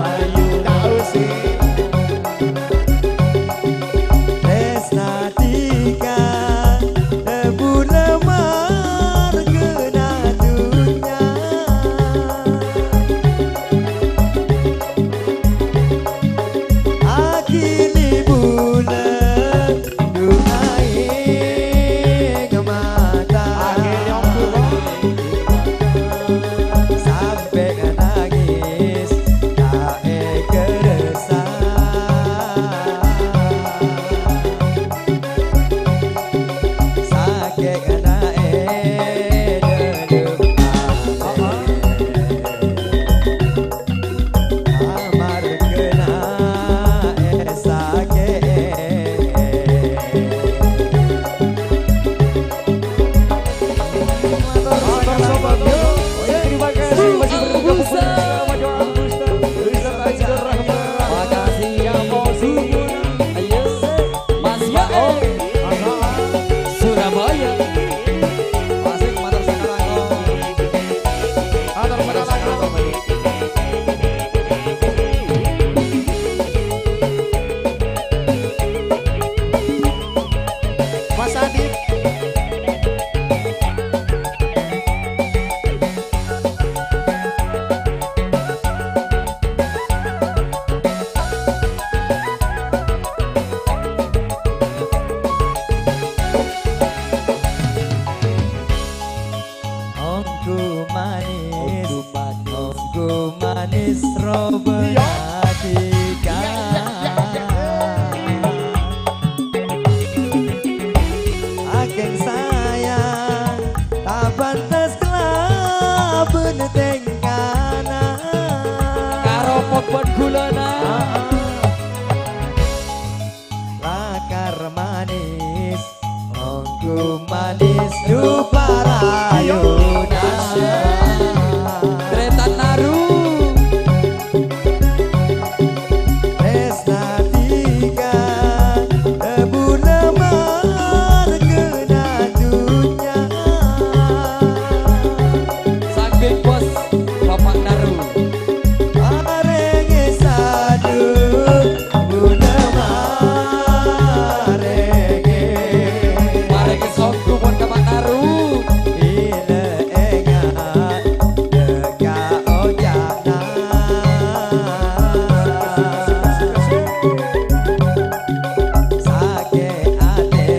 Ayu tahu sih. Tresna tika debu lemar kena dunya. Akili bulan duai mata. Sampai nangis tak kerasa. Sakit naik delum amar kena sakit. Motor sobat yo. Terima kasih masih bergabung bersama Joal Albustan. Beserta Aidil Rahman. Makasih. Yang mau sini. Ayo. Mas Pak Om. Surabaya. Asik motor sekarang. Motor pada lagu. Mas Adit. Ongku manis, ongku manis robenatika. Akeng sayang, tak pantas kelabun tengkana. Karo pokon gulana. Lakar manis, ongku manis dupa rayuna. Tretan Naru. Tresna tika debu lemar kena dunya. Saking bos Bapak Naru. Arenge sadu bu lemar renge. Mari ke songku buat Bapak Naru. Ile engat deka ojana. Sake ate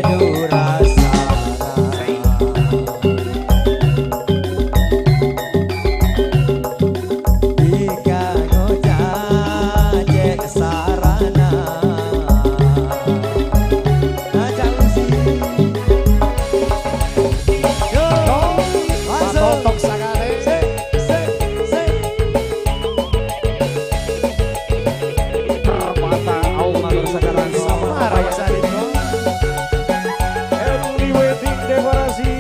durasana. Ika ngojajek sarana. Ajak usi. Yo, langsung. Totok sakale. Permata Aumal sekarang sama Raya Sadito. Early wedding dekorasi.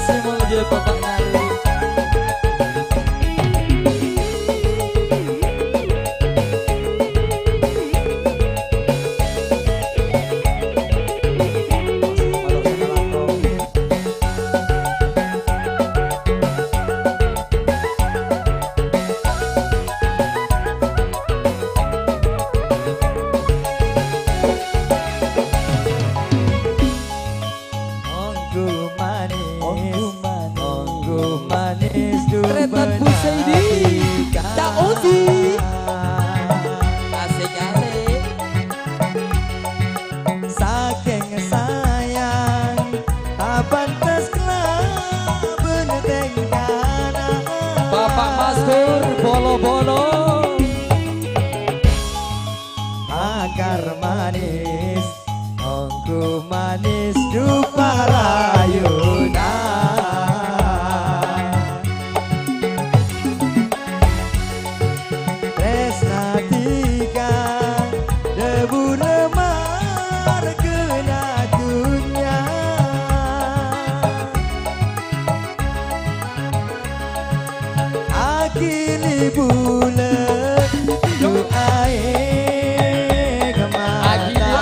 Semua jadi Bapak Naru. Ongku manis, ongku manis Tretan Busaidi. Cak Odi. Asik-asik. Saking sayang, tak pantas kelabun tengkana. Bapak Maskur bolo-bolo. Akar manis, ongku manis dupa rayuna. Akili bulan doae kemana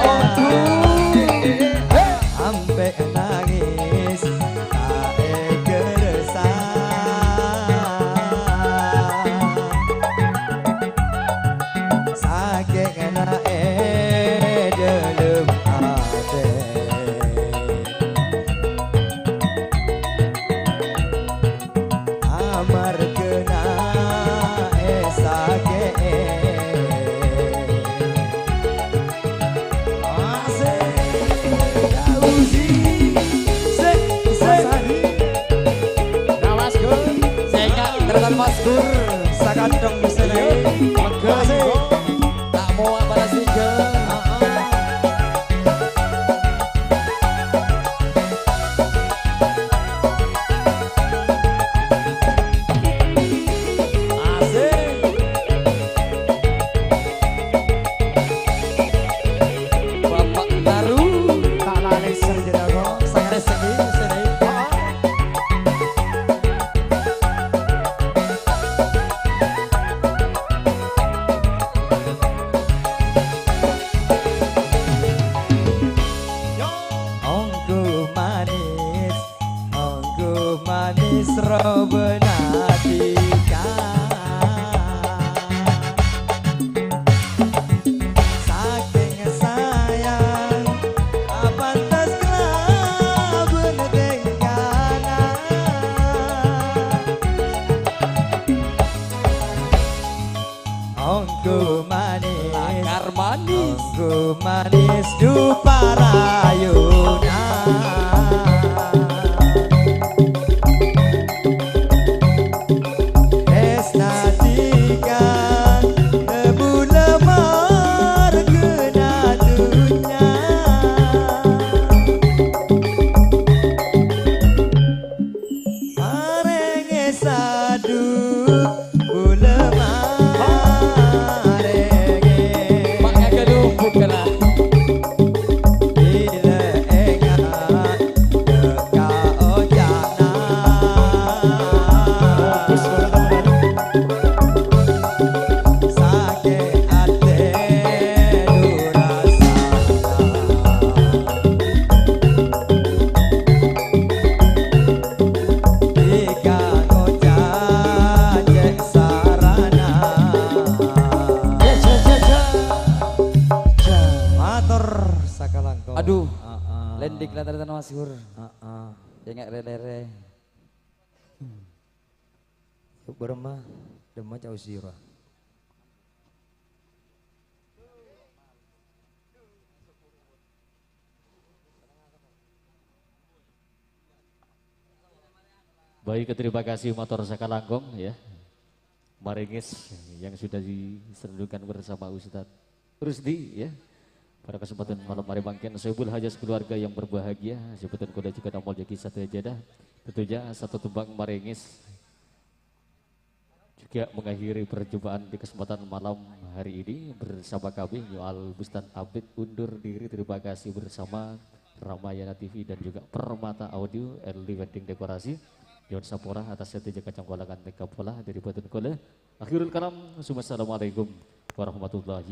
ambek nangis tae geresa sakit nae dalam hati amar kena sakit Maskur sakandong bisa naik makasih tak mau apa sih Bapak baru tak lalai serjana kok sangat sedih sedih manis robenatika saking sayang pantas kelaben tengkana ongku manis lakar manis ongku manis dupa rayuna aduh lendik lah tadi Maskur ya nggak rere berma demam jauh sirah Baik, terima kasih motor Sakalangkong ya. Maringis yang sudah diserukan bersama Ustadz Rusdi ya. Pada kesempatan malam hari bangkian Soebul Hajas keluarga yang berbahagia. Sebutan kuda juga nomor jaki satu jadah. Tentunya satu tumbang Maringis juga mengakhiri perjumpaan di kesempatan malam hari ini bersama kami Yoal Bustan Abid undur diri. Terima kasih bersama Ramayana TV dan juga Permata Audio, Early Wedding Dekorasi, Yon Sapora atas setuju kacang kolangan teka pola dari Batun Kola. Akhirul kalam, Assalamualaikum warahmatullahi